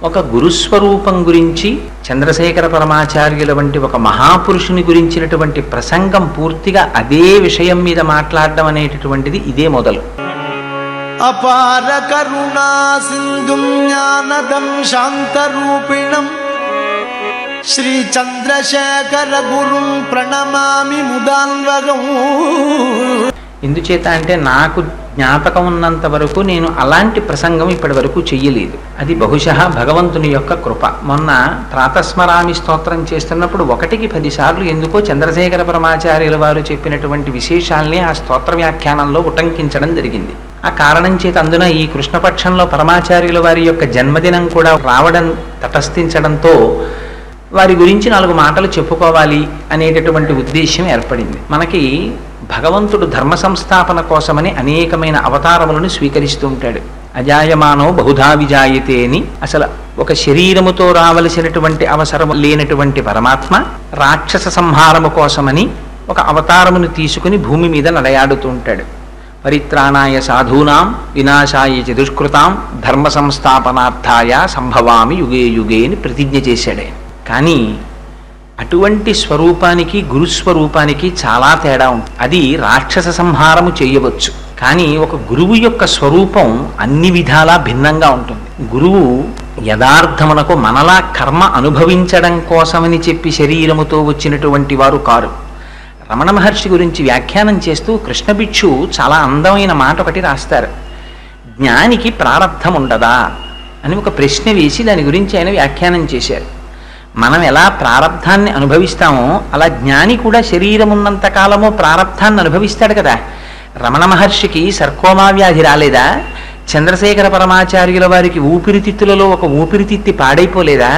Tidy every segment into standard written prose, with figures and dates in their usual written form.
ఒక గురుస్వరూపం గురించి చంద్రశేఖర పరమాచార్యుల వంటి ఒక మహాపురుషుని గురించినటువంటి ప్రసంగం పూర్తిగా అదే విషయం మీద మాట్లాడడం అనేటటువంటిది ఇదే మొదలు. అపార కరుణా సింధుం జ్ఞానదం శాంతరూపిణం శ్రీ చంద్రశేఖర గురుం ప్రణమామి ముదాన్వగం. ఎందుచేత అంటే నాకు జ్ఞాపకం ఉన్నంత వరకు నేను అలాంటి ప్రసంగం ఇప్పటి వరకు చెయ్యలేదు. అది బహుశः భగవంతుని యొక్క కృప. మొన్న ప్రాతస్మరామి స్తోత్రం చేస్తున్నప్పుడు 1కి 10 సార్లు ఎందుకో చంద్రశేఖర పరమాచార్యుల వారు చెప్పినటువంటి విశేషాల్ని ఆ స్తోత్ర వ్యాఖ్యానంలో ఉటంకించడం జరిగింది. ఆ కారణం చేత అందున ఈ కృష్ణపక్షంలో పరమాచార్యుల వారి యొక్క జన్మదినం కూడా రావడం తటస్థించడంతో వారి గురించి 4 మాటలు చెప్పుకోవాలి అనేటటువంటి ఉద్దేశ్యం ఏర్పడింది. మనకి భగవంతుడు ధర్మ సంస్థాపన కోసమని అనేకమైన అవతారములను స్వీకరిస్తూ ఉంటాడు. అజాయమానో బహుధా విజాయతే అని అసలు ఒక శరీరముతో రావలసినటువంటి అవసరం లేనటువంటి పరమాత్మ రాక్షస సంహారము కోసమని ఒక అవతారమును తీసుకుని భూమి మీద నడయాడుతూ ఉంటాడు. పరిత్రాణాయ సాధూనాం వినాశాయ చ దుష్కృతాం ధర్మ సంస్థాపనార్థాయ సంభవామి యుగే యుగే అని ప్రతిజ్ఞ చేశాడే. కానీ అటువంటి స్వరూపానికి గురుస్వరూపానికి చాలా తేడా ఉంటుంది. అది రాక్షస సంహారము చేయవచ్చు, కానీ ఒక గురువు యొక్క స్వరూపం అన్ని విధాలా భిన్నంగా ఉంటుంది. గురువు యథార్థమునకు మనలా కర్మ అనుభవించడం కోసమని చెప్పి శరీరముతో వచ్చినటువంటి వారు కారు. రమణ మహర్షి గురించి వ్యాఖ్యానం చేస్తూ కృష్ణభిక్షు చాలా అందమైన మాట ఒకటి రాస్తారు. జ్ఞానికి ప్రారబ్ధం ఉండదా అని ఒక ప్రశ్న వేసి దాని గురించి ఆయన వ్యాఖ్యానం చేశారు. మనం ఎలా ప్రారబ్ధాన్ని అనుభవిస్తామో అలా జ్ఞాని కూడా శరీరం ఉన్నంత కాలము ప్రారబ్ధాన్ని అనుభవిస్తాడు కదా. రమణ మహర్షికి సర్కోమా వ్యాధి రాలేదా? చంద్రశేఖర పరమాచార్యుల వారికి ఊపిరితిత్తులలో ఒక ఊపిరితిత్తి పాడైపోలేదా?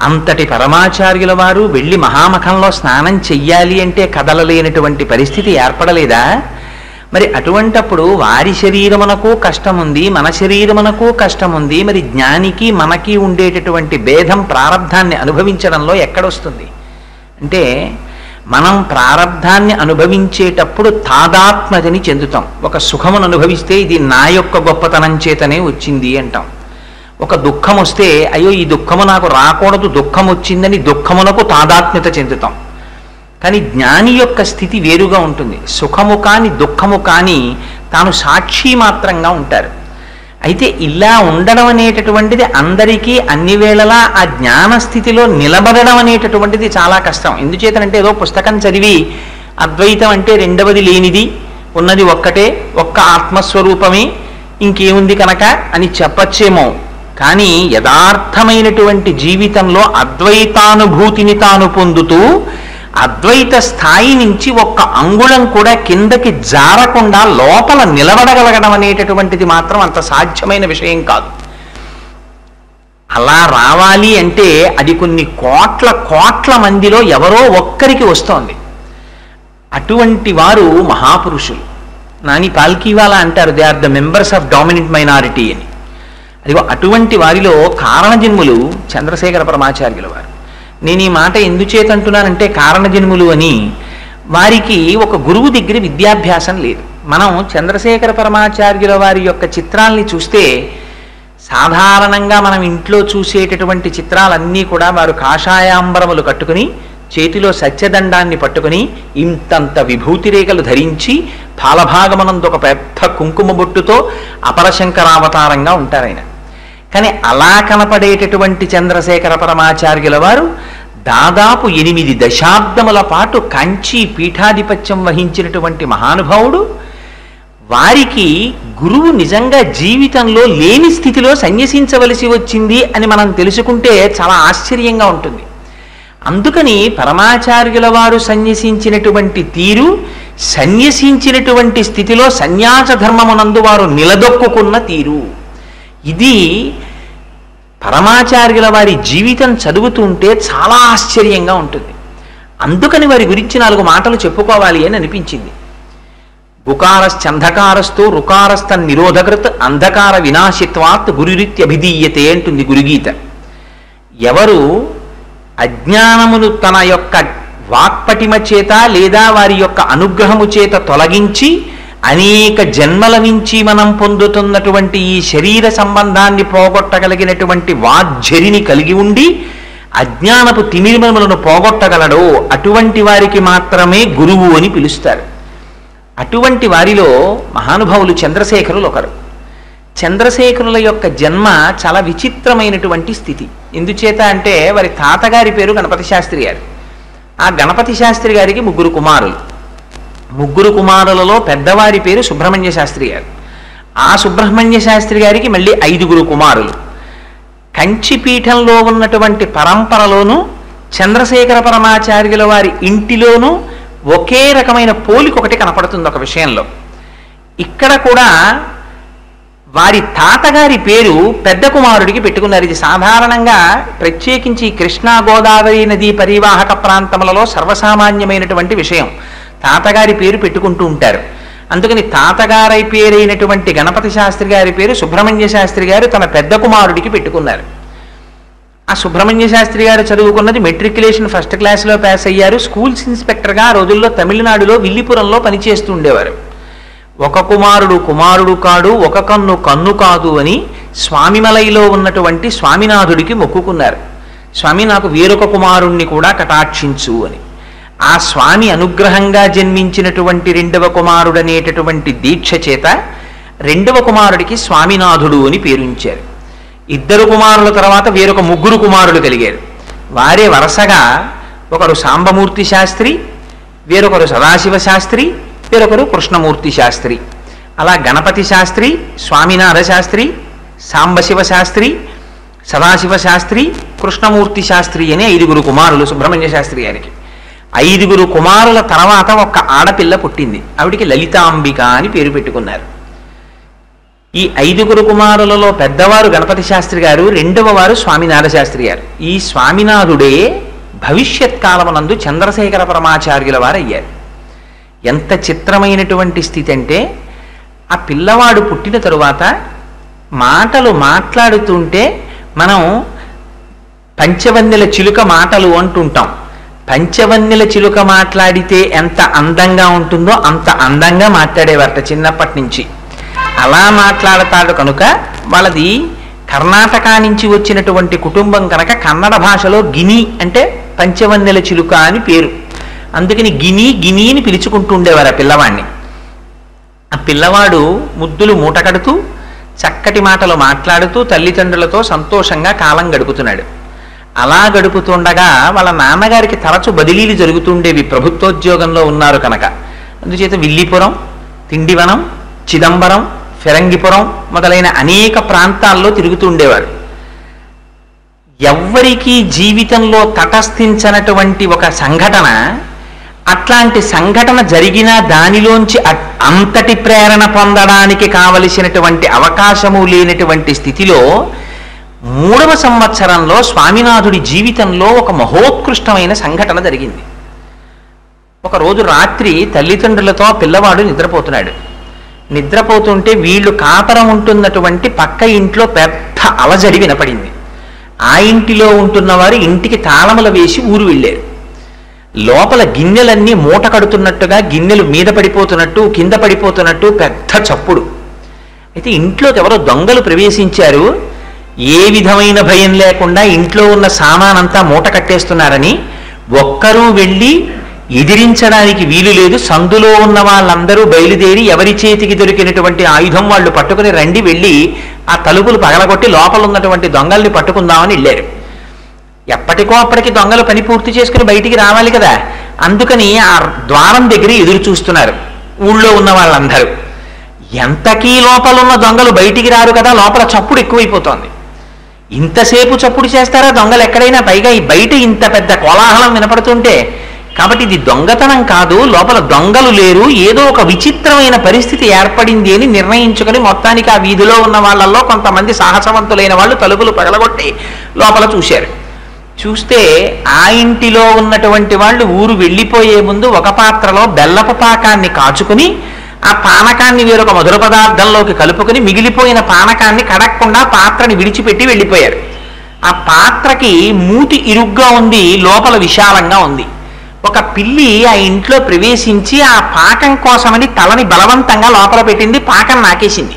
అంతటి పరమాచార్యుల వారు వెళ్ళి మహామఖంలో స్నానం చెయ్యాలి అంటే కదలలేనటువంటి పరిస్థితి ఏర్పడలేదా? మరి అటువంటప్పుడు వారి శరీరమునకు కష్టం ఉంది, మన శరీరమునకు కష్టం ఉంది. మరి జ్ఞానికి మనకి ఉండేటటువంటి భేదం ప్రారబ్ధాన్ని అనుభవించడంలో ఎక్కడొస్తుంది అంటే, మనం ప్రారబ్ధాన్ని అనుభవించేటప్పుడు తాదాత్మ్యతని చెందుతాం. ఒక సుఖమును అనుభవిస్తే ఇది నా యొక్క గొప్పతనం చేతనే వచ్చింది అంటాం. ఒక దుఃఖం వస్తే అయ్యో ఈ దుఃఖము నాకు రాకూడదు, దుఃఖం వచ్చిందని దుఃఖమునకు తాదాత్మ్యత చెందుతాం. కానీ జ్ఞాని యొక్క స్థితి వేరుగా ఉంటుంది. సుఖము కానీ దుఃఖము కానీ తాను సాక్షి మాత్రంగా ఉంటారు. అయితే ఇలా ఉండడం అనేటటువంటిది అందరికీ అన్ని వేళలా ఆ జ్ఞాన స్థితిలో నిలబడడం అనేటటువంటిది చాలా కష్టం. ఎందుచేతనంటే ఏదో పుస్తకం చదివి అద్వైతం అంటే రెండవది లేనిది, ఉన్నది ఒక్కటే, ఒక్క ఆత్మస్వరూపమే, ఇంకేముంది కనుక అని చెప్పచ్చేమో. కానీ యథార్థమైనటువంటి జీవితంలో అద్వైతానుభూతిని తాను పొందుతూ అద్వైత స్థాయి నుంచి ఒక్క అంగుళం కూడా కిందకి జారకుండా లోపల నిలబడగలగడం అనేటటువంటిది మాత్రం అంత సాధ్యమైన విషయం కాదు. అలా రావాలి అంటే అది కొన్ని కోట్ల మందిలో ఎవరో ఒక్కరికి వస్తోంది. అటువంటి వారు మహాపురుషులు. నాని పాల్కీవాలా అంటారు, they are the members of dominant minority అని. అదిగో అటువంటి వారిలో కారణజన్ములు చంద్రశేఖర పరమాచార్యుల వారు. నేను ఈ మాట ఎందుచేత అంటున్నానంటే, కారణజన్ములు అని వారికి ఒక గురువు దగ్గర విద్యాభ్యాసం లేదు. మనం చంద్రశేఖర పరమాచార్యుల వారి యొక్క చిత్రాల్ని చూస్తే సాధారణంగా మనం ఇంట్లో చూసేటటువంటి చిత్రాలన్నీ కూడా వారు కాషాయాంబరములు కట్టుకుని చేతిలో సత్యదండాన్ని పట్టుకుని ఇంతంత విభూతి రేఖలు ధరించి పాలభాగమనందు ఒక పెద్ద కుంకుమ బొట్టుతో అపరశంకరావతారంగా ఉంటారు ఆయన. కానీ అలా కనపడేటటువంటి చంద్రశేఖర పరమాచార్యుల వారు దాదాపు 8 దశాబ్దముల పాటు కంచి పీఠాధిపత్యం వహించినటువంటి మహానుభావుడు. వారికి గురువు నిజంగా జీవితంలో లేని స్థితిలో సన్యసించవలసి వచ్చింది అని మనం తెలుసుకుంటే చాలా ఆశ్చర్యంగా ఉంటుంది. అందుకని పరమాచార్యుల వారు సన్యసించినటువంటి తీరు, సన్యసించినటువంటి స్థితిలో సన్యాస ధర్మమునందు వారు నిలదొక్కుకున్న తీరు, ఇది పరమాచార్యుల వారి జీవితం చదువుతుంటే చాలా ఆశ్చర్యంగా ఉంటుంది. అందుకని వారి గురించి 4 మాటలు చెప్పుకోవాలి అని అనిపించింది. గుకారశ్చంధకారస్తు రుకారస్థ నిరోధకృత్ అంధకార వినాశిత్వాత్ గురురిత్యభిధీయతే అంటుంది గురుగీత. ఎవరు అజ్ఞానమును తన యొక్క వాక్పటిమ చేత లేదా వారి యొక్క అనుగ్రహము చేత తొలగించి అనేక జన్మల నుంచి మనం పొందుతున్నటువంటి ఈ శరీర సంబంధాన్ని పోగొట్టగలిగినటువంటి వాజ్జరిని కలిగి ఉండి అజ్ఞానపు తిమిరములను పోగొట్టగలడో అటువంటి వారికి మాత్రమే గురువు అని పిలుస్తారు. అటువంటి వారిలో మహానుభావులు చంద్రశేఖరులు ఒకరు. చంద్రశేఖరుల యొక్క జన్మ చాలా విచిత్రమైనటువంటి స్థితి. ఎందుచేత అంటే వారి తాతగారి పేరు గణపతి శాస్త్రి గారు. ఆ గణపతి శాస్త్రి గారికి ముగ్గురు కుమారులు. ముగ్గురు కుమారులలో పెద్దవారి పేరు సుబ్రహ్మణ్య శాస్త్రి గారు. ఆ సుబ్రహ్మణ్య శాస్త్రి గారికి మళ్ళీ 5 కుమారులు. కంచిపీఠంలో ఉన్నటువంటి పరంపరలోనూ చంద్రశేఖర పరమాచార్యుల వారి ఇంటిలోనూ ఒకే రకమైన పోలిక ఒకటి కనపడుతుంది ఒక విషయంలో. ఇక్కడ కూడా వారి తాతగారి పేరు పెద్ద కుమారుడికి పెట్టుకున్నారు. ఇది సాధారణంగా ప్రత్యేకించి కృష్ణా గోదావరి నదీ పరివాహక ప్రాంతములలో సర్వసామాన్యమైనటువంటి విషయం. తాతగారి పేరు పెట్టుకుంటూ ఉంటారు. అందుకని తాతగారి పేరైనటువంటి గణపతి శాస్త్రి గారి పేరు సుబ్రహ్మణ్య శాస్త్రి గారు తన పెద్ద కుమారుడికి పెట్టుకున్నారు. ఆ సుబ్రహ్మణ్య శాస్త్రి గారు చదువుకున్నది మెట్రికులేషన్ ఫస్ట్ క్లాస్లో పాస్ అయ్యారు. స్కూల్స్ ఇన్స్పెక్టర్గా ఆ రోజుల్లో తమిళనాడులో విల్లిపురంలో పనిచేస్తూ ఉండేవారు. ఒక కుమారుడు కాడు, ఒక కన్ను కాదు అని స్వామిమలైలో ఉన్నటువంటి స్వామినాథుడికి మొక్కుకున్నారు. స్వామి నాకు వేరొక కుమారుణ్ణి కూడా కటాక్షించు అని. ఆ స్వామి అనుగ్రహంగా జన్మించినటువంటి 2వ కుమారుడనేటటువంటి దీక్ష చేత 2వ కుమారుడికి స్వామినాథుడు అని పేరుంచారు. 2 కుమారుల తర్వాత వేరొక 3 కుమారులు కలిగారు. వారే వరుసగా ఒకరు సాంబమూర్తి శాస్త్రి, వేరొకరు సదాశివ శాస్త్రి, వేరొకరు కృష్ణమూర్తి శాస్త్రి. అలా గణపతి శాస్త్రి, స్వామినాథ శాస్త్రి, సాంబశివ శాస్త్రి, సదాశివ శాస్త్రి, కృష్ణమూర్తి శాస్త్రి అనే 5 కుమారులు సుబ్రహ్మణ్య శాస్త్రి గారికి. 5 కుమారుల తర్వాత ఒక ఆడపిల్ల పుట్టింది. ఆవిడికి లలితాంబిక అని పేరు పెట్టుకున్నారు. ఈ 5 కుమారులలో పెద్దవారు గణపతి శాస్త్రి గారు, 2వ వారు స్వామినాథ శాస్త్రి గారు. ఈ స్వామినాథుడే భవిష్యత్ కాలమునందు చంద్రశేఖర పరమాచార్యుల వారు అయ్యారు. ఎంత చిత్రమైనటువంటి స్థితి అంటే ఆ పిల్లవాడు పుట్టిన తరువాత మాటలు మాట్లాడుతుంటే మనం పంచవన్నెల చిలుక మాటలు అంటుంటాం. పంచవన్నెల చిలుక మాట్లాడితే ఎంత అందంగా ఉంటుందో అంత అందంగా మాట్లాడేవారట చిన్నప్పటి నుంచి. అలా మాట్లాడతాడు కనుక వాళ్ళది కర్ణాటక నుంచి వచ్చినటువంటి కుటుంబం కనుక కన్నడ భాషలో గిని అంటే పంచవన్నెల చిలుక అని పేరు. అందుకని గిని అని పిలుచుకుంటూ ఉండేవారు ఆ పిల్లవాడిని. ఆ పిల్లవాడు ముద్దులు మూట కడుతూ చక్కటి మాటలు మాట్లాడుతూ తల్లిదండ్రులతో సంతోషంగా కాలం గడుపుతున్నాడు. అలా గడుపుతుండగా వాళ్ళ నాన్నగారికి తరచు బదిలీలు జరుగుతుండేవి, ప్రభుత్వోద్యోగంలో ఉన్నారు కనుక. అందుచేత విల్లిపురం, తిండివనం, చిదంబరం, ఫిరంగిపురం మొదలైన అనేక ప్రాంతాల్లో తిరుగుతూ ఉండేవారు. ఎవ్వరికీ జీవితంలో తటస్థించనటువంటి ఒక సంఘటన, అట్లాంటి సంఘటన జరిగినా దానిలోంచి అంతటి ప్రేరణ పొందడానికి కావలసినటువంటి అవకాశము లేనటువంటి స్థితిలో 3వ సంవత్సరంలో స్వామినాథుడి జీవితంలో ఒక మహోత్కృష్టమైన సంఘటన జరిగింది. ఒకరోజు రాత్రి తల్లిదండ్రులతో పిల్లవాడు నిద్రపోతున్నాడు. నిద్రపోతుంటే వీళ్ళు కాపరం ఉంటున్నటువంటి పక్క ఇంట్లో పెద్ద అలజడి వినపడింది. ఆ ఇంటిలో ఉంటున్నవారు ఇంటికి తాళములు వేసి ఊరు వెళ్ళారు. లోపల గిన్నెలన్నీ మూట కడుతున్నట్టుగా, గిన్నెలు మీద పడిపోతున్నట్టు, కింద పడిపోతున్నట్టు పెద్ద చప్పుడు. అయితే ఇంట్లోకి ఎవరో దొంగలు ప్రవేశించారు. ఏ విధమైన భయం లేకుండా ఇంట్లో ఉన్న సామానంతా మూట కట్టేస్తున్నారని ఒక్కరూ వెళ్ళి ఎదిరించడానికి వీలు లేదు. సందులో ఉన్న వాళ్ళందరూ బయలుదేరి ఎవరి చేతికి దొరికినటువంటి ఆయుధం వాళ్ళు పట్టుకుని రండి, వెళ్ళి ఆ తలుపులు పగలగొట్టి లోపల ఉన్నటువంటి దొంగల్ని పట్టుకుందామని వెళ్ళారు. ఎప్పటికో అప్పటికి దొంగలు పని పూర్తి చేసుకుని బయటికి రావాలి కదా, అందుకని ఆ ద్వారం దగ్గర ఎదురు చూస్తున్నారు ఊళ్ళో ఉన్న వాళ్ళందరూ. ఎంతకీ లోపల ఉన్న దొంగలు బయటికి రారు కదా, లోపల చప్పుడు ఎక్కువైపోతోంది. ఇంతసేపు చప్పుడు చేస్తారా దొంగలు ఎక్కడైనా? పైగా ఈ బయట ఇంత పెద్ద కోలాహలం వినపడుతుంటే, కాబట్టి ఇది దొంగతనం కాదు, లోపల దొంగలు లేరు, ఏదో ఒక విచిత్రమైన పరిస్థితి ఏర్పడింది అని నిర్ణయించుకొని మొత్తానికి ఆ వీధిలో ఉన్న వాళ్ళల్లో కొంతమంది సాహసవంతులైన వాళ్ళు తలుపులు పగలగొట్టి లోపల చూశారు. చూస్తే ఆ ఇంటిలో ఉన్నటువంటి వాళ్ళు ఊరు వెళ్ళిపోయే ముందు ఒక పాత్రలో బెల్లపు పాకాన్ని కాచుకుని ఆ పానకాన్ని వేరొక మధుర పదార్థంలోకి కలుపుకొని మిగిలిపోయిన పానకాన్ని కడక్కుండా పాత్రని విడిచిపెట్టి వెళ్ళిపోయారు. ఆ పాత్రకి మూతి ఇరుగ్గా ఉంది, లోపల విశాలంగా ఉంది. ఒక పిల్లి ఆ ఇంట్లో ప్రవేశించి ఆ పాకం కోసమని తలని బలవంతంగా లోపల పెట్టింది, పాకం నాకేసింది.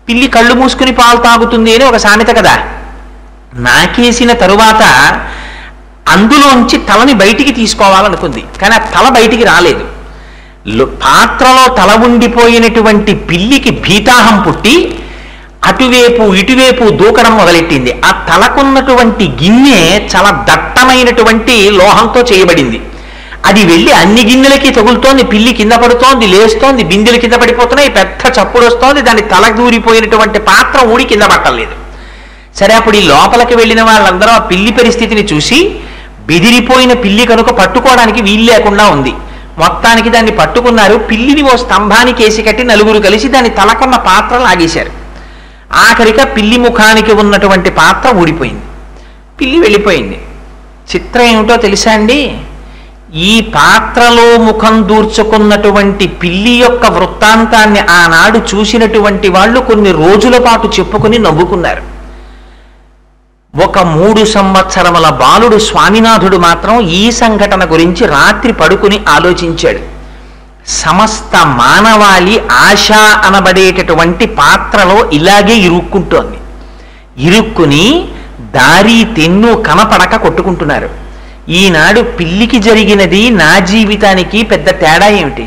పిల్లి కళ్ళు మూసుకుని పాలు తాగుతుంది అని ఒక సామెత కదా. నాకేసిన తరువాత అందులోంచి తలని బయటికి తీసుకోవాలనుకుంది, కానీ ఆ తల బయటికి రాలేదు. పాత్రలో తల ఉండిపోయినటువంటి పిల్లికి భీతాహం పుట్టి అటువైపు ఇటువైపు దూకడం మొదలెట్టింది. ఆ తలకున్నటువంటి గిన్నె చాలా దట్టమైనటువంటి లోహంతో చేయబడింది. అది వెళ్ళి అన్ని గిన్నెలకి తగులుతోంది, పిల్లి కింద పడుతోంది, లేస్తోంది, బిందెలు కింద పడిపోతున్నాయి, పెద్ద చప్పుడు వస్తోంది. దాని తల దూరిపోయినటువంటి పాత్ర ఊడి కింద పట్టలేదు. సరే, అప్పుడు ఈ లోపలికి వెళ్ళిన వాళ్ళందరూ ఆ పిల్లి పరిస్థితిని చూసి బెదిరిపోయిన పిల్లి కనుక పట్టుకోవడానికి వీలు లేకుండా ఉంది. మొత్తానికి దాన్ని పట్టుకున్నారు. పిల్లిని ఓ స్తంభానికి వేసి కట్టి నలుగురు కలిసి దాని తలకున్న పాత్ర లాగేశారు. ఆఖరిగా పిల్లి ముఖానికి ఉన్నటువంటి పాత్ర ఊడిపోయింది, పిల్లి వెళ్ళిపోయింది. చిత్రం ఏమిటో తెలుసా అండి? ఈ పాత్రలో ముఖం దూర్చుకున్నటువంటి పిల్లి యొక్క వృత్తాంతాన్ని ఆనాడు చూసినటువంటి వాళ్ళు కొన్ని రోజుల పాటు చెప్పుకుని నవ్వుకున్నారు. ఒక 3 సంవత్సరముల బాలుడు స్వామినాథుడు మాత్రం ఈ సంఘటన గురించి రాత్రి పడుకుని ఆలోచించాడు. సమస్త మానవాళి ఆశ అనబడేటటువంటి పాత్రలో ఇలాగే ఇరుక్కుంటోంది. ఇరుక్కుని దారి తెన్ను కనపడక కొట్టుకుంటున్నారు. ఈనాడు పిల్లికి జరిగినది నా జీవితానికి పెద్ద తేడా ఏమిటి?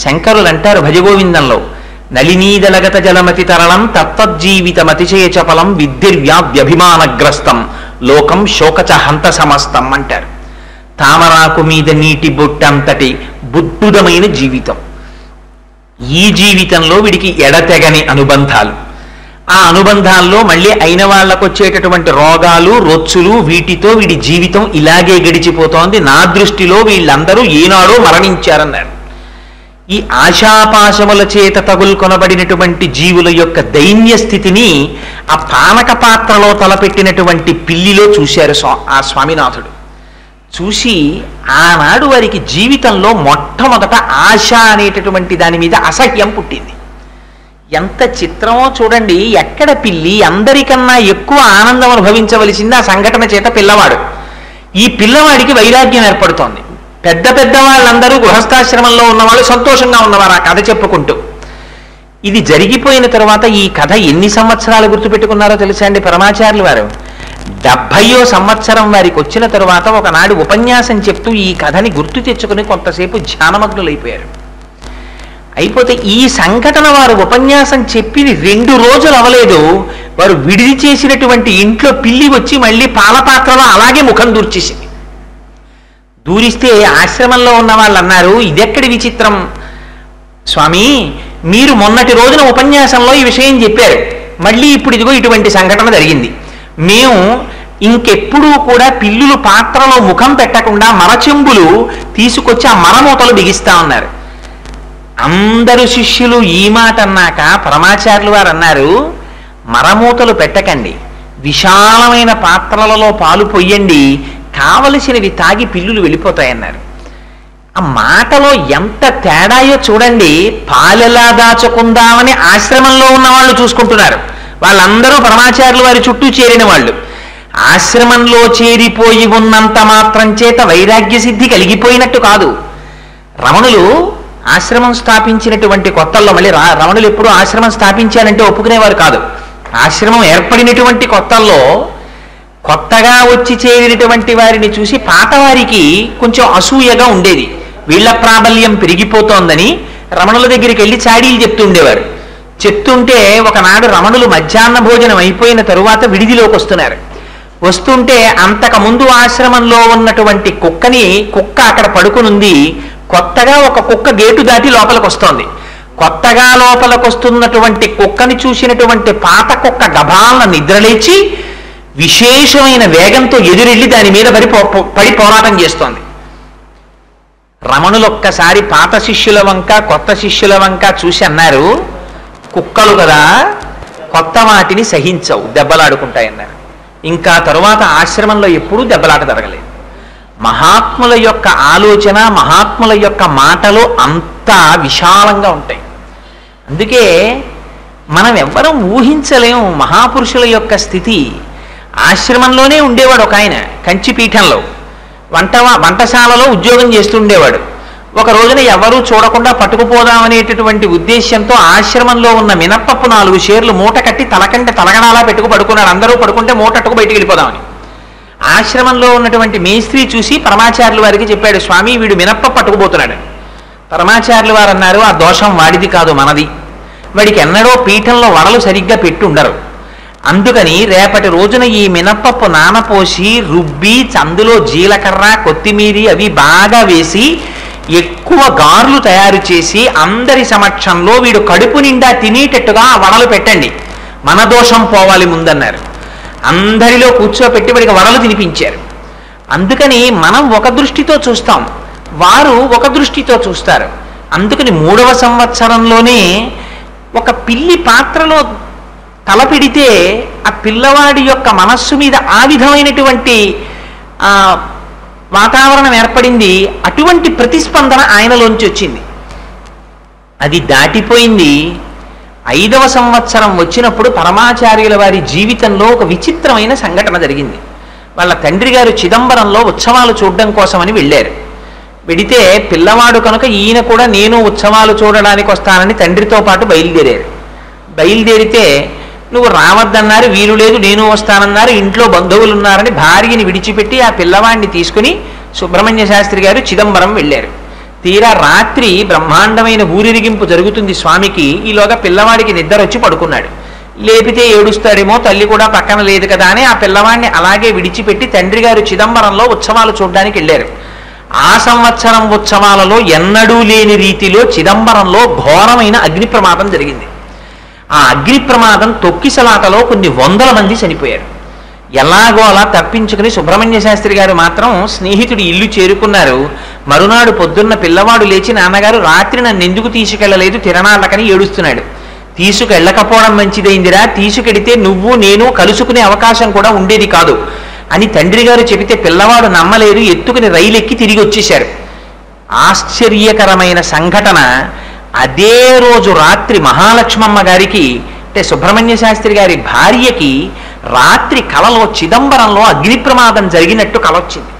శంకరులు అంటారు భజగోవిందంలో, నళినీదలగత జలమతి తరళం తత్తజ్జీవితమతిశయ చపలం విద్యుర్వ్యాభ్యభిమానగ్రస్తం లోకం శోకచ హంత సమస్తం అంటారు. తామరాకు మీద నీటి బొట్టంతటి బుద్ధుదమైన జీవితం. ఈ జీవితంలో వీడికి ఎడతెగని అనుబంధాలు. ఆ అనుబంధాల్లో మళ్ళీ అయిన వాళ్ళకు వచ్చేటటువంటి రోగాలు, రొచ్చులు, వీటితో వీడి జీవితం ఇలాగే గడిచిపోతోంది. నా దృష్టిలో వీళ్ళందరూ ఏనాడో మరణించారన్నారు. ఈ ఆశాపాశముల చేత తగులుకొనబడినటువంటి జీవుల యొక్క దైన్య స్థితిని ఆ పానక పాత్రలో తలపెట్టినటువంటి పిల్లిలో చూశారు ఆ స్వామినాథుడు. చూసి ఆనాడు వారికి జీవితంలో మొట్టమొదట ఆశ అనేటటువంటి దాని మీద అసహ్యం పుట్టింది. ఎంత చిత్రమో చూడండి. ఎక్కడ పిల్లి అందరికన్నా ఎక్కువ ఆనందం అనుభవించవలసింది ఆ సంఘటన చేత పిల్లవాడు. ఈ పిల్లవాడికి వైరాగ్యం ఏర్పడుతోంది. పెద్ద పెద్ద వాళ్ళందరూ గృహస్థాశ్రమంలో ఉన్నవాళ్ళు సంతోషంగా ఉన్నవారు ఆ కథ చెప్పుకుంటూ. ఇది జరిగిపోయిన తర్వాత ఈ కథ ఎన్ని సంవత్సరాలు గుర్తుపెట్టుకున్నారో తెలుసా అండి పరమాచార్యులు వారు? 70వ సంవత్సరం వారికి వచ్చిన తరువాత ఒకనాడు ఉపన్యాసం చెప్తూ ఈ కథని గుర్తు తెచ్చుకుని కొంతసేపు ధ్యానమగ్నులైపోయారు. అయిపోతే ఈ సంఘటన వారు ఉపన్యాసం చెప్పి 2 రోజులు అవలేదు, వారు విడిది చేసినటువంటి ఇంట్లో పిల్లి వచ్చి మళ్ళీ పాలపాత్రలో అలాగే ముఖం దూర్చేసింది. దూరిస్తే ఆశ్రమంలో ఉన్న వాళ్ళు అన్నారు, ఇదెక్కడి విచిత్రం స్వామి, మీరు మొన్నటి రోజున ఉపన్యాసంలో ఈ విషయం చెప్పారు, మళ్ళీ ఇప్పుడు ఇదిగో ఇటువంటి సంఘటన జరిగింది. మేము ఇంకెప్పుడూ కూడా పిల్లులు పాత్రలో ముఖం పెట్టకుండా మరచెంబులు తీసుకొచ్చి ఆ మరమూతలు బిగిస్తా ఉన్నారు. అందరు శిష్యులు ఈ మాట అన్నాక పరమాచార్యులు వారు అన్నారు, మరమూతలు పెట్టకండి, విశాలమైన పాత్రలలో పాలు పొయ్యండి, కావలసినవి తాగి పిల్లులు వెళ్ళిపోతాయన్నారు. ఆ మాటలో ఎంత తేడాయో చూడండి. పాలెలా దాచుకుందామని ఆశ్రమంలో ఉన్న వాళ్ళు చూసుకుంటున్నారు, వాళ్ళందరూ పరమాచార్యులు వారి చుట్టూ చేరిన వాళ్ళు. ఆశ్రమంలో చేరిపోయి ఉన్నంత మాత్రం చేత వైరాగ్య సిద్ధి కలిగిపోయినట్టు కాదు. రమణులు ఆశ్రమం స్థాపించినటువంటి కొత్తల్లో, మళ్ళీ రమణులు ఎప్పుడు ఆశ్రమం స్థాపించాలంటే ఒప్పుకునేవారు కాదు. ఆశ్రమం ఏర్పడినటువంటి కొత్తల్లో కొత్తగా వచ్చి చేరినటువంటి వారిని చూసి పాతవారికి కొంచెం అసూయగా ఉండేది. వీళ్ల ప్రాబల్యం పెరిగిపోతోందని రమణుల దగ్గరికి వెళ్ళి చాడీలు చెప్తూ ఉండేవారు. చెప్తుంటే ఒకనాడు రమణులు మధ్యాహ్న భోజనం అయిపోయిన తరువాత విడిదిలోకి వస్తున్నారు. వస్తుంటే అంతకుముందు ఆశ్రమంలో ఉన్నటువంటి కుక్క అక్కడ పడుకునుంది. కొత్తగా ఒక కుక్క గేటు దాటి లోపలికి వస్తోంది. కొత్తగా లోపలికి వస్తున్నటువంటి కుక్కని చూసినటువంటి పాత కుక్క గభాలను నిద్రలేచి విశేషమైన వేగంతో ఎదురెళ్ళి దాని మీద పడి పోరాటం చేస్తోంది. రమణులు ఒక్కసారి పాత శిష్యుల వంక కొత్త శిష్యుల వంక చూసి అన్నారు, కుక్కలు కదా, కొత్త వాటిని సహించవు, దెబ్బలాడుకుంటాయన్నారు. ఇంకా తరువాత ఆశ్రమంలో ఎప్పుడూ దెబ్బలాట జరగలేదు. మహాత్ముల యొక్క ఆలోచన, మహాత్ముల యొక్క మాటలు అంత విశాలంగా ఉంటాయి. అందుకే మనం ఎవ్వరం ఊహించలేము మహాపురుషుల యొక్క స్థితి. ఆశ్రమంలోనే ఉండేవాడు ఒక ఆయన కంచిపీఠంలో. వంటశాలలో ఉద్యోగం చేస్తుండేవాడు. ఒక రోజున ఎవరూ చూడకుండా పట్టుకుపోదామనేటటువంటి ఉద్దేశ్యంతో ఆశ్రమంలో ఉన్న మినప్పప్పు 4 షేర్లు మూట కట్టి తలకంటే తలగడాలా పెట్టుకు పడుకున్నాడు. అందరూ పడుకుంటే మూటట్టుకు బయటికి వెళ్ళిపోదామని. ఆశ్రమంలో ఉన్నటువంటి మేస్త్రి చూసి పరమాచార్యుల వారికి చెప్పాడు, స్వామి వీడు మినప్పప్పు పట్టుకుపోతున్నాడు. పరమాచార్యుల వారు అన్నారు, ఆ దోషం వాడిది కాదు మనది. వాడికి ఎన్నడో పీఠంలో వడలు సరిగ్గా పెట్టి ఉండరు. అందుకని రేపటి రోజున ఈ మినప్పప్పు నానపోసి రుబ్బి అందులో జీలకర్ర కొత్తిమీరి అవి బాగా వేసి ఎక్కువ గార్లు తయారు చేసి అందరి సమక్షంలో వీడు కడుపు నిండా తినేటట్టుగా ఆ వడలు పెట్టండి, మన దోషం పోవాలి ముందన్నారు. అందరిలో కూర్చోపెట్టి వాడికి వడలు తినిపించారు. అందుకని మనం ఒక దృష్టితో చూస్తాం, వారు ఒక దృష్టితో చూస్తారు. అందుకని 3వ సంవత్సరంలోనే ఒక పిల్లి పాత్రలో తలపెడితే ఆ పిల్లవాడి యొక్క మనస్సు మీద ఆ విధమైనటువంటి వాతావరణం ఏర్పడింది. అటువంటి ప్రతిస్పందన ఆయనలోంచి వచ్చింది. అది దాటిపోయింది. 5వ సంవత్సరం వచ్చినప్పుడు పరమాచార్యుల వారి జీవితంలో ఒక విచిత్రమైన సంఘటన జరిగింది. వాళ్ళ తండ్రి గారు చిదంబరంలో ఉత్సవాలు చూడడం కోసమని వెళ్ళారు. వెడితే పిల్లవాడు కనుక ఈయన కూడా నేను ఉత్సవాలు చూడడానికి వస్తానని తండ్రితో పాటు బయలుదేరారు. బయలుదేరితే నువ్వు రావద్దన్నారు, వీలు లేదు నేను వస్తానన్నారు, ఇంట్లో బంధువులు ఉన్నారని భార్యని విడిచిపెట్టి ఆ పిల్లవాడిని తీసుకుని సుబ్రహ్మణ్య శాస్త్రి గారు చిదంబరం వెళ్ళారు. తీరా రాత్రి బ్రహ్మాండమైన ఊరిరిగింపు జరుగుతుంది స్వామికి. ఈలోగా పిల్లవాడికి నిద్ర వచ్చి పడుకున్నాడు. లేపితే ఏడుస్తాడేమో, తల్లి కూడా పక్కన లేదు కదా అని ఆ పిల్లవాడిని అలాగే విడిచిపెట్టి తండ్రి గారు చిదంబరంలో ఉత్సవాలు చూడడానికి వెళ్ళారు. ఆ సంవత్సరం ఉత్సవాలలో ఎన్నడూ లేని రీతిలో చిదంబరంలో ఘోరమైన అగ్ని ప్రమాదం జరిగింది. ఆ అగ్ని ప్రమాదం తొక్కిసలాటలో కొన్ని 100 మంది చనిపోయారు. ఎలాగో అలా తప్పించుకుని సుబ్రహ్మణ్య శాస్త్రి గారు మాత్రం స్నేహితుడి ఇల్లు చేరుకున్నారు. మరునాడు పొద్దున్న పిల్లవాడు లేచి, నాన్నగారు రాత్రి నన్ను ఎందుకు తీసుకెళ్లలేదు తిరణాళ్ళకని ఏడుస్తున్నాడు. తీసుకెళ్ళకపోవడం మంచిదైందిరా, తీసుకెడితే నువ్వు నేను కలుసుకునే అవకాశం కూడా ఉండేది కాదు అని తండ్రి గారు చెబితే పిల్లవాడు నమ్మలేదు. ఎత్తుకుని రైలు ఎక్కి తిరిగి వచ్చేశారు. ఆశ్చర్యకరమైన సంఘటన, అదే రోజు రాత్రి మహాలక్ష్మమ్మ గారికి అంటే సుబ్రహ్మణ్య శాస్త్రి గారి భార్యకి రాత్రి కలలో చిదంబరంలో అగ్ని ప్రమాదం జరిగినట్టు కలొచ్చింది.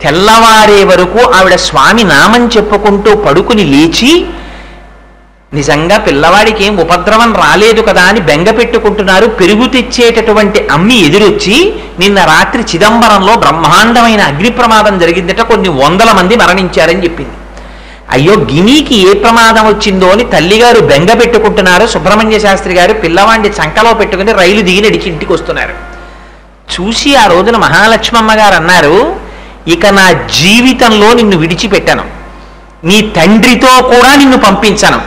తెల్లవారే వరకు ఆవిడ స్వామి నామం చెప్పుకుంటూ పడుకుని లేచి, నిజంగా పిల్లవాడికి ఏం ఉపద్రవం రాలేదు కదా అని బెంగ పెట్టుకుంటున్నారు. పెరుగు తెచ్చేటటువంటి అమ్మి ఎదురొచ్చి, నిన్న రాత్రి చిదంబరంలో బ్రహ్మాండమైన అగ్ని ప్రమాదం జరిగిందట, కొన్ని 100 మంది మరణించారని చెప్పింది. అయ్యో గినికి ఏ ప్రమాదం వచ్చిందో అని తల్లిగారు బెంగ పెట్టుకుంటున్నారు. సుబ్రహ్మణ్య శాస్త్రి గారు పిల్లవాడిని చంకలో పెట్టుకుని రైలు దిగి నడిచి ఇంటికి వస్తున్నారు. చూసి ఆ రోజున మహాలక్ష్మమ్మ గారు అన్నారు, ఇక నా జీవితంలో నిన్ను విడిచిపెట్టను, నీ తండ్రితో కూడా నిన్ను పంపించను,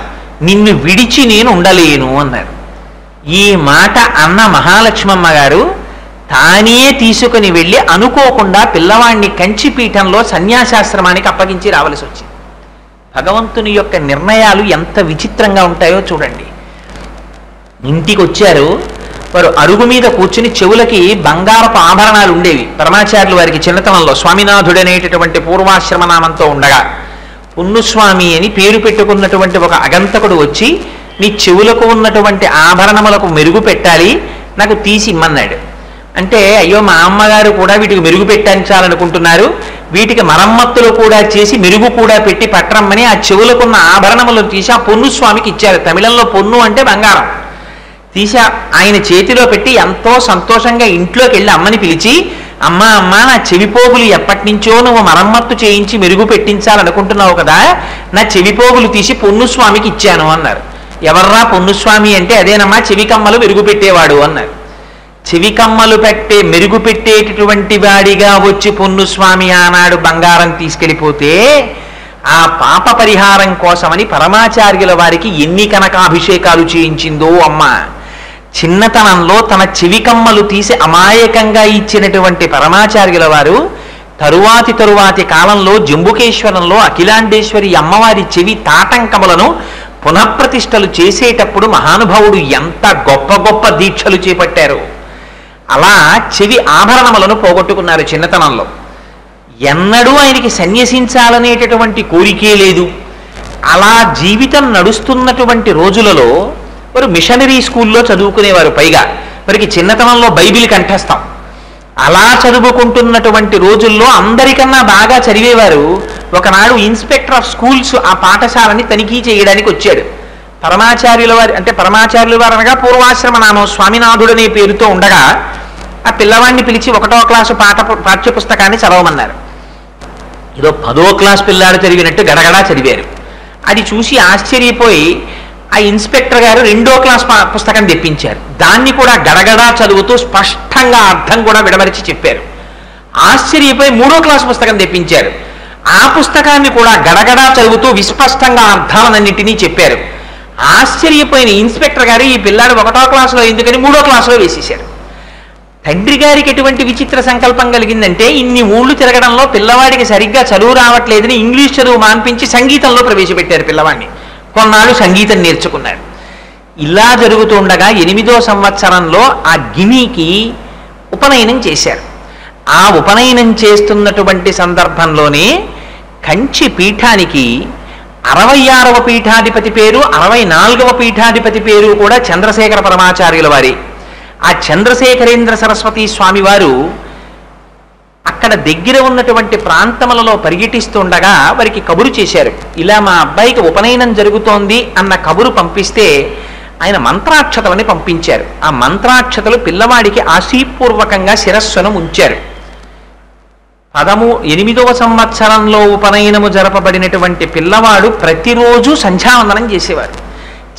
నిన్ను విడిచి నేను ఉండలేను అన్నారు. ఈ మాట అన్న మహాలక్ష్మమ్మ గారు తానే తీసుకుని వెళ్ళి అనుకోకుండా పిల్లవాడిని కంచిపీఠంలో సన్యాసాశ్రమానికి అప్పగించి రావలసి వచ్చింది. భగవంతుని యొక్క నిర్ణయాలు ఎంత విచిత్రంగా ఉంటాయో చూడండి. ఇంటికి వచ్చారు. వారు అరుగు మీద కూర్చుని చెవులకి బంగారపు ఆభరణాలు ఉండేవి. పరమాచార్యులు వారికి చిన్నతనంలో స్వామినాథుడనేటటువంటి పూర్వాశ్రమ నామంతో ఉండగా పున్నుస్వామి అని పేరు పెట్టుకున్నటువంటి ఒక అగంతకుడు వచ్చి, నీ చెవులకు ఉన్నటువంటి ఆభరణములకు మెరుగు పెట్టాలి, నాకు తీసి ఇమ్మన్నాడు. అంటే అయ్యో మా అమ్మగారు కూడా వీటికి మెరుగు పెట్టించాలనుకుంటున్నారు, వీటికి మరమ్మత్తులు కూడా చేసి మెరుగు కూడా పెట్టి పట్టరమ్మని ఆ చెవులకున్న ఆభరణములను తీసి ఆ పొన్నుస్వామికి ఇచ్చారు. తమిళంలో పొన్ను అంటే బంగారం. తీసి ఆయన చేతిలో పెట్టి ఎంతో సంతోషంగా ఇంట్లోకి వెళ్ళి అమ్మని పిలిచి, అమ్మ అమ్మ నా చెవిపోగులు ఎప్పటి నుంచో నువ్వు మరమ్మత్తు చేయించి మెరుగు పెట్టించాలనుకుంటున్నావు కదా, నా చెవిపోగులు తీసి పొన్నుస్వామికి ఇచ్చాను అన్నారు. ఎవర్రా పొన్నుస్వామి అంటే, అదేనమ్మా చెవికమ్మలు మెరుగు పెట్టేవాడు అన్నారు. చెవికమ్మలు మెరుగు పెట్టేటటువంటి వాడిగా వచ్చి పొన్నుస్వామి ఆనాడు బంగారం తీసుకెళ్ళిపోతే ఆ పాప పరిహారం కోసమని పరమాచార్యుల వారికి ఎన్ని కనకాభిషేకాలు చేయించిందో అమ్మ. చిన్నతనంలో తన చెవికమ్మలు తీసి అమాయకంగా ఇచ్చినటువంటి పరమాచార్యుల వారు తరువాతి కాలంలో జంబుకేశ్వరంలో అఖిలాండేశ్వరి అమ్మవారి చెవి తాటంకములను పునఃప్రతిష్టలు చేసేటప్పుడు మహానుభావుడు ఎంత గొప్ప గొప్ప దీక్షలు చేపట్టారు. అలా చెవి ఆభరణములను పోగొట్టుకున్నారు చిన్నతనంలో. ఎన్నడూ ఆయనకి సన్యసించాలనేటటువంటి కోరికే లేదు. అలా జీవితం నడుస్తున్నటువంటి రోజులలో వారు మిషనరీ స్కూల్లో చదువుకునేవారు. పైగా వారికి చిన్నతనంలో బైబిల్ కంఠస్థం. అలా చదువుకుంటున్నటువంటి రోజుల్లో అందరికన్నా బాగా చదివేవారు ఒకనాడు ఇన్స్పెక్టర్ ఆఫ్ స్కూల్స్ ఆ పాఠశాలని తనిఖీ చేయడానికి వచ్చాడు. పరమాచార్యుల వారి అంటే పరమాచార్యుల వారు అనగా పూర్వాశ్రమ నామం స్వామినాథుడనే పేరుతో ఉండగా ఆ పిల్లవాడిని పిలిచి 1వ క్లాసు పాఠ్య పుస్తకాన్ని చదవమన్నారు. ఏదో 10వ క్లాస్ పిల్లాడు చదివినట్టు గడగడా చదివారు. అది చూసి ఆశ్చర్యపోయి ఆ ఇన్స్పెక్టర్ గారు 2వ క్లాస్ పుస్తకం తెప్పించారు. దాన్ని కూడా గడగడా చదువుతూ స్పష్టంగా అర్థం కూడా విడమరిచి చెప్పారు. ఆశ్చర్యపోయి 3వ క్లాస్ పుస్తకం తెప్పించారు. ఆ పుస్తకాన్ని కూడా గడగడా చదువుతూ విస్పష్టంగా అర్థాలన్నింటినీ చెప్పారు. ఆశ్చర్యపోయిన ఇన్స్పెక్టర్ గారు ఈ పిల్లాడు 1వ క్లాసులో ఎందుకని 3వ క్లాసులో వేసేశారు. తండ్రి గారికి ఎటువంటి విచిత్ర సంకల్పం కలిగిందంటే ఇన్ని ఊళ్ళు తిరగడంలో పిల్లవాడికి సరిగ్గా చదువు రావట్లేదని ఇంగ్లీష్ చదువు మాన్పించి సంగీతంలో ప్రవేశపెట్టారు పిల్లవాడిని. కొన్నాళ్ళు సంగీతం నేర్చుకున్నారు. ఇలా జరుగుతూ ఉండగా 8వ సంవత్సరంలో ఆ గినికి ఉపనయనం చేశారు. ఆ ఉపనయనం చేస్తున్నటువంటి సందర్భంలోనే కంచి పీఠానికి 66వ పీఠాధిపతి పేరు 64వ పీఠాధిపతి పేరు కూడా చంద్రశేఖర పరమాచార్యుల వారి. ఆ చంద్రశేఖరేంద్ర సరస్వతి స్వామి వారు అక్కడ దగ్గర ఉన్నటువంటి ప్రాంతములలో పర్యటిస్తుండగా వారికి కబురు చేశారు. ఇలా మా అబ్బాయికి ఉపనయనం జరుగుతోంది అన్న కబురు పంపిస్తే ఆయన మంత్రాక్షతలని పంపించారు. ఆ మంత్రాక్షతలు పిల్లవాడికి ఆశీపూర్వకంగా శిరస్సును ఉంచారు. 8వ సంవత్సరంలో ఉపనయనము జరపబడినటువంటి పిల్లవాడు ప్రతిరోజు సంధ్యావందనం చేసేవారు.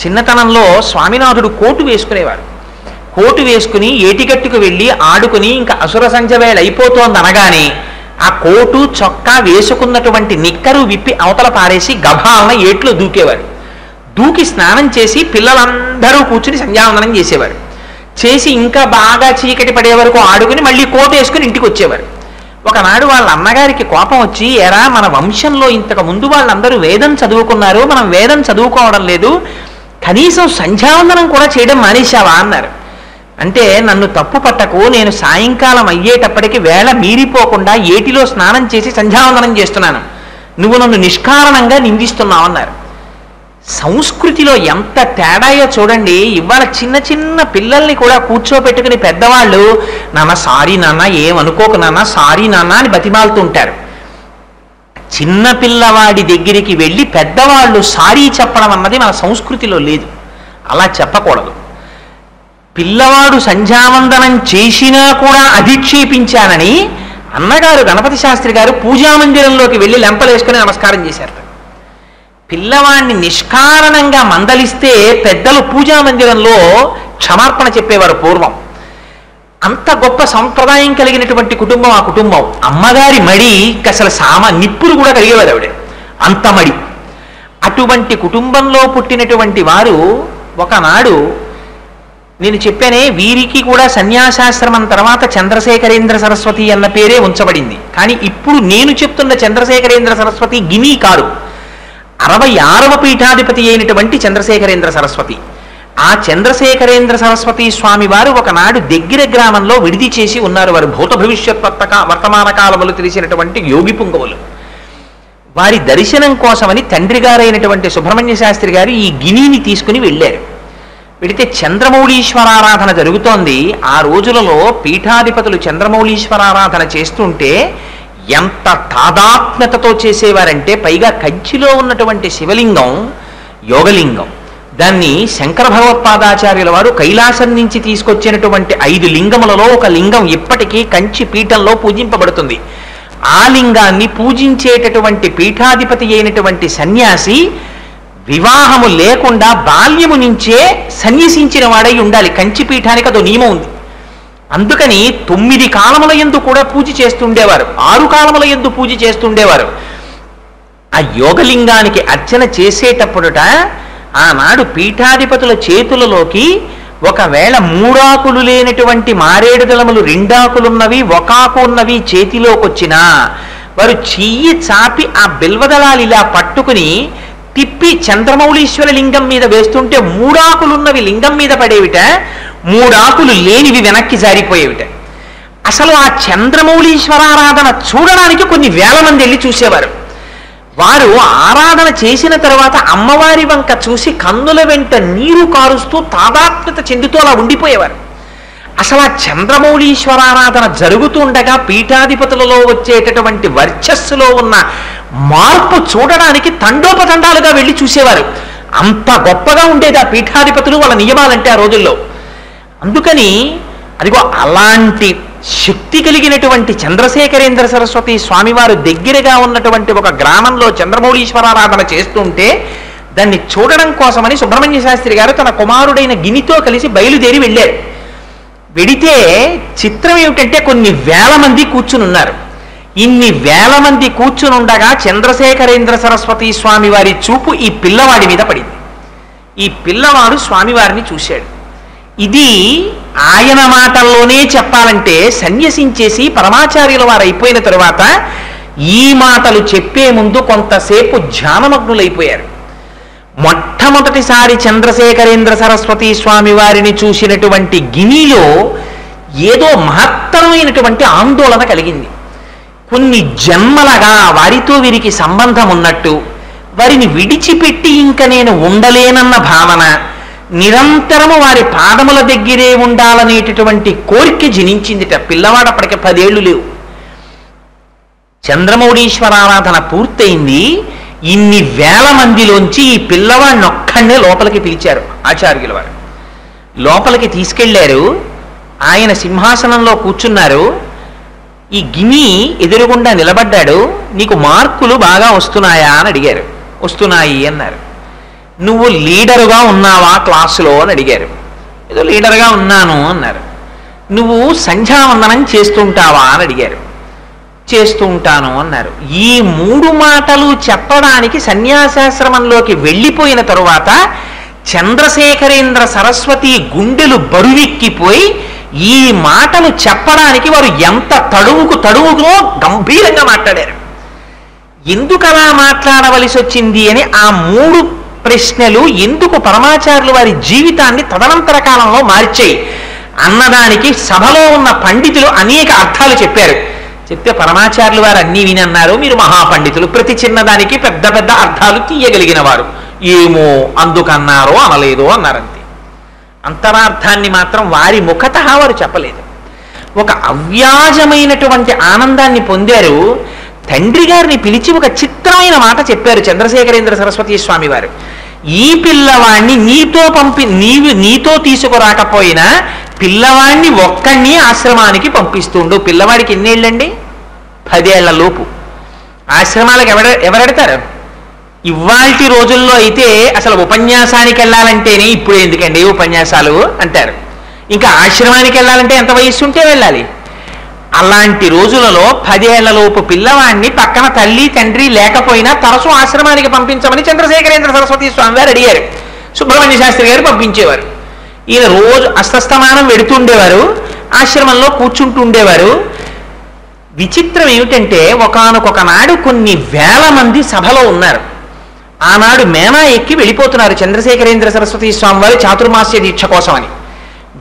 చిన్నతనంలో స్వామినాథుడు కోటు వేసుకునేవారు. కోటు వేసుకుని ఏటిగట్టుకు వెళ్ళి ఆడుకుని ఇంకా అసుర సంధ్య వేళ అయిపోతోంది అనగానే ఆ కోటు చొక్కా వేసుకున్నటువంటి నిక్కరు విప్పి అవతల పారేసి గభాలన ఏట్లో దూకేవారు. దూకి స్నానం చేసి పిల్లలందరూ కూర్చుని సంధ్యావందనం చేసేవారు. చేసి ఇంకా బాగా చీకటి పడే వరకు ఆడుకుని మళ్ళీ కోటు వేసుకుని ఇంటికి వచ్చేవారు. ఒకనాడు వాళ్ళ అన్నగారికి కోపం వచ్చి, ఎరా మన వంశంలో ఇంతకు ముందు వాళ్ళందరూ వేదం చదువుకున్నారు, మనం వేదం చదువుకోవడం లేదు, కనీసం సంధ్యావందనం కూడా చేయడం మానేశావా అన్నారు. అంటే నన్ను తప్పు పట్టకు, నేను సాయంకాలం అయ్యేటప్పటికి వేళ మీరిపోకుండా ఏటిలో స్నానం చేసి సంధ్యావందనం చేస్తున్నాను, నువ్వు నన్ను నిష్కారణంగా నిందిస్తున్నావు అన్నారు. సంస్కృతిలో ఎంత తేడాయో చూడండి. ఇవాళ చిన్న చిన్న పిల్లల్ని కూడా కూర్చోబెట్టుకుని పెద్దవాళ్ళు నాన్న సారీ నాన్న, ఏమనుకోకు నాన్న, సారీ నాన్న అని బతిమాలుతుంటారు. చిన్న పిల్లవాడి దగ్గరికి వెళ్ళి పెద్దవాళ్ళు సారీ చెప్పడం అన్నది మన సంస్కృతిలో లేదు. అలా చెప్పకూడదు. పిల్లవాడు సంధ్యావందనం చేసినా కూడా అధిక్షేపించానని అన్నగారు గణపతి శాస్త్రి గారు పూజామందిరంలోకి వెళ్ళి లెంపలేసుకుని నమస్కారం చేశారు. పిల్లవాడిని నిష్కారణంగా మందలిస్తే పెద్దలు పూజామందిరంలో క్షమార్పణ చెప్పేవారు పూర్వం. అంత గొప్ప సంప్రదాయం కలిగినటువంటి కుటుంబం ఆ కుటుంబం. అమ్మగారి మడి అసలు నిప్పులు కూడా కలిగేవారు ఆవిడ, అంత మడి. అటువంటి కుటుంబంలో పుట్టినటువంటి వారు ఒకనాడు నేను చెప్పానే, వీరికి కూడా సన్యాసాశ్రమం తర్వాత చంద్రశేఖరేంద్ర సరస్వతి అన్న పేరే ఉంచబడింది. కానీ ఇప్పుడు నేను చెప్తున్న చంద్రశేఖరేంద్ర సరస్వతి గిని కారు, 66వ పీఠాధిపతి అయినటువంటి చంద్రశేఖరేంద్ర సరస్వతి. ఆ చంద్రశేఖరేంద్ర సరస్వతి స్వామి వారు ఒకనాడు దగ్గర గ్రామంలో విడిది చేసి ఉన్నారు. వారు భూత భవిష్యత్ వర్తమాన కాలములు తెలిసినటువంటి యోగి పుంగవులు. వారి దర్శనం కోసమని తండ్రి గారైనటువంటి సుబ్రహ్మణ్య శాస్త్రి గారు ఈ గినిని తీసుకుని వెళ్ళారు. వెడితే చంద్రమౌళీశ్వరారాధన జరుగుతోంది. ఆ రోజులలో పీఠాధిపతులు చంద్రమౌళీశ్వరారాధన చేస్తుంటే ఎంత తాదాత్మ్యతతో చేసేవారంటే, పైగా కంచిలో ఉన్నటువంటి శివలింగం యోగలింగం. దాన్ని శంకర భగవత్పాదాచార్యుల వారు కైలాసం నుంచి తీసుకొచ్చినటువంటి 5 లింగములలో ఒక లింగం ఇప్పటికీ కంచి పీఠంలో పూజింపబడుతుంది. ఆ లింగాన్ని పూజించేటటువంటి పీఠాధిపతి అయినటువంటి సన్యాసి వివాహము లేకుండా బాల్యము నుంచే సన్యసించిన వాడై ఉండాలి. కంచి పీఠానికి అదో నియమం ఉంది. అందుకని 9 కాలముల యందు కూడా పూజ చేస్తుండేవారు, 6 కాలముల యందు పూజ చేస్తుండేవారు. ఆ యోగలింగానికి అర్చన చేసేటప్పుడుట ఆనాడు పీఠాధిపతుల చేతులలోకి ఒకవేళ 3 ఆకులు లేనటువంటి మారేడు దళములు 2 ఆకులున్నవి 1 ఆకు ఉన్నవి చేతిలోకి వచ్చినా వారు చెయ్యి చాపి ఆ బిల్వదళాలు ఇలా పట్టుకుని తిప్పి చంద్రమౌళీశ్వర లింగం మీద వేస్తుంటే 3 ఆకులున్నవి లింగం మీద పడేవిట, 3 ఆకులు లేనివి వెనక్కి జారిపోయేవిట. అసలు ఆ చంద్రమౌళీశ్వరారాధన చూడడానికి కొన్ని వేల మంది వెళ్ళి చూసేవారు. వారు ఆరాధన చేసిన తర్వాత అమ్మవారి వంక చూసి కన్నుల వెంట నీరు కారుస్తూ తాదాత్మ్యత చెందుతూ అలా ఉండిపోయేవారు. అసలు ఆ చంద్రమౌళీశ్వరారాధన జరుగుతుండగా పీఠాధిపతులలో వచ్చేటటువంటి వర్చస్సులో ఉన్న మార్పు చూడడానికి తండోపతండాలుగా వెళ్ళి చూసేవారు. అంత గొప్పగా ఉండేది ఆ పీఠాధిపతులు, వాళ్ళ నియమాలంటే ఆ రోజుల్లో. అందుకని అదిగో అలాంటి శక్తి కలిగినటువంటి చంద్రశేఖరేంద్ర సరస్వతి స్వామివారు దగ్గరగా ఉన్నటువంటి ఒక గ్రామంలో చంద్రమౌళీశ్వరారాధన చేస్తుంటే దాన్ని చూడడం కోసమని సుబ్రహ్మణ్య శాస్త్రి గారు తన కుమారుడైన గినితో కలిసి బయలుదేరి వెళ్ళారు. వెడితే చిత్రం ఏమిటంటే కొన్ని వేల మంది కూర్చుని ఉన్నారు. ఇన్ని వేల మంది కూర్చుని ఉండగా చంద్రశేఖరేంద్ర సరస్వతి స్వామి వారి చూపు ఈ పిల్లవాడి మీద పడింది. ఈ పిల్లవాడు స్వామివారిని చూశాడు. ఇది ఆయన మాటల్లోనే చెప్పాలంటే సన్యసించేసి పరమాచార్యుల వారు అయిపోయిన తరువాత ఈ మాటలు చెప్పే ముందు కొంతసేపు ధ్యానమగ్నులైపోయారు. మొట్టమొదటిసారి చంద్రశేఖరేంద్ర సరస్వతి స్వామి వారిని చూసినటువంటి గినిలో ఏదో మహత్తరమైనటువంటి ఆందోళన కలిగింది. కొన్ని జన్మలగా వారితో వీరికి సంబంధం ఉన్నట్టు, వారిని విడిచిపెట్టి ఇంక నేను ఉండలేనన్న భావన, నిరంతరము వారి పాదముల దగ్గరే ఉండాలనేటటువంటి కోరిక జనించిందిట. పిల్లవాడు అప్పటికి 10 ఏళ్ళు లేవు. చంద్రమౌళీశ్వరారాధన పూర్తయింది. ఇన్ని వేల మందిలోంచి ఈ పిల్లవాడిని ఒక్కడే లోపలికి పిలిచారు ఆచార్యుల వారు. లోపలికి తీసుకెళ్లారు. ఆయన సింహాసనంలో కూర్చున్నారు. ఈ గిని ఎదురుగుండా నిలబడ్డాడు. నీకు మార్కులు బాగా వస్తున్నాయా అని అడిగారు. వస్తున్నాయి అన్నారు. నువ్వు లీడరుగా ఉన్నావా క్లాసులో అని అడిగారు. ఏదో లీడర్గా ఉన్నాను అన్నారు. నువ్వు సంధ్యావందనం చేస్తుంటావా అని అడిగారు. చేస్తూ ఉంటాను అన్నారు. ఈ 3 మాటలు చెప్పడానికి సన్యాసాశ్రమంలోకి వెళ్ళిపోయిన తరువాత చంద్రశేఖరేంద్ర సరస్వతి గుండెలు బరువెక్కిపోయి ఈ మాటలు చెప్పడానికి వారు ఎంత తడువుకునో గంభీరంగా మాట్లాడారు. ఎందుకు అలా మాట్లాడవలసి వచ్చింది అని ఆ 3 ప్రశ్నలు ఎందుకు పరమాచార్యులు వారి జీవితాన్ని తదనంతర కాలంలో మార్చాయి అన్నదానికి సభలో ఉన్న పండితులు అనేక అర్థాలు చెప్పారు. చెప్తే పరమాచార్యులు వారు అన్నీ వినన్నారు. మీరు మహాపండితులు, ప్రతి చిన్నదానికి పెద్ద పెద్ద అర్థాలు తీయగలిగిన వారు, ఏమో అందుకన్నారో అనలేదో అన్నారంతే. అంతరార్థాన్ని మాత్రం వారి ముఖత వారు చెప్పలేదు. ఒక అవ్యాజమైనటువంటి ఆనందాన్ని పొందారు. తండ్రి గారిని పిలిచి ఒక చిత్రమైన మాట చెప్పారు చంద్రశేఖరేంద్ర సరస్వతి స్వామి వారు. ఈ పిల్లవాణ్ణి నీతో తీసుకురాకపోయినా పిల్లవాణ్ణి ఒక్కడిని ఆశ్రమానికి పంపిస్తుండు. పిల్లవాడికి ఎన్నేళ్ళండి? 10 ఏళ్ల లోపు. ఆశ్రమాలకు ఎవరెడతారు? ఇవాల్టి రోజుల్లో అయితే అసలు ఉపన్యాసానికి వెళ్ళాలంటేనే ఇప్పుడు ఎందుకండి ఉపన్యాసాలు అంటారు. ఇంకా ఆశ్రమానికి వెళ్ళాలంటే ఎంత వయస్సు ఉంటే వెళ్ళాలి. అలాంటి రోజులలో 10 ఏళ్లలోపు పిల్లవాడిని పక్కన తల్లి తండ్రి లేకపోయినా తరచూ ఆశ్రమానికి పంపించమని చంద్రశేఖరేంద్ర సరస్వతి స్వామి వారు అడిగారు. సుబ్రహ్మణ్య శాస్త్రి గారు పంపించేవారు. ఈయన రోజు అస్తస్తమానం వెడుతుండేవారు, ఆశ్రమంలో కూర్చుంటూ ఉండేవారు. విచిత్రం ఏమిటంటే ఒకానొక నాడు కొన్ని వేల మంది సభలో ఉన్నారు. ఆనాడు మేనా ఎక్కి వెళ్ళిపోతున్నారు చంద్రశేఖరేంద్ర సరస్వతి స్వామి వారి చాతుర్మాస్య దీక్ష కోసమని.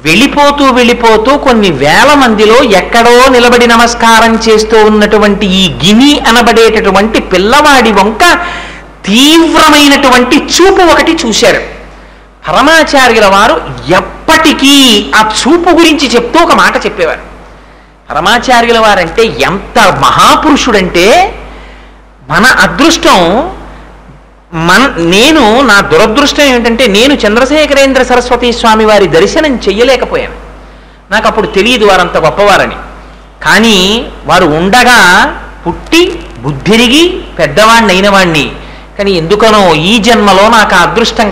వెళ్ళిపోతూ కొన్ని వేల మందిలో ఎక్కడో నిలబడి నమస్కారం చేస్తూ ఉన్నటువంటి ఈ గిని అనబడేటటువంటి పిల్లవాడి వంక తీవ్రమైనటువంటి చూపు ఒకటి చూశారు. పరమాచార్యుల వారు ఎప్పటికీ ఆ చూపు గురించి చెప్తూ ఒక మాట చెప్పేవారు. పరమాచార్యుల వారంటే ఎంత మహాపురుషుడంటే మన అదృష్టం, నా దురదృష్టం ఏమిటంటే నేను చంద్రశేఖరేంద్ర సరస్వతి స్వామి వారి దర్శనం చెయ్యలేకపోయాను. నాకు అప్పుడు తెలియదు వారంత గొప్పవారని. కానీ వారు ఉండగా పుట్టి బుద్ధిరిగి పెద్దవాణ్ణి అయినవాణ్ణి. కానీ ఎందుకనో ఈ జన్మలో నాకు ఆ అదృష్టం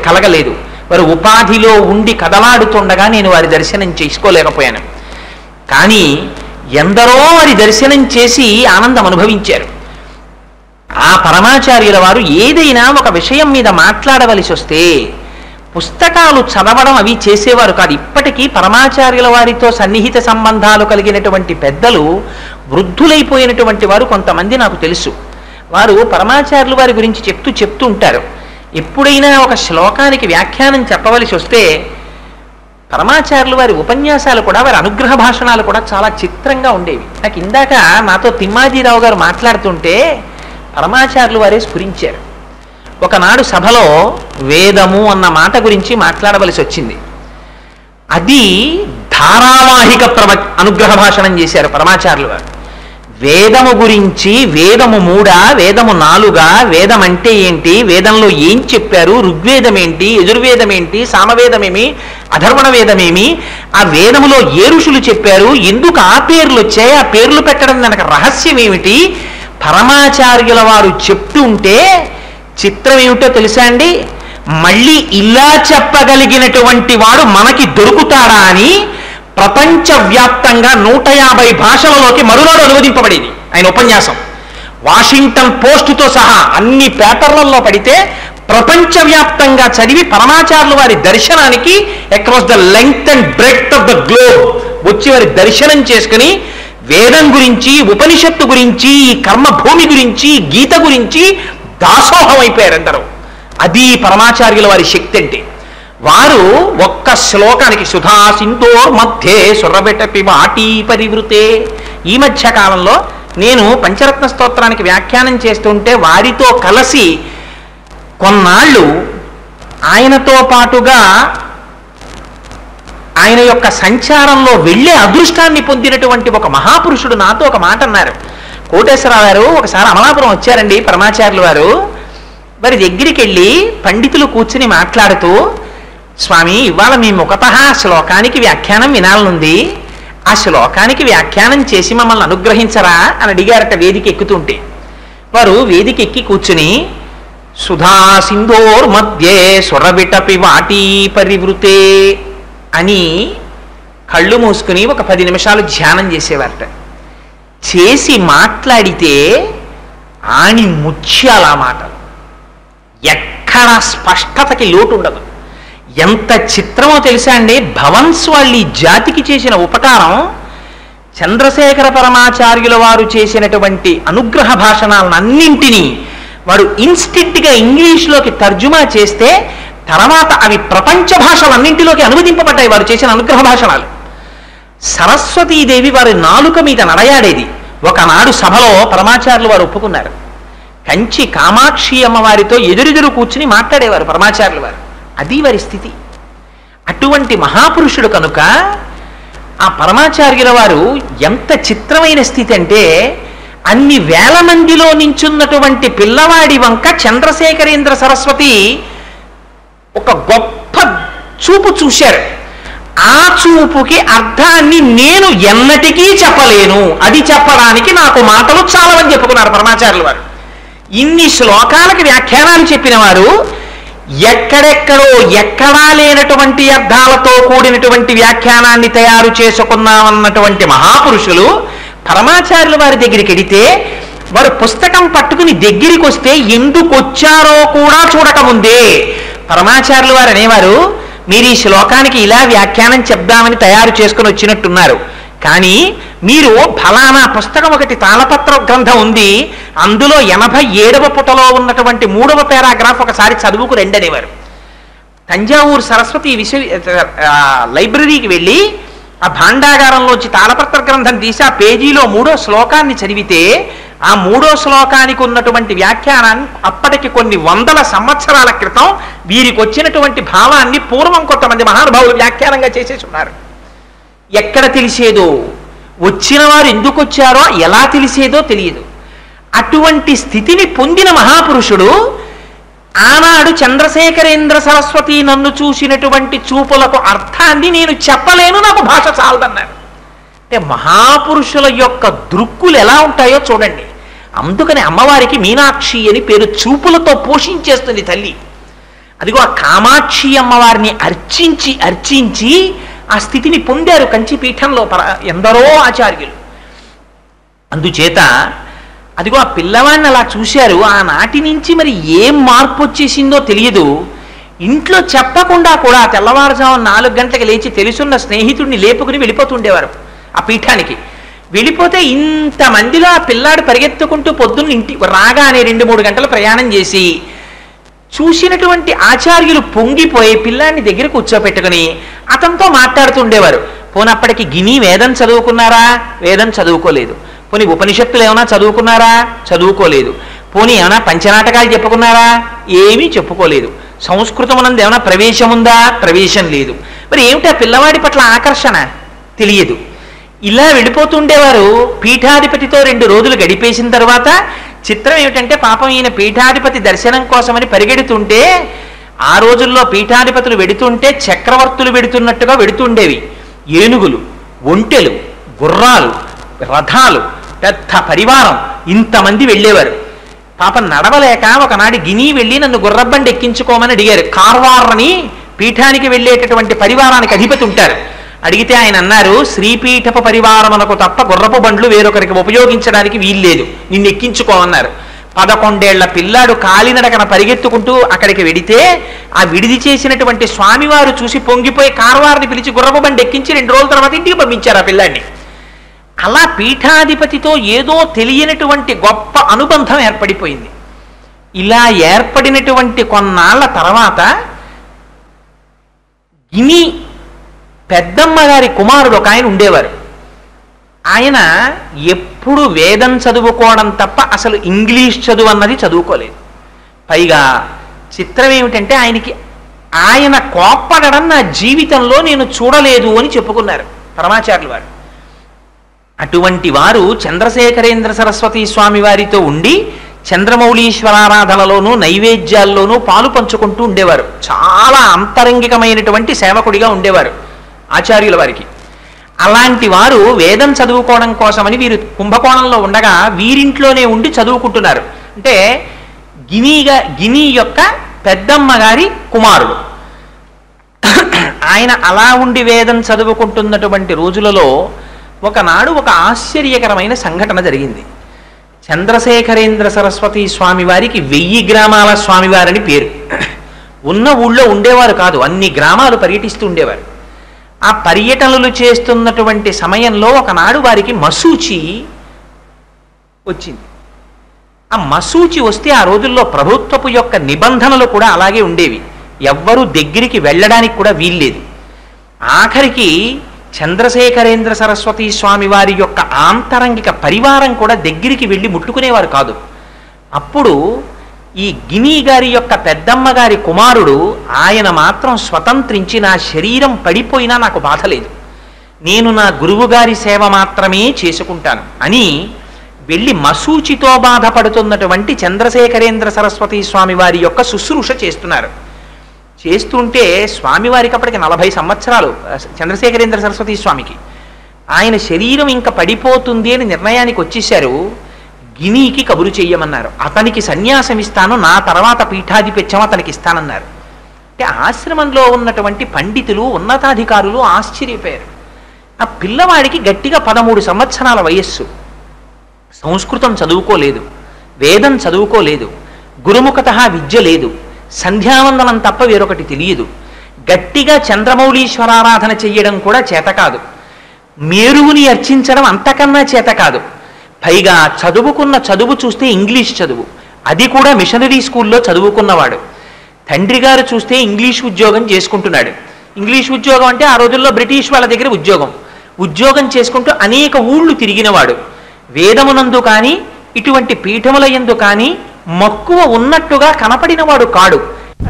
కలగలేదు. వారు ఉపాధిలో ఉండి కదలాడుతుండగా నేను వారి దర్శనం చేసుకోలేకపోయాను. కానీ ఎందరో వారి దర్శనం చేసి ఆనందం అనుభవించారు. ఆ పరమాచార్యుల వారు ఏదైనా ఒక విషయం మీద మాట్లాడవలసి వస్తే పుస్తకాలు చదవడం అవి చేసేవారు కాదు. ఇప్పటికీ పరమాచార్యుల వారితో సన్నిహిత సంబంధాలు కలిగినటువంటి పెద్దలు, వృద్ధులైపోయినటువంటి వారు కొంతమంది నాకు తెలుసు. వారు పరమాచార్యుల వారి గురించి చెప్తూ ఉంటారు. ఎప్పుడైనా ఒక శ్లోకానికి వ్యాఖ్యానం చెప్పవలసి వస్తే పరమాచార్యుల వారి ఉపన్యాసాలు కూడా, వారి అనుగ్రహ భాషణాలు కూడా చాలా చిత్రంగా ఉండేవి. నాకు ఇందాక నాతో తిమ్మాజీరావు గారు మాట్లాడుతుంటే పరమాచార్యుల వారే స్ఫురించారు. ఒకనాడు సభలో వేదము అన్న మాట గురించి మాట్లాడవలసి వచ్చింది. అది ధారావాహిక అనుగ్రహ భాషణం చేశారు పరమాచార్యులు వారు. వేదము గురించి, వేదము 3, వేదము 4, వేదం అంటే ఏంటి, వేదంలో ఏం చెప్పారు, ఋగ్వేదం ఏంటి, యజుర్వేదం ఏంటి, సామవేదమేమి, అధర్వణ వేదమేమి, ఆ వేదములో ఏ ఋషులు చెప్పారు, ఎందుకు ఆ పేర్లు వచ్చాయి, ఆ పేర్లు పెట్టడం వెనక రహస్యం ఏమిటి, పరమాచార్యుల వారు చెప్తుంటే చిత్రం ఏమిటో తెలుసా అండి? మళ్ళీ ఇలా చెప్పగలిగినటువంటి వాడు మనకి దొరుకుతాడా అని ప్రపంచవ్యాప్తంగా 150 భాషలలోకి మరునాడు అనువదింపబడేది ఆయన ఉపన్యాసం. వాషింగ్టన్ పోస్టుతో సహా అన్ని పేపర్లలో పడితే ప్రపంచవ్యాప్తంగా చదివి పరమాచార్యుల వారి దర్శనానికి across the length and breadth of the globe వచ్చి వారి దర్శనం చేసుకుని వేదం గురించి, ఉపనిషత్తు గురించి, ఈ కర్మభూమి గురించి, గీత గురించి దాసోహం అయిపోయారు అందరూ. అది పరమాచార్యుల వారి శక్తి అంటే. వారు ఒక్క శ్లోకానికి సుధా సింధోర్ మధ్యే సురబెటపి వాటీ పరివృతే. ఈ మధ్య కాలంలో నేను పంచరత్న స్తోత్రానికి వ్యాఖ్యానం చేస్తుంటే వారితో కలిసి కొన్నాళ్ళు ఆయనతో పాటుగా ఆయన యొక్క సంచారంలో వెళ్ళే అదృష్టాన్ని పొందినటువంటి ఒక మహాపురుషుడు నాతో ఒక మాట అన్నారు. కోటేశ్వరరావు గారు ఒకసారి అమలాపురం వచ్చారండి పరమాచార్యులు వారు. వారి దగ్గరికి వెళ్ళి పండితులు కూర్చుని మాట్లాడుతూ, స్వామి ఇవాళ మీ ముఖతః శ్లోకానికి వ్యాఖ్యానం వినాలనుంది, ఆ శ్లోకానికి వ్యాఖ్యానం చేసి మమ్మల్ని అనుగ్రహించరా అని అడిగారట వేదిక ఎక్కుతుంటే. వారు వేదిక ఎక్కి కూర్చుని సుధా సింధోర్ మధ్యే సురబిటపి వాటీ పరివృతే అని కళ్ళు మూసుకుని ఒక 10 నిమిషాలు ధ్యానం చేసేవారట. చేసి మాట్లాడితే ఆని ముత్యాల మాటలు, ఎక్కడ స్పష్టతకి లోటు ఉండదు. ఎంత చిత్రమో తెలుసా అండి? భవన్స్ వాళ్ళు ఈ జాతికి చేసిన ఉపకారం, చంద్రశేఖర పరమాచార్యుల వారు చేసినటువంటి అనుగ్రహ భాషణాలను అన్నింటినీ వాడు ఇన్స్టింట్గా ఇంగ్లీష్లోకి తర్జుమా చేస్తే తర్వాత అవి ప్రపంచ భాషలన్నింటిలోకి అనువదింపబడ్డాయి వారు చేసిన అనుగ్రహ భాషణాలు. సరస్వతీదేవి వారి నాలుక మీద నడయాడేది. ఒకనాడు సభలో పరమాచార్యులు వారు ఒప్పుకున్నారు. కంచి కామాక్షి అమ్మవారితో ఎదురెదురు కూర్చుని మాట్లాడేవారు పరమాచార్యులు వారు. అది వారి స్థితి. అటువంటి మహాపురుషుడు కనుక ఆ పరమాచార్యుల వారు ఎంత చిత్రమైన స్థితి అంటే, అన్ని వేల మందిలో నించున్నటువంటి పిల్లవాడి వంక చంద్రశేఖరేంద్ర సరస్వతి ఒక గొప్ప చూపు చూశారు. ఆ చూపుకి అర్థాన్ని నేను ఎన్నటికీ చెప్పలేను, అది చెప్పడానికి నాకు మాటలు చాలవని చెప్పుకున్నారు పరమాచార్యుల వారు. ఇన్ని శ్లోకాలకు వ్యాఖ్యానాలు చెప్పిన వారు ఎక్కడెక్కడో ఎక్కడా లేనటువంటి అర్థాలతో కూడినటువంటి వ్యాఖ్యానాన్ని తయారు చేసుకున్నామన్నటువంటి మహాపురుషులు పరమాచార్యుల వారి దగ్గరికి వెడితే వారు పుస్తకం పట్టుకుని దగ్గరికి వస్తే ఎందుకు వచ్చారో కూడా చూడకముందే పరమాచార్యుల వారు అనేవారు, మీరు ఈ శ్లోకానికి ఇలా వ్యాఖ్యానం చెప్దామని తయారు చేసుకుని వచ్చినట్టున్నారు, కానీ మీరు ఫలానా పుస్తకం ఒకటి తాళపత్ర గ్రంథం ఉంది, అందులో 87వ పుటలో ఉన్నటువంటి 3వ పారాగ్రాఫ్ ఒకసారి చదువుకు రండి అనేవారు. తంజావూరు సరస్వతి లైబ్రరీకి వెళ్ళి ఆ భాండాగారంలోంచి తాళపత్ర గ్రంథం తీసి ఆ పేజీలో 3వ శ్లోకాన్ని చదివితే ఆ 3వ శ్లోకానికి ఉన్నటువంటి వ్యాఖ్యానాన్ని అప్పటికి కొన్ని వందల సంవత్సరాల క్రితం వీరికి వచ్చినటువంటి భావాన్ని పూర్వం కొంతమంది మహానుభావులు వ్యాఖ్యానంగా చేసేసి ఉన్నారు. ఎక్కడ తెలిసేదో, వచ్చిన వారు ఎందుకు వచ్చారో ఎలా తెలిసేదో తెలియదు. అటువంటి స్థితిని పొందిన మహాపురుషుడు ఆనాడు చంద్రశేఖరేంద్ర సరస్వతి నన్ను చూసినటువంటి చూపులకు అర్థాన్ని నేను చెప్పలేను, నాకు భాష చాలదన్నారు. అంటే మహాపురుషుల యొక్క దృక్కులు ఎలా ఉంటాయో చూడండి. అందుకని అమ్మవారికి మీనాక్షి అని పేరు. చూపులతో పోషించేస్తుంది తల్లి. అదిగో ఆ కామాక్షి అమ్మవారిని అర్చించి అర్చించి ఆ స్థితిని పొందారు కంచిపీఠంలో ఎందరో ఆచార్యులు. అందుచేత అదిగో ఆ పిల్లవాడిని అలా చూశారు. ఆనాటి నుంచి మరి ఏం మార్పు వచ్చేసిందో తెలియదు. ఇంట్లో చెప్పకుండా కూడా తెల్లవారుజామున 4 గంటలకు లేచి తెలుసున్న స్నేహితుడిని లేపుకుని వెళ్ళిపోతుండేవారు ఆ పీఠానికి. వెళ్ళిపోతే ఇంతమందిలో ఆ పిల్లాడు పరిగెత్తుకుంటూ పొద్దున్న ఇంటి రాగానే 2-3 గంటలు ప్రయాణం చేసి చూసినటువంటి ఆచార్యులు పొంగిపోయి పిల్లాన్ని దగ్గర కూర్చోపెట్టుకుని అతనితో మాట్లాడుతుండేవారు. పోనప్పటికి గిని వేదం చదువుకున్నారా? వేదం చదువుకోలేదు. పోనీ ఉపనిషత్తులు ఏమైనా చదువుకున్నారా? చదువుకోలేదు. పోనీ ఏమైనా పంచనాటకాలు చెప్పుకున్నారా? ఏమీ చెప్పుకోలేదు. సంస్కృతం అన్నది ఏమైనా ప్రవేశం ఉందా? ప్రవేశం లేదు. మరి ఏమిటా పిల్లవాడి పట్ల ఆకర్షణ? తెలియదు. ఇలా వెళ్ళిపోతుండేవారు. పీఠాధిపతితో 2 రోజులు గడిపేసిన తర్వాత చిత్రం ఏమిటంటే పాపం ఈయన పీఠాధిపతి దర్శనం కోసమని పరిగెడుతుంటే, ఆ రోజుల్లో పీఠాధిపతులు వెడుతుంటే చక్రవర్తులు వెడుతున్నట్టుగా వెడుతుండేవి. ఏనుగులు, ఒంటెలు, గుర్రాలు, రథాలు, పెద్ద పరివారం, ఇంతమంది వెళ్ళేవారు. పాపం నడవలేక ఒకనాడు గిని వెళ్ళి నన్ను గుర్రబండి ఎక్కించుకోమని అడిగారు. కార్వార్ని పీఠానికి వెళ్ళేటటువంటి పరివారానికి అధిపతి ఉంటారు. అడిగితే ఆయన అన్నారు, శ్రీపీఠపు పరివారమునకు తప్ప గుర్రపు బండ్లు వేరొకరికి ఉపయోగించడానికి వీల్లేదు, నిన్ను ఎక్కించుకోమన్నారు. 11 ఏళ్ల పిల్లాడు కాలినడకన పరిగెత్తుకుంటూ అక్కడికి వెడితే ఆ విడిది చేసినటువంటి స్వామివారు చూసి పొంగిపోయి కార్వారిని పిలిచి గుర్రపు బండి ఎక్కించి 2 రోజుల తర్వాత ఇంటికి పంపించారు ఆ పిల్లాడిని. అలా పీఠాధిపతితో ఏదో తెలియనటువంటి గొప్ప అనుబంధం ఏర్పడిపోయింది. ఇలా ఏర్పడినటువంటి కొన్నాళ్ల తర్వాత గిని పెద్దమ్మ గారి కుమారుడు ఒక ఆయన ఉండేవారు. ఆయన ఎప్పుడు వేదం చదువుకోవడం తప్ప అసలు ఇంగ్లీష్ చదువు అన్నది చదువుకోలేదు. పైగా చిత్రం ఏమిటంటే ఆయన కోప్పడడం నా జీవితంలో నేను చూడలేదు అని చెప్పుకున్నారు పరమాచార్యులు వారు. అటువంటి వారు చంద్రశేఖరేంద్ర సరస్వతి స్వామి వారితో ఉండి చంద్రమౌళీశ్వరారాధనలోనూ నైవేద్యాల్లోనూ పాలు పంచుకుంటూ ఉండేవారు. చాలా అంతరంగికమైనటువంటి సేవకుడిగా ఉండేవారు ఆచార్యుల వారికి. అలాంటి వారు వేదం చదువుకోవడం కోసమని వీరు కుంభకోణంలో ఉండగా వీరింట్లోనే ఉండి చదువుకుంటున్నారు. అంటే గిని యొక్క పెద్దమ్మ గారి కుమారుడు ఆయన అలా ఉండి వేదం చదువుకుంటున్నటువంటి రోజులలో ఒకనాడు ఒక ఆశ్చర్యకరమైన సంఘటన జరిగింది. చంద్రశేఖరేంద్ర సరస్వతి స్వామి వారికి 1000 గ్రామాల స్వామివారని పేరు. ఉన్న ఊళ్ళో ఉండేవారు కాదు, అన్ని గ్రామాలు పర్యటిస్తూ ఉండేవారు. ఆ పర్యటనలు చేస్తున్నటువంటి సమయంలో ఒకనాడు వారికి మసూచి వచ్చింది. ఆ మసూచి వస్తే ఆ రోజుల్లో ప్రభుత్వపు యొక్క నిబంధనలు కూడా అలాగే ఉండేవి. ఎవ్వరూ దగ్గరికి వెళ్ళడానికి కూడా వీల్లేదు. ఆఖరికి చంద్రశేఖరేంద్ర సరస్వతి స్వామి వారి యొక్క ఆంతరంగిక పరివారం కూడా దగ్గరికి వెళ్ళి ముట్టుకునేవారు కాదు. అప్పుడు ఈ గిని గారి యొక్క పెద్దమ్మ గారి కుమారుడు ఆయన మాత్రం స్వతంత్రించి, నా శరీరం పడిపోయినా నాకు బాధ లేదు, నేను నా గురువు గారి సేవ మాత్రమే చేసుకుంటాను అని వెళ్ళి మసూచితో బాధపడుతున్నటువంటి చంద్రశేఖరేంద్ర సరస్వతి స్వామి వారి యొక్క శుశ్రూష చేస్తున్నారు. చేస్తుంటే స్వామివారికి అప్పటికి 40 సంవత్సరాలు చంద్రశేఖరేంద్ర సరస్వతి స్వామికి. ఆయన శరీరం ఇంకా పడిపోతుంది అని నిర్ణయానికి వచ్చేశారు. గినికి కబురు చెయ్యమన్నారు. అతనికి సన్యాసం ఇస్తాను, నా తర్వాత పీఠాధిపత్యం అతనికి ఇస్తానన్నారు. అంటే ఆశ్రమంలో ఉన్నటువంటి పండితులు, ఉన్నతాధికారులు ఆశ్చర్యపోయారు. ఆ పిల్లవాడికి గట్టిగా 13 సంవత్సరాల వయస్సు, సంస్కృతం చదువుకోలేదు, వేదం చదువుకోలేదు, గురుముఖత విద్య లేదు, సంధ్యావందనం తప్ప వేరొకటి తెలియదు, గట్టిగా చంద్రమౌళీశ్వరారాధన చెయ్యడం కూడా చేత కాదు, మేరువుని అర్చించడం అంతకన్నా చేత కాదు. పైగా చదువుకున్న చదువు చూస్తే ఇంగ్లీష్ చదువు, అది కూడా మిషనరీ స్కూల్లో చదువుకున్నవాడు. తండ్రి గారు చూస్తే ఇంగ్లీష్ ఉద్యోగం చేసుకుంటున్నాడు. ఇంగ్లీష్ ఉద్యోగం అంటే ఆ రోజుల్లో బ్రిటిష్ వాళ్ళ దగ్గర ఉద్యోగం చేసుకుంటూ అనేక ఊళ్ళు తిరిగినవాడు. వేదమునందు కానీ ఇటువంటి పీఠముల యందు కానీ మక్కువ ఉన్నట్టుగా కనపడినవాడు కాడు.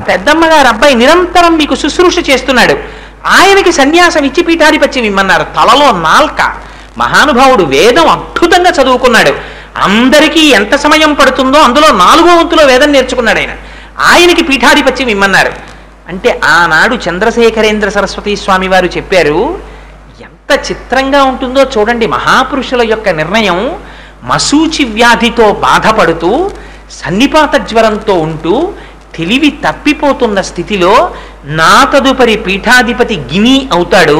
పెద్దమ్మ గారు అబ్బాయి నిరంతరం మీకు శుశ్రూష చేస్తున్నాడు, ఆయనకి సన్యాసం ఇచ్చి పీఠాధిపత్యం ఇమ్మన్నారు. తలలో నాల్క. మహానుభావుడు వేదం అద్భుతంగా చదువుకున్నాడు. అందరికీ ఎంత సమయం పడుతుందో అందులో 4వ వంతులో వేదం నేర్చుకున్నాడు ఆయనకి పీఠాధిపత్యం ఇమ్మన్నారు. అంటే ఆనాడు చంద్రశేఖరేంద్ర సరస్వతి స్వామి వారు చెప్పారు, ఎంత చిత్రంగా ఉంటుందో చూడండి మహాపురుషుల యొక్క నిర్ణయం. మసూచి వ్యాధితో బాధపడుతూ సన్నిపాత జ్వరంతో ఉంటూ తెలివి తప్పిపోతున్న స్థితిలో నా తదుపరి పీఠాధిపతి గిని అవుతాడు,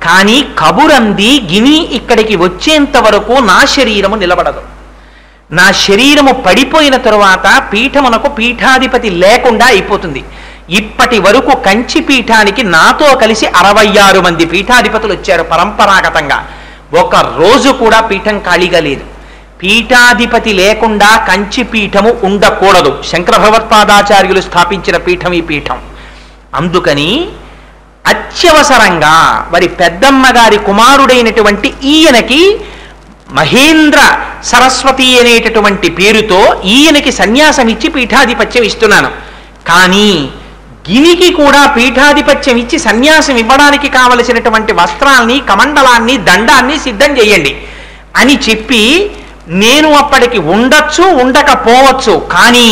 కానీ కబురంది గిని ఇక్కడికి వచ్చేంత వరకు నా శరీరము నిలబడదు. నా శరీరము పడిపోయిన తరువాత పీఠమునకు పీఠాధిపతి లేకుండా అయిపోతుంది. ఇప్పటి వరకు కంచి పీఠానికి నాతో కలిసి 66 మంది పీఠాధిపతులు వచ్చారు పరంపరాగతంగా. ఒక రోజు కూడా పీఠం ఖాళీగా లేదు. పీఠాధిపతి లేకుండా కంచి పీఠము ఉండకూడదు. శంకర భగవత్పాదాచార్యులు స్థాపించిన పీఠం ఈ పీఠం. అందుకని అత్యవసరంగా వారి పెద్దమ్మ గారి కుమారుడైనటువంటి ఈయనకి మహేంద్ర సరస్వతి అనేటటువంటి పేరుతో ఈయనకి సన్యాసం ఇచ్చి పీఠాధిపత్యం ఇస్తున్నాను. కానీ గినికి కూడా పీఠాధిపత్యం ఇచ్చి సన్యాసం ఇవ్వడానికి కావలసినటువంటి వస్త్రాల్ని, కమండలాన్ని, దండాన్ని సిద్ధం చేయండి అని చెప్పి, నేను అప్పటికి ఉండొచ్చు ఉండకపోవచ్చు, కానీ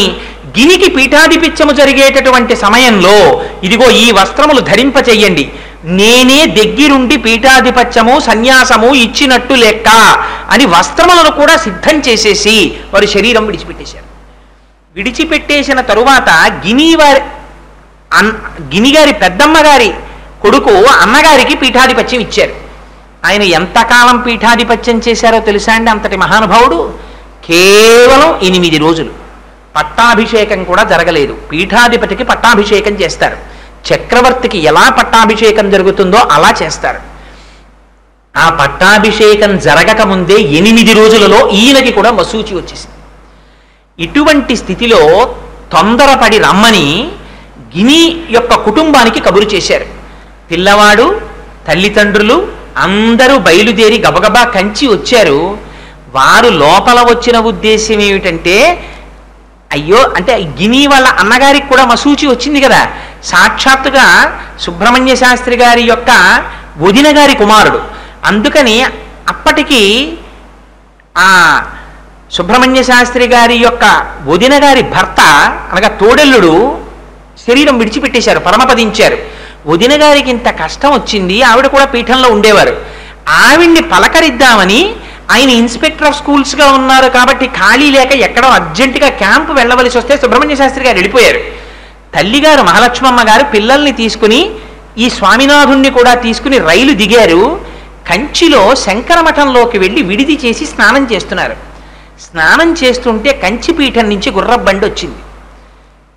గినికి పీఠాధిపత్యము జరిగేటటువంటి సమయంలో ఇదిగో ఈ వస్త్రములు ధరింప చెయ్యండి, నేనే దగ్గరుండి పీఠాధిపత్యము సన్యాసము ఇచ్చినట్టు లెక్క అని వస్త్రములను కూడా సిద్ధం చేసేసి వారి శరీరం విడిచిపెట్టేశారు. విడిచిపెట్టేసిన తరువాత గినిగారి పెద్దమ్మ గారి కొడుకు అన్నగారికి పీఠాధిపత్యం ఇచ్చారు. ఆయన ఎంతకాలం పీఠాధిపత్యం చేశారో తెలుసా అండి? అంతటి మహానుభావుడు కేవలం 8 రోజులు. పట్టాభిషేకం కూడా జరగలేదు. పీఠాధిపతికి పట్టాభిషేకం చేస్తారు. చక్రవర్తికి ఎలా పట్టాభిషేకం జరుగుతుందో అలా చేస్తారు. ఆ పట్టాభిషేకం జరగక ముందే 8 రోజులలో ఈయనకి కూడా మసూచి వచ్చేసింది. ఇటువంటి స్థితిలో తొందరపడి రమ్మని గిని యొక్క కుటుంబానికి కబురు చేశారు. పిల్లవాడు, తల్లిదండ్రులు అందరూ బయలుదేరి గబగబా కంచి వచ్చారు. వారు లోపల వచ్చిన ఉద్దేశం ఏమిటంటే, అయ్యో అంటే గిని వాళ్ళ అన్నగారికి కూడా మసూచి వచ్చింది కదా, సాక్షాత్తుగా సుబ్రహ్మణ్య శాస్త్రి గారి యొక్క వదిన గారి కుమారుడు. అందుకని అప్పటికి ఆ సుబ్రహ్మణ్య శాస్త్రి గారి యొక్క వదిన గారి భర్త అనగా తోడెల్లుడు శరీరం విడిచిపెట్టేశారు, పరమపదించారు. వదిన గారికి ఇంత కష్టం వచ్చింది, ఆవిడ కూడా పీఠంలో ఉండేవారు. ఆవిడ్ని పలకరిద్దామని ఆయన ఇన్స్పెక్టర్ ఆఫ్ స్కూల్స్గా ఉన్నారు కాబట్టి ఖాళీ లేక ఎక్కడో అర్జెంటుగా క్యాంపు వెళ్ళవలసి వస్తే సుబ్రహ్మణ్య శాస్త్రి గారు వెళ్ళిపోయారు. తల్లిగారు మహాలక్ష్మమ్మ గారు పిల్లల్ని తీసుకుని ఈ స్వామినాథుణ్ణి కూడా తీసుకుని రైలు దిగారు. కంచిలో శంకరమఠంలోకి వెళ్ళి విడిది చేసి స్నానం చేస్తున్నారు. స్నానం చేస్తుంటే కంచిపీఠం నుంచి గుర్రబండి వచ్చింది.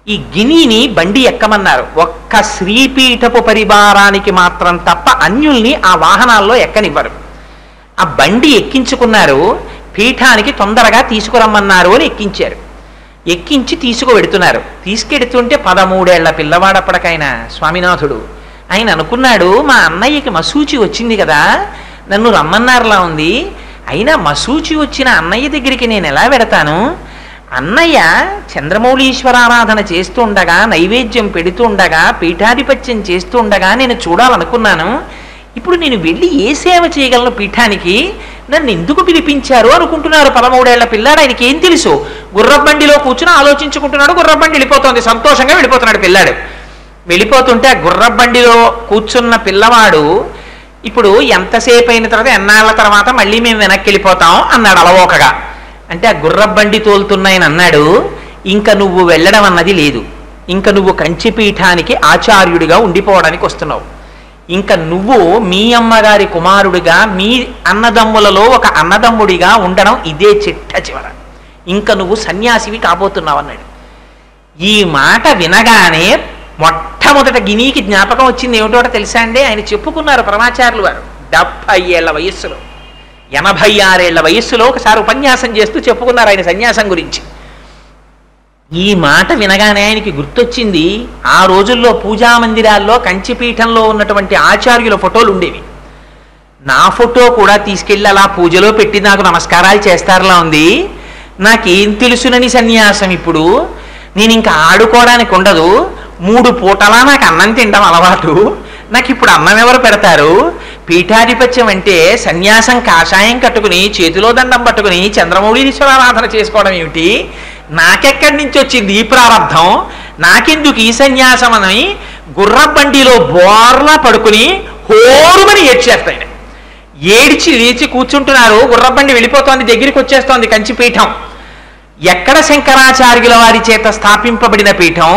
ఈ గినిని బండి ఎక్కమన్నారు. ఒక్క శ్రీపీఠపు పరివారానికి మాత్రం తప్ప అన్యుల్ని ఆ వాహనాల్లో ఎక్కనివ్వరు. ఆ బండి ఎక్కించుకున్నారు. పీఠానికి తొందరగా తీసుకురమ్మన్నారు అని ఎక్కించారు. ఎక్కించి తీసుకువెడుతున్నారు. తీసుకెడుతుంటే 13 ఏళ్ల పిల్లవాడప్పటికైనా స్వామినాథుడు ఆయన అనుకున్నాడు, మా అన్నయ్యకి మసూచి వచ్చింది కదా, నన్ను రమ్మన్నారులా ఉంది, అయినా మసూచి వచ్చిన అన్నయ్య దగ్గరికి నేను ఎలా వెడతాను? అన్నయ్య చంద్రమౌళీశ్వరారాధన చేస్తూ ఉండగా, నైవేద్యం పెడుతూ ఉండగా, పీఠాధిపత్యం చేస్తూ ఉండగా నేను చూడాలనుకున్నాను. ఇప్పుడు నేను వెళ్ళి ఏ సేవ చేయగలను పీఠానికి? నన్ను ఎందుకు పిలిపించారు అనుకుంటున్నారు 13 ఏళ్ల పిల్లాడు. ఆయనకి ఏం తెలుసు? గుర్రబండిలో కూర్చుని ఆలోచించుకుంటున్నాడు. గుర్రబండి వెళ్ళిపోతుంది, సంతోషంగా వెళ్ళిపోతున్నాడు పిల్లాడు. వెళ్ళిపోతుంటే ఆ గుర్రబండిలో కూర్చున్న పిల్లవాడు ఇప్పుడు ఎంతసేపు అయిన తర్వాత, ఎన్నాళ్ళ తర్వాత మళ్ళీ మేము వెనక్కి వెళ్ళిపోతాం అన్నాడు అలవోకగా. అంటే ఆ గుర్రబండి తోలుతున్నాయని అన్నాడు, ఇంకా నువ్వు వెళ్ళడం అన్నది లేదు, ఇంకా నువ్వు కంచిపీఠానికి ఆచార్యుడిగా ఉండిపోవడానికి వస్తున్నావు. ఇంకా నువ్వు మీ అమ్మగారి కుమారుడిగా, మీ అన్నదమ్ములలో ఒక అన్నదమ్ముడిగా ఉండడం ఇదే చిట్ట చివర. ఇంకా నువ్వు సన్యాసివి కాబోతున్నావు అన్నాడు. ఈ మాట వినగానే మొట్టమొదట గినికి జ్ఞాపకం వచ్చింది ఏమిటో తెలుసా అండి? ఆయన చెప్పుకున్నారు పరమాచార్యులు వారు 70 ఏళ్ల వయస్సులో, 86 ఏళ్ల వయస్సులో ఒకసారి ఉపన్యాసం చేస్తూ చెప్పుకున్నారు ఆయన సన్యాసం గురించి. ఈ మాట వినగానే ఆయనకి గుర్తొచ్చింది, ఆ రోజుల్లో పూజా మందిరాల్లో కంచిపీఠంలో ఉన్నటువంటి ఆచార్యుల ఫోటోలు ఉండేవి. నా ఫోటో కూడా తీసుకెళ్ళి అలా పూజలో పెట్టి నాకు నమస్కారాలు చేస్తారులా ఉంది. నాకేం తెలుసునని సన్యాసం? ఇప్పుడు నేను ఇంకా ఆడుకోవడానికి ఉండదు, 3 పూటలా నాకు అన్నం తినడం అలవాటు, నాకు ఇప్పుడు అన్నం ఎవరు పెడతారు? పీఠాధిపత్యం అంటే సన్యాసం కాషాయం కట్టుకుని చేతిలో దండం పట్టుకుని చంద్రమౌళీశ్వరారాధన చేసుకోవడం ఏమిటి? నాకెక్కడి నుంచి వచ్చింది ఈ ప్రారంధం? నాకెందుకు ఈ సన్యాసం అని గుర్రబండిలో బోర్లా పడుకుని హోరుమని ఏడ్చేస్తాయి. ఏడిచి లేచి కూర్చుంటున్నారు. గుర్రబండి వెళ్ళిపోతోంది, దగ్గరికి వచ్చేస్తోంది కంచిపీఠం. ఎక్కడ శంకరాచార్యుల వారి చేత స్థాపింపబడిన పీఠం,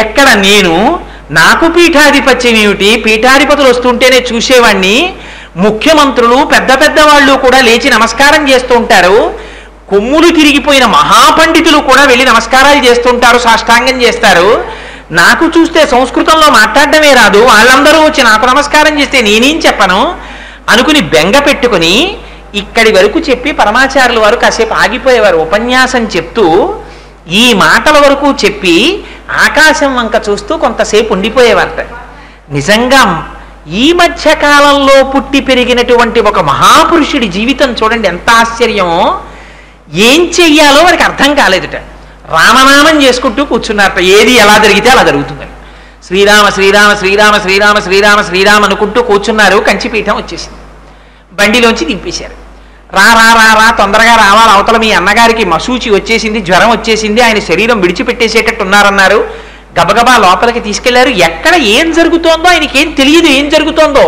ఎక్కడ నేను? నాకు పీఠాధిపత్యం ఏమిటి? పీఠాధిపతులు వస్తుంటేనే చూసేవాణ్ణి. ముఖ్యమంత్రులు పెద్ద పెద్ద వాళ్ళు కూడా లేచి నమస్కారం చేస్తూ ఉంటారు. కొమ్ములు తిరిగిపోయిన మహాపండితులు కూడా వెళ్ళి నమస్కారాలు చేస్తుంటారు, సాష్టాంగం చేస్తారు. నాకు చూస్తే సంస్కృతంలో మాట్లాడడమే రాదు, వాళ్ళందరూ వచ్చి నాకు నమస్కారం చేస్తే నేనేం చెప్పను అనుకుని బెంగ పెట్టుకుని ఇక్కడి వరకు చెప్పి పరమాచార్యుల వారు కాసేపు ఆగిపోయేవారు. ఉపన్యాసం చెప్తూ ఈ మాటల వరకు చెప్పి ఆకాశం వంక చూస్తూ కొంతసేపు ఉండిపోయేవారట. నిజంగా ఈ మధ్య కాలంలో పుట్టి పెరిగినటువంటి ఒక మహాపురుషుడి జీవితం చూడండి ఎంత ఆశ్చర్యమో. ఏం చెయ్యాలో వారికి అర్థం కాలేదుట. రామనామం చేసుకుంటూ కూర్చున్నారట. ఏది ఎలా జరిగితే అలా జరుగుతుందని. శ్రీరామ శ్రీరామ శ్రీరామ శ్రీరామ శ్రీరామ శ్రీరామ అనుకుంటూ కూర్చున్నారు. కంచిపీఠం వచ్చేసింది. బండిలోంచి దింపేశారు. రా రా రా రా తొందరగా రావాలి, అవతల మీ అన్నగారికి మసూచి వచ్చేసింది, జ్వరం వచ్చేసింది, ఆయన శరీరం విడిచిపెట్టేసేటట్టు ఉన్నారన్నారు. గబగబా లోపలికి తీసుకెళ్లారు. ఎక్కడ ఏం జరుగుతోందో ఆయనకి ఏం తెలియదు. ఏం జరుగుతోందో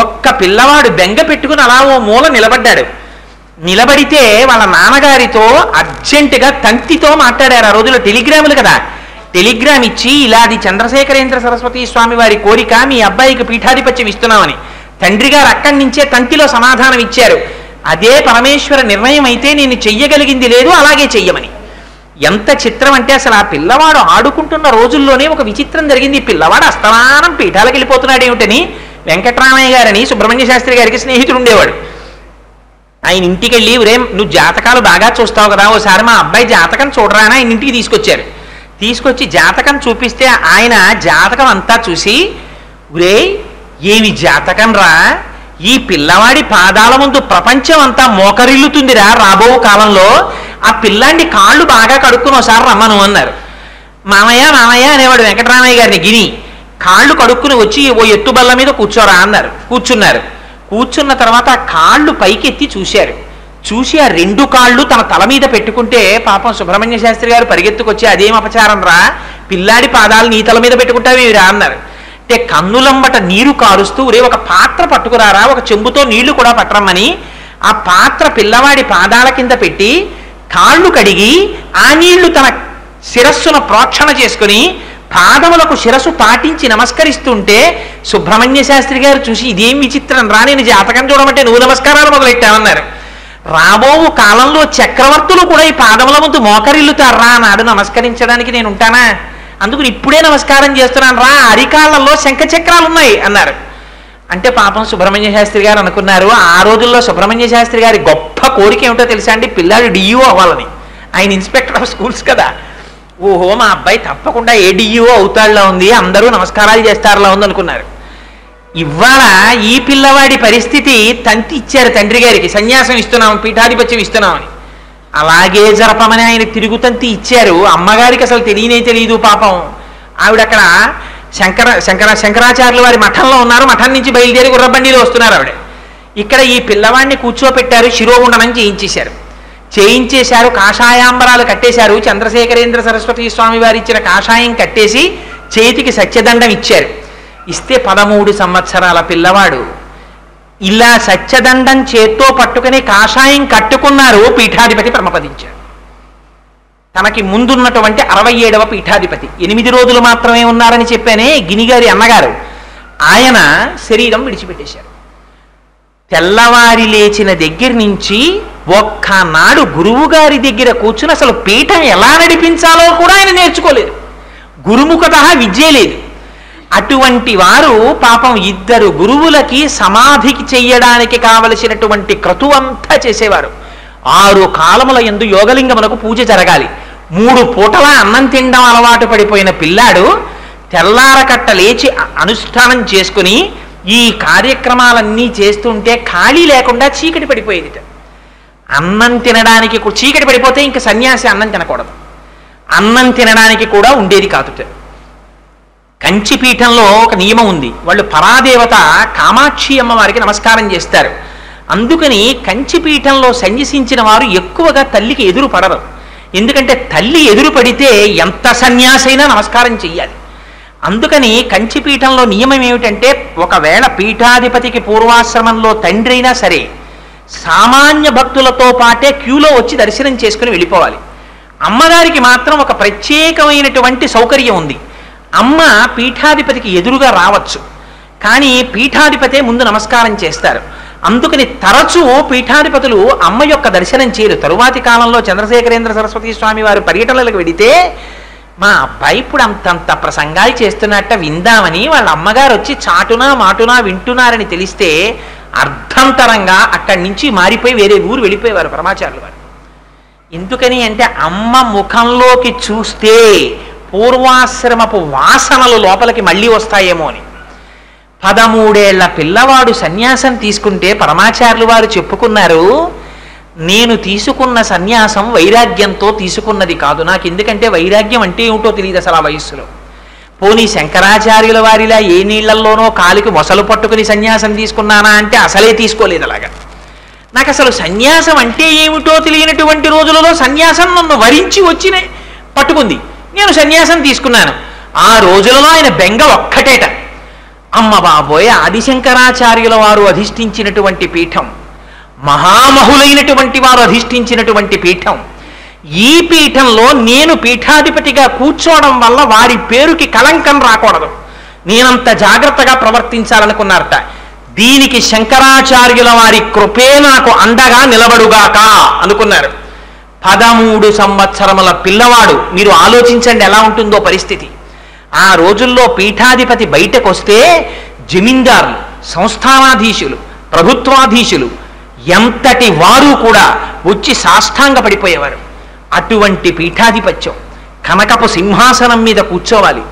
ఒక్క పిల్లవాడు బెంగ పెట్టుకుని అలా ఓ మూల నిలబడ్డాడు. నిలబడితే వాళ్ళ నాన్నగారితో అర్జెంటుగా తంతితో మాట్లాడారు. ఆ రోజుల్లో టెలిగ్రాములు కదా. టెలిగ్రామ్ ఇచ్చి ఇలాది చంద్రశేఖరేంద్ర సరస్వతి స్వామి వారి కోరిక, మీ అబ్బాయికి పీఠాధిపత్యం ఇస్తున్నామని. తండ్రి గారు అక్కడి నుంచే తంతిలో సమాధానం ఇచ్చారు. అదే పరమేశ్వర నిర్ణయం అయితే నేను చెయ్యగలిగింది లేదు, అలాగే చెయ్యమని. ఎంత చిత్రం అంటే అసలు ఆ పిల్లవాడు ఆడుకుంటున్న రోజుల్లోనే ఒక విచిత్రం జరిగింది. ఈ పిల్లవాడు అస్తమానం పీఠాలకు వెళ్ళిపోతున్నాడు ఏమిటని వెంకటరామయ్య గారని సుబ్రహ్మణ్య శాస్త్రి గారికి స్నేహితుడు ఉండేవాడు. ఆయన ఇంటికి వెళ్ళి, ఒరే నువ్వు జాతకాలు బాగా చూస్తావు కదా, ఓసారి మా అబ్బాయి జాతకం చూడరా అని ఆయన ఇంటికి తీసుకొచ్చారు. తీసుకొచ్చి జాతకం చూపిస్తే ఆయన జాతకం అంతా చూసి, ఒరే ఏమి జాతకం రా, ఈ పిల్లవాడి పాదాల ముందు ప్రపంచం అంతా మోకరిల్లుతుందిరా రాబో కాలంలో, ఆ పిల్లాండి కాళ్ళు బాగా కడుక్కుని ఒకసారి రమ్మను అన్నారు. మామయ్య మామయ్య అనేవాడు వెంకటరామయ్య గారిని గిని. కాళ్ళు కడుక్కుని వచ్చి ఓ ఎత్తుబల్ల మీద కూర్చోరా అన్నారు. కూర్చున్నారు. కూర్చున్న తర్వాత ఆ కాళ్ళు పైకెత్తి చూశారు. చూసి ఆ రెండు కాళ్ళు తన తల మీద పెట్టుకుంటే పాపం సుబ్రహ్మణ్య శాస్త్రి గారు పరిగెత్తుకొచ్చి, అదేం అపచారం రా, పిల్లాడి పాదాలు నీ తల మీద పెట్టుకుంటావేమిరా అన్నారు. అంటే కన్నులంబట నీరు కారుస్తూ, రే ఒక పాత్ర పట్టుకురారా, ఒక చెంబుతో నీళ్లు కూడా పట్టరమ్మని ఆ పాత్ర పిల్లవాడి పాదాల కింద పెట్టి కాళ్ళు కడిగి ఆ నీళ్లు తన శిరస్సును ప్రోక్షణ చేసుకుని పాదములకు శిరస్సు పాటించి నమస్కరిస్తుంటే సుబ్రహ్మణ్య శాస్త్రి గారు చూసి, ఇదేం విచిత్రం రా, నేను జాతకం చూడమంటే నువ్వు నమస్కారాలు మొదలెట్టామన్నారు. రాబో కాలంలో చక్రవర్తులు కూడా ఈ పాదముల ముందు మోకరిల్లుతారా నాడు, నమస్కరించడానికి నేను ఉంటానా, అందుకు ఇప్పుడే నమస్కారం చేస్తున్నాను రా, అరికాళ్ళల్లో శంఖచక్రాలు ఉన్నాయి అన్నారు. అంటే పాపం సుబ్రహ్మణ్య శాస్త్రి గారు అనుకున్నారు, ఆ రోజుల్లో సుబ్రహ్మణ్య శాస్త్రి గారి గొప్ప కోరిక ఏమిటో తెలుసా అండి, పిల్లాడు డిఈఓ అవ్వాలని. ఆయన ఇన్స్పెక్టర్ ఆఫ్ స్కూల్స్ కదా. ఓహో మా అబ్బాయి తప్పకుండా ఏ డిఈఓ అవుతాడులా ఉంది, అందరూ నమస్కారాలు చేస్తారులా ఉంది అనుకున్నారు. ఇవాళ ఈ పిల్లవాడి పరిస్థితి, తంతి ఇచ్చారు తండ్రి గారికి, సన్యాసం ఇస్తున్నాం, పీఠాధిపత్యం ఇస్తున్నామని. అలాగే జరపమని ఆయన తిరుగుతంతి ఇచ్చారు. అమ్మగారికి అసలు తెలియదు పాపం. ఆవిడ అక్కడ శంకరాచార్యుల వారి మఠంలో ఉన్నారు. మఠం నుంచి బయలుదేరి గుర్రబండిలో వస్తున్నారు ఆవిడ. ఇక్కడ ఈ పిల్లవాడిని కూర్చోపెట్టారు, శిరోగుండనం చేయించేశారు, కాషాయాంబరాలు కట్టేశారు. చంద్రశేఖరేంద్ర సరస్వతి స్వామి వారు ఇచ్చిన కాషాయం కట్టేసి చేతికి సత్యదండం ఇచ్చారు. ఇస్తే 13 సంవత్సరాల పిల్లవాడు ఇలా సత్యదండం చేత్తో పట్టుకుని కాషాయం కట్టుకున్నారు. పీఠాధిపతి పరమపదించారు. తనకి ముందున్నటువంటి 67వ పీఠాధిపతి. 8 రోజులు మాత్రమే ఉన్నారని చెప్పానే గినిగారి అన్నగారు, ఆయన శరీరం విడిచిపెట్టేశారు. తెల్లవారి లేచిన దగ్గర నుంచి ఒక్కనాడు గురువు గారి దగ్గర కూర్చుని అసలు పీఠం ఎలా నడిపించాలో కూడా ఆయన నేర్చుకోలేదు. గురుముఖత విద్య లేదు. అటువంటి వారు పాపం 2 గురువులకి సమాధికి చెయ్యడానికి కావలసినటువంటి క్రతువంతా చేసేవారు. 6 కాలముల యందు యోగలింగమునకు పూజ జరగాలి. 3 పూటల అన్నం తినడం అలవాటు పడిపోయిన పిల్లాడు తెల్లారకట్ట లేచి అనుష్ఠానం చేసుకుని ఈ కార్యక్రమాలన్నీ చేస్తుంటే ఖాళీ లేకుండా చీకటి పడిపోయేది. అన్నం తినడానికి చీకటి పడిపోతే ఇంకా సన్యాసి అన్నం తినకూడదు. అన్నం తినడానికి కూడా ఉండేది కాదు. కంచిపీఠంలో ఒక నియమం ఉంది. వాళ్ళు పరాదేవత కామాక్షి అమ్మవారికి నమస్కారం చేస్తారు. అందుకని కంచిపీఠంలో సన్యసించిన వారు ఎక్కువగా తల్లికి ఎదురు పడరు. ఎందుకంటే తల్లి ఎదురు పడితే ఎంత సన్యాసైనా నమస్కారం చెయ్యాలి. అందుకని కంచిపీఠంలో నియమం ఏమిటంటే, ఒకవేళ పీఠాధిపతికి పూర్వాశ్రమంలో తండ్రి అయినా సరే సామాన్య భక్తులతో పాటే క్యూలో వచ్చి దర్శనం చేసుకుని వెళ్ళిపోవాలి. అమ్మగారికి మాత్రం ఒక ప్రత్యేకమైనటువంటి సౌకర్యం ఉంది. అమ్మ పీఠాధిపతికి ఎదురుగా రావచ్చు, కానీ పీఠాధిపతే ముందు నమస్కారం చేస్తారు. అందుకని తరచూ పీఠాధిపతులు అమ్మ యొక్క దర్శనం చేయరు. తరువాతి కాలంలో చంద్రశేఖరేంద్ర సరస్వతి స్వామి వారు పర్యటనలకు వెడితే, మా అబ్బాయి ఇప్పుడు అంతంత ప్రసంగాలు చేస్తున్నట్ట విందామని వాళ్ళ అమ్మగారు వచ్చి చాటునా మాటునా వింటున్నారని తెలిస్తే అర్ధంతరంగా అక్కడి నుంచి మారిపోయి వేరే ఊరు వెళ్ళిపోయేవారు పరమాచార్యులు వారు. ఎందుకని అంటే అమ్మ ముఖంలోకి చూస్తే పూర్వాశ్రమపు వాసనలు లోపలికి మళ్ళీ వస్తాయేమో అని. 13 ఏళ్ల పిల్లవాడు సన్యాసం తీసుకుంటే పరమాచార్యులు వారు చెప్పుకున్నారు, నేను తీసుకున్న సన్యాసం వైరాగ్యంతో తీసుకున్నది కాదు. నాకు ఎందుకంటే వైరాగ్యం అంటే ఏమిటో తెలియదు అసలు ఆ వయస్సులో. పోనీ శంకరాచార్యుల వారిలా ఏ నీళ్లల్లోనో కాలికి మొసలు పట్టుకుని సన్యాసం తీసుకున్నానా అంటే అసలే తీసుకోలేదు అలాగా. నాకు అసలు సన్యాసం అంటే ఏమిటో తెలియనటువంటి రోజులలో సన్యాసం నన్ను వరించి వచ్చి పట్టుకుంది, నేను సన్యాసం తీసుకున్నాను. ఆ రోజులలో ఆయన బెంగ ఒక్కటేట, అమ్మ బాబోయ్ ఆదిశంకరాచార్యుల వారు అధిష్ఠించినటువంటి పీఠం, మహామహులైనటువంటి వారు అధిష్ఠించినటువంటి పీఠం, ఈ పీఠంలో నేను పీఠాధిపతిగా కూర్చోవడం వల్ల వారి పేరుకి కళంకం రాకూడదు, నేనంత జాగ్రత్తగా ప్రవర్తించాలనుకున్నారట. దీనికి శంకరాచార్యుల వారి కృపే నాకు అండగా నిలబడుగాక అనుకున్నారు. 13 సంవత్సరముల పిల్లవాడు, మీరు ఆలోచించండి ఎలా ఉంటుందో పరిస్థితి. ఆ రోజుల్లో పీఠాధిపతి బయటకు వస్తే జమీందారులు, సంస్థానాధీశులు, ప్రభుత్వాధీశులు ఎంతటి వారు కూడా వచ్చి సాష్టాంగ పడిపోయేవారు. అటువంటి పీఠాధిపత్యం, కనకపు సింహాసనం మీద కూర్చోవాలి,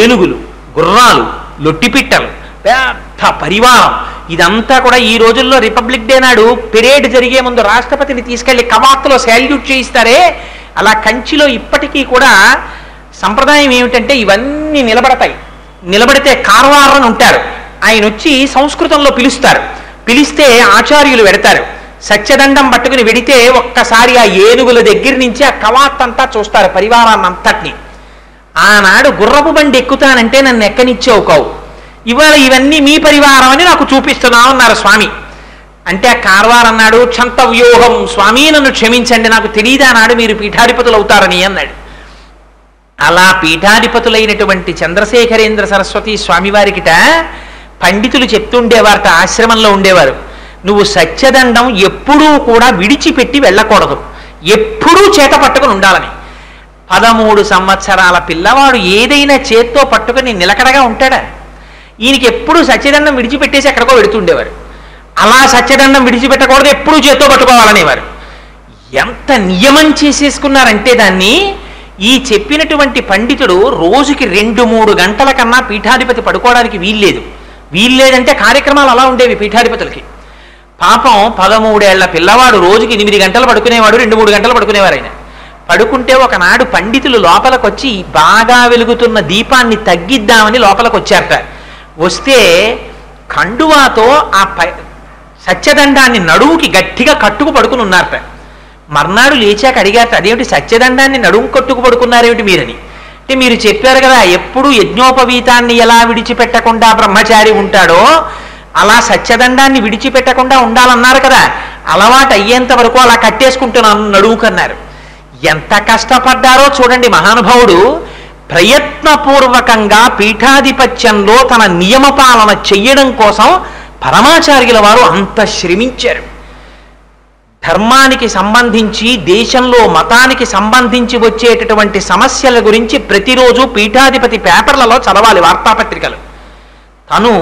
ఏనుగులు, గుర్రాలు, లొట్టిపిట్టలు, పెద్ద పరివారం, ఇదంతా కూడా ఈ రోజుల్లో రిపబ్లిక్ డే నాడు పెరేడ్ జరిగే ముందు రాష్ట్రపతిని తీసుకెళ్లి కవాతులో శాల్యూట్ చేయిస్తారే, అలా కంచిలో ఇప్పటికీ కూడా సంప్రదాయం ఏమిటంటే ఇవన్నీ నిలబడతాయి. నిలబడితే కార్వార్ అని ఉంటారు, ఆయన వచ్చి సంస్కృతంలో పిలుస్తారు, పిలిస్తే ఆచార్యులు వెడతారు, సత్యదండం పట్టుకుని వెడితే ఒక్కసారి ఆ ఏనుగుల దగ్గర నుంచి ఆ కవాత్ అంతా చూస్తారు, పరివారాన్నంతటిని. ఆనాడు గుర్రపు బండి ఎక్కుతానంటే నన్ను ఎక్కనిచ్చేవు కావు, ఇవాళ ఇవన్నీ మీ పరివారం అని నాకు చూపిస్తున్నావు అన్నారు స్వామి. అంటే ఆ కార్వార్ అన్నాడు, క్షంతవ్యూహం స్వామి నన్ను క్షమించండి, నాకు తెలియదా నాడు మీరు పీఠాధిపతులు అవుతారని అన్నాడు. అలా పీఠాధిపతులైనటువంటి చంద్రశేఖరేంద్ర సరస్వతి స్వామివారికిట పండితులు చెప్తుండేవారట, ఆశ్రమంలో ఉండేవారు, నువ్వు సత్యదండం ఎప్పుడూ కూడా విడిచిపెట్టి వెళ్ళకూడదు, ఎప్పుడూ చేత పట్టుకుని ఉండాలని. 13 సంవత్సరాల పిల్లవాడు ఏదైనా చేత్తో పట్టుకుని నిలకడగా ఉంటాడా? ఈయనకి ఎప్పుడు సత్యదండం విడిచిపెట్టేసి ఎక్కడికో వెడుతుండేవారు. అలా సత్యదండం విడిచిపెట్టకూడదు, ఎప్పుడూ చేత్తో పట్టుకోవాలనేవారు. ఎంత నియమం చేసేసుకున్నారంటే దాన్ని, ఈ చెప్పినటువంటి పండితుడు రోజుకి 2-3 గంటల కన్నా పీఠాధిపతి పడుకోవడానికి వీల్లేదంటే కార్యక్రమాలు అలా ఉండేవి పీఠాధిపతులకి. పాపం 13 ఏళ్ల పిల్లవాడు రోజుకి 8 గంటలు పడుకునేవాడు, 2-3 గంటలు పడుకునేవారు ఆయన. పడుకుంటే ఒకనాడు పండితులు లోపలికి వచ్చి బాగా వెలుగుతున్న దీపాన్ని తగ్గిద్దామని లోపలికి వచ్చారట. వస్తే కండువాతో ఆ సత్యదండాన్ని నడువుకి గట్టిగా కట్టుకు పడుకుని ఉన్నారట. మర్నాడు లేచాక అడిగారట, అదేమిటి సత్యదండాన్ని నడుము కట్టుకు పడుకున్నారేమిటి మీరని. అంటే మీరు చెప్పారు కదా ఎప్పుడు యజ్ఞోపవీతాన్ని ఎలా విడిచిపెట్టకుండా బ్రహ్మచారి ఉంటాడో అలా సత్యదండాన్ని విడిచిపెట్టకుండా ఉండాలన్నారు కదా, అలవాటు అయ్యేంత వరకు అలా కట్టేసుకుంటున్నాను నడువుకన్నారు. ఎంత కష్టపడ్డారో చూడండి మహానుభావుడు. ప్రయత్నపూర్వకంగా పీఠాధిపత్యంలో తన నియమపాలన చెయ్యడం కోసం పరమాచార్యుల వారు అంత శ్రమించారు. ధర్మానికి సంబంధించి, దేశంలో మతానికి సంబంధించి వచ్చేటటువంటి సమస్యల గురించి ప్రతిరోజు పీఠాధిపతి పేపర్లలో చదవాలి వార్తాపత్రికలు. తను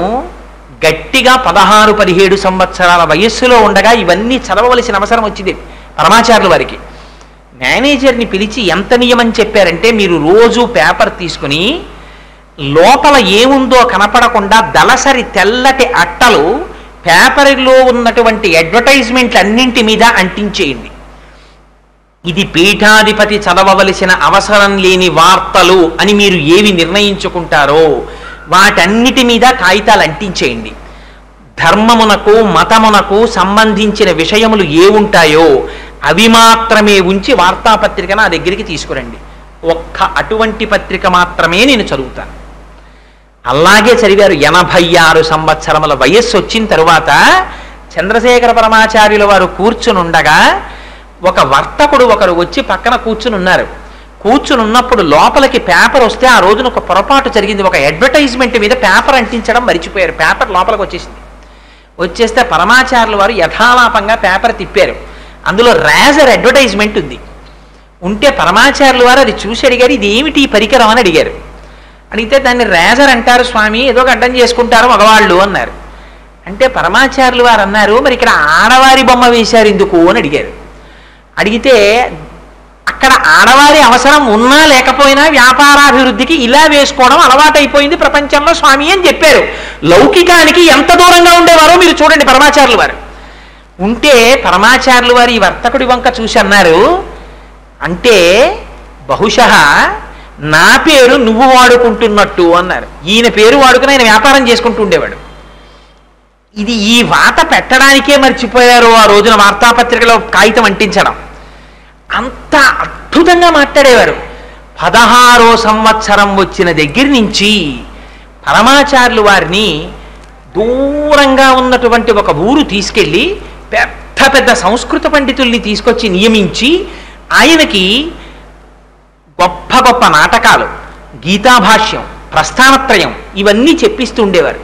గట్టిగా 16-17 సంవత్సరాల వయస్సులో ఉండగా ఇవన్నీ చదవవలసిన అవసరం వచ్చింది పరమాచార్యుల వారికి. మేనేజర్ని పిలిచి ఎంత నియమం చెప్పారంటే, మీరు రోజు పేపర్ తీసుకుని లోపల ఏముందో కనపడకుండా దళసరి తెల్లటి అట్టలు పేపర్లో ఉన్నటువంటి అడ్వర్టైజ్మెంట్లు అన్నింటి మీద అంటించేయండి. ఇది పీఠాధిపతి చదవవలసిన అవసరం లేని వార్తలు అని మీరు ఏవి నిర్ణయించుకుంటారో వాటన్నిటి మీద కాగితాలు అంటించేయండి. ధర్మమునకు మతమునకు సంబంధించిన విషయములు ఏముంటాయో అవి మాత్రమే ఉంచి వార్తాపత్రిక నా దగ్గరికి తీసుకురండి. ఒక్క అటువంటి పత్రిక మాత్రమే నేను చదువుతాను. అలాగే చదివారు. 86 సంవత్సరముల వయస్సు వచ్చిన తరువాత చంద్రశేఖర పరమాచార్యుల వారు కూర్చుని ఉండగా ఒక వర్తకుడు ఒకరు వచ్చి పక్కన కూర్చుని ఉన్నారు. కూర్చుని ఉన్నప్పుడు లోపలికి పేపర్ వస్తే ఆ రోజున ఒక పొరపాటు జరిగింది. ఒక అడ్వర్టైజ్మెంట్ మీద పేపర్ అంటించడం మర్చిపోయారు. పేపర్ లోపలికి వచ్చేసింది. వచ్చేస్తే పరమాచార్యుల వారు యథాలాపంగా పేపర్ తిప్పారు. అందులో రేజర్ అడ్వర్టైజ్మెంట్ ఉంది. ఉంటే పరమాచార్యుల వారు అది చూసి అడిగారు, ఇది ఏమిటి ఈ పరికరం అని అడిగారు. అడిగితే దాన్ని రేజర్ అంటారు స్వామి, ఏదో అడ్డం చేసుకుంటారు మగవాళ్ళు అన్నారు. అంటే పరమాచార్యుల వారు అన్నారు, మరి ఇక్కడ ఆడవారి బొమ్మ వేశారు ఎందుకు అని అడిగారు. అడిగితే అక్కడ ఆడవారి అవసరం ఉన్నా లేకపోయినా వ్యాపారాభివృద్ధికి ఇలా వేసుకోవడం అలవాటైపోయింది ప్రపంచంలో స్వామి అని చెప్పారు. లౌకికానికి ఎంత దూరంగా ఉండేవారో మీరు చూడండి పరమాచార్యుల వారు. ఉంటే పరమాచార్యుల వారు ఈ వర్తకుడి వంక చూసి అన్నారు, అంటే బహుశः నా పేరు నువ్వు వాడుకుంటున్నట్టు అన్నారు. ఈయన పేరు వాడుకుని ఆయన వ్యాపారం చేసుకుంటూ ఉండేవాడు. ఇది ఈ వాత పెట్టడానికే మర్చిపోయారు ఆ రోజున వార్తాపత్రికలో కాగితం అంటించడం. అంత అద్భుతంగా మాట్లాడేవారు. 16వ సంవత్సరం వచ్చిన దగ్గర నుంచి పరమాచార్యులు వారిని దూరంగా ఉన్నటువంటి ఒక ఊరు తీసుకెళ్ళి పెద్ద పెద్ద సంస్కృత పండితుల్ని తీసుకొచ్చి నియమించి ఆయనకి గొప్ప గొప్ప నాటకాలు, గీతాభాష్యం, ప్రస్థానత్రయం ఇవన్నీ చెప్పిస్తూ ఉండేవారు.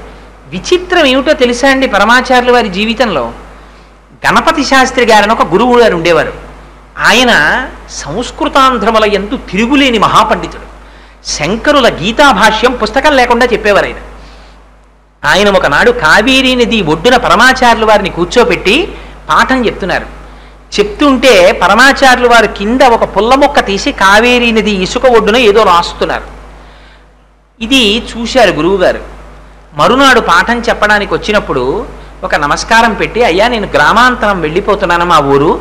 విచిత్రం ఏమిటో తెలుసా అండి, పరమాచార్యుల వారి జీవితంలో గణపతి శాస్త్రి గారని ఒక గురువు గారు ఉండేవారు. ఆయన సంస్కృతాంధ్రముల యందు తిరుగులేని మహాపండితుడు. శంకరుల గీతాభాష్యం పుస్తకం లేకుండా చెప్పేవారు ఆయన. ఆయన ఒకనాడు కావేరీ నది ఒడ్డున పరమాచార్యుల వారిని కూర్చోపెట్టి పాఠం చెప్తున్నారు. చెప్తుంటే పరమాచార్యులు వారు కింద ఒక పుల్ల మొక్క తీసి కావేరీ నది ఇసుక ఒడ్డున ఏదో రాస్తున్నారు. ఇది చూశారు గురువుగారు. మరునాడు పాఠం చెప్పడానికి వచ్చినప్పుడు ఒక నమస్కారం పెట్టి, అయ్యా నేను గ్రామాంతరం వెళ్ళిపోతున్నాను మా ఊరు,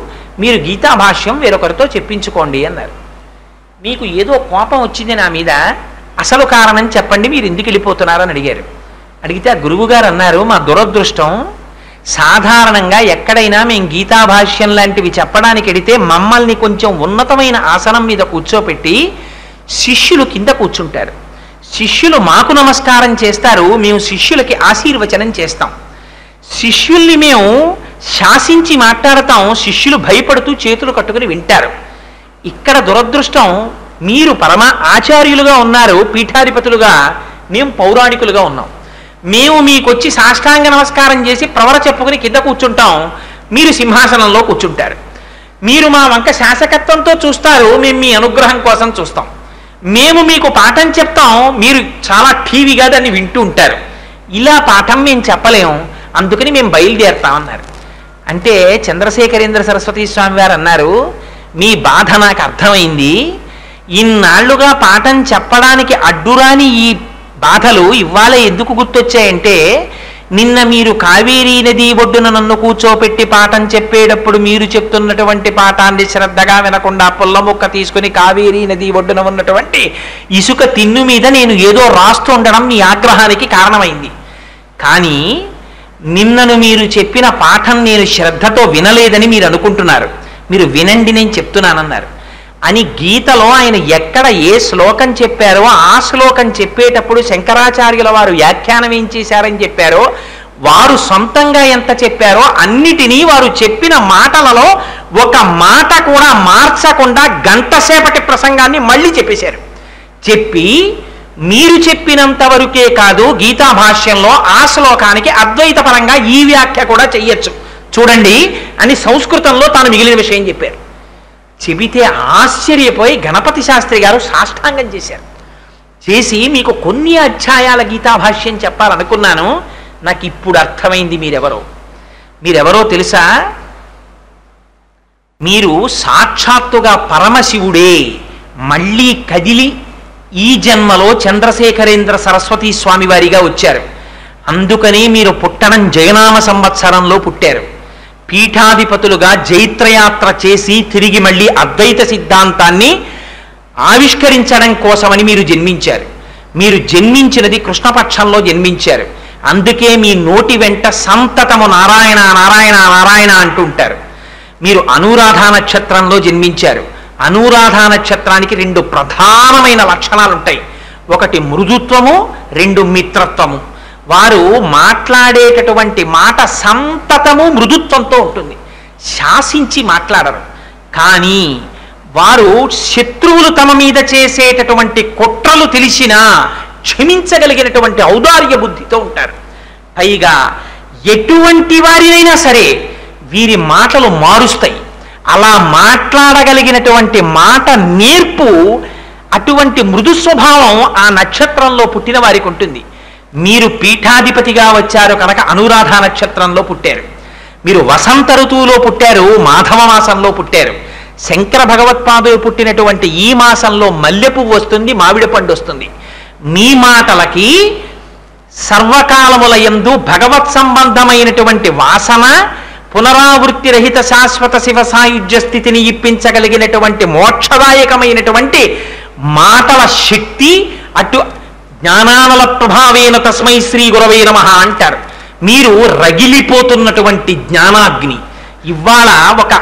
మీరు గీతాభాష్యం వేరొకరితో చెప్పించుకోండి అన్నారు. మీకు ఏదో కోపం వచ్చింది నా మీద, అసలు కారణం చెప్పండి, మీరు ఎందుకు వెళ్ళిపోతున్నారని అడిగారు. అడిగితే ఆ గురువుగారు అన్నారు, మా దురదృష్టం, సాధారణంగా ఎక్కడైనా మేము గీతాభాష్యం లాంటివి చెప్పడానికి వెడితే మమ్మల్ని కొంచెం ఉన్నతమైన ఆసనం మీద కూర్చోపెట్టి శిష్యులు కింద కూర్చుంటారు. శిష్యులు మాకు నమస్కారం చేస్తారు, మేము శిష్యులకి ఆశీర్వచనం చేస్తాం. శిష్యుల్ని మేము శాసించి మాట్లాడతాం, శిష్యులు భయపడుతూ చేతులు కట్టుకుని వింటారు. ఇక్కడ దురదృష్టం, మీరు పరమ ఆచార్యులుగా ఉన్నారు, పీఠాధిపతులుగా, మేము పౌరాణికులుగా ఉన్నాం. మేము మీకొచ్చి సాష్టాంగ నమస్కారం చేసి ప్రవర చెప్పుకుని కింద కూర్చుంటాం, మీరు సింహాసనంలో కూర్చుంటారు. మీరు మా వంక శాసకత్వంతో చూస్తారు, మేము మీ అనుగ్రహం కోసం చూస్తాం. మేము మీకు పాఠం చెప్తాం, మీరు చాలా టీవీగా దాన్ని వింటూ ఉంటారు. ఇలా పాఠం మేము చెప్పలేము, అందుకని మేము బయలుదేరుతామన్నారు. అంటే చంద్రశేఖరేంద్ర సరస్వతి స్వామి వారు అన్నారు, మీ బాధ నాకు అర్థమైంది. ఇన్నాళ్లుగా పాఠం చెప్పడానికి అడ్డురాని ఈ బాధలు ఇవాళ ఎందుకు గుర్తొచ్చాయంటే, నిన్న మీరు కావేరీ నది ఒడ్డున నన్ను కూర్చోపెట్టి పాఠం చెప్పేటప్పుడు మీరు చెప్తున్నటువంటి పాఠాన్ని శ్రద్ధగా వినకుండా పుల్ల ముక్క తీసుకుని కావేరీ నది ఒడ్డున ఉన్నటువంటి ఇసుక తిన్ను మీద నేను ఏదో రాస్తూ ఉండడం మీ ఆగ్రహానికి కారణమైంది. కానీ నిన్నను మీరు చెప్పిన పాఠం నేను శ్రద్ధతో వినలేదని మీరు అనుకుంటున్నారు, మీరు వినండి నేను చెప్తున్నానన్నారు అని గీతలో ఆయన ఎక్కడ ఏ శ్లోకం చెప్పారో ఆ శ్లోకం చెప్పేటప్పుడు శంకరాచార్యుల వారు వ్యాఖ్యానం ఏం చేశారని చెప్పారో, వారు సొంతంగా ఎంత చెప్పారో అన్నిటినీ వారు చెప్పిన మాటలలో ఒక మాట కూడా మార్చకుండా గంటసేపటి ప్రసంగాన్ని మళ్ళీ చెప్పేశారు. చెప్పి మీరు చెప్పినంత వరకే కాదు, గీతా భాష్యంలో ఆ శ్లోకానికి అద్వైత పరంగా ఈ వ్యాఖ్య కూడా చెయ్యొచ్చు చూడండి అని సంస్కృతంలో తాను మిగిలిన విషయం చెప్పారు. చెబితే ఆశ్చర్యపోయి గణపతి శాస్త్రి గారు సాష్టాంగం చేశారు. చేసి మీకు కొన్ని అధ్యాయాల గీతాభాష్యం చెప్పాలనుకున్నాను, నాకు ఇప్పుడు అర్థమైంది మీరెవరో తెలుసా? మీరు సాక్షాత్తుగా పరమశివుడే మళ్ళీ కదిలి ఈ జన్మలో చంద్రశేఖరేంద్ర సరస్వతి స్వామి వారిగా వచ్చారు. అందుకని మీరు పుట్టడం జయనామ సంవత్సరంలో పుట్టారు. పీఠాధిపతులుగా జైత్రయాత్ర చేసి తిరిగి మళ్ళీ అద్వైత సిద్ధాంతాన్ని ఆవిష్కరించడం కోసమని మీరు జన్మించారు. మీరు జన్మించినది కృష్ణపక్షంలో జన్మించారు. అందుకే మీ నోటి వెంట సంతతము నారాయణ నారాయణ నారాయణ అంటుంటారు. మీరు అనురాధ నక్షత్రంలో జన్మించారు. అనురాధ నక్షత్రానికి 2 ప్రధానమైన లక్షణాలు ఉంటాయి. ఒకటి మృదుత్వము, 2 మిత్రత్వము. వారు మాట్లాడేటటువంటి మాట సంతతము మృదుత్వంతో ఉంటుంది, శాసించి మాట్లాడరు. కానీ వారు శత్రువులు తమ మీద చేసేటటువంటి కుట్రలు తెలిసినా క్షమించగలిగినటువంటి ఔదార్య బుద్ధితో ఉంటారు. పైగా ఎటువంటి వారినైనా సరే వీరి మాటలు మారుస్తాయి. అలా మాట్లాడగలిగినటువంటి మాట నేర్పు, అటువంటి మృదు స్వభావం ఆ నక్షత్రంలో పుట్టిన వారికి ఉంటుంది. మీరు పీఠాధిపతిగా వచ్చారు కనుక అనురాధ నక్షత్రంలో పుట్టారు. మీరు వసంత ఋతువులో పుట్టారు, మాధవ మాసంలో పుట్టారు. శంకర భగవత్పాదులు పుట్టినటువంటి ఈ మాసంలో మల్లెపువ్వు వస్తుంది, మామిడి పండు వస్తుంది. మీ మాటలకి సర్వకాలముల యందు భగవత్ సంబంధమైనటువంటి వాసన, పునరావృత్తి రహిత శాశ్వత శివ సాయుధ్య స్థితిని ఇప్పించగలిగినటువంటి మోక్షదాయకమైనటువంటి మాటల శక్తి, అటు జ్ఞానానల ప్రభావేన తస్మై శ్రీ గురవే నమః అంటారు. మీరు రగిలిపోతున్నటువంటి జ్ఞానాగ్ని ఇవాళ ఒక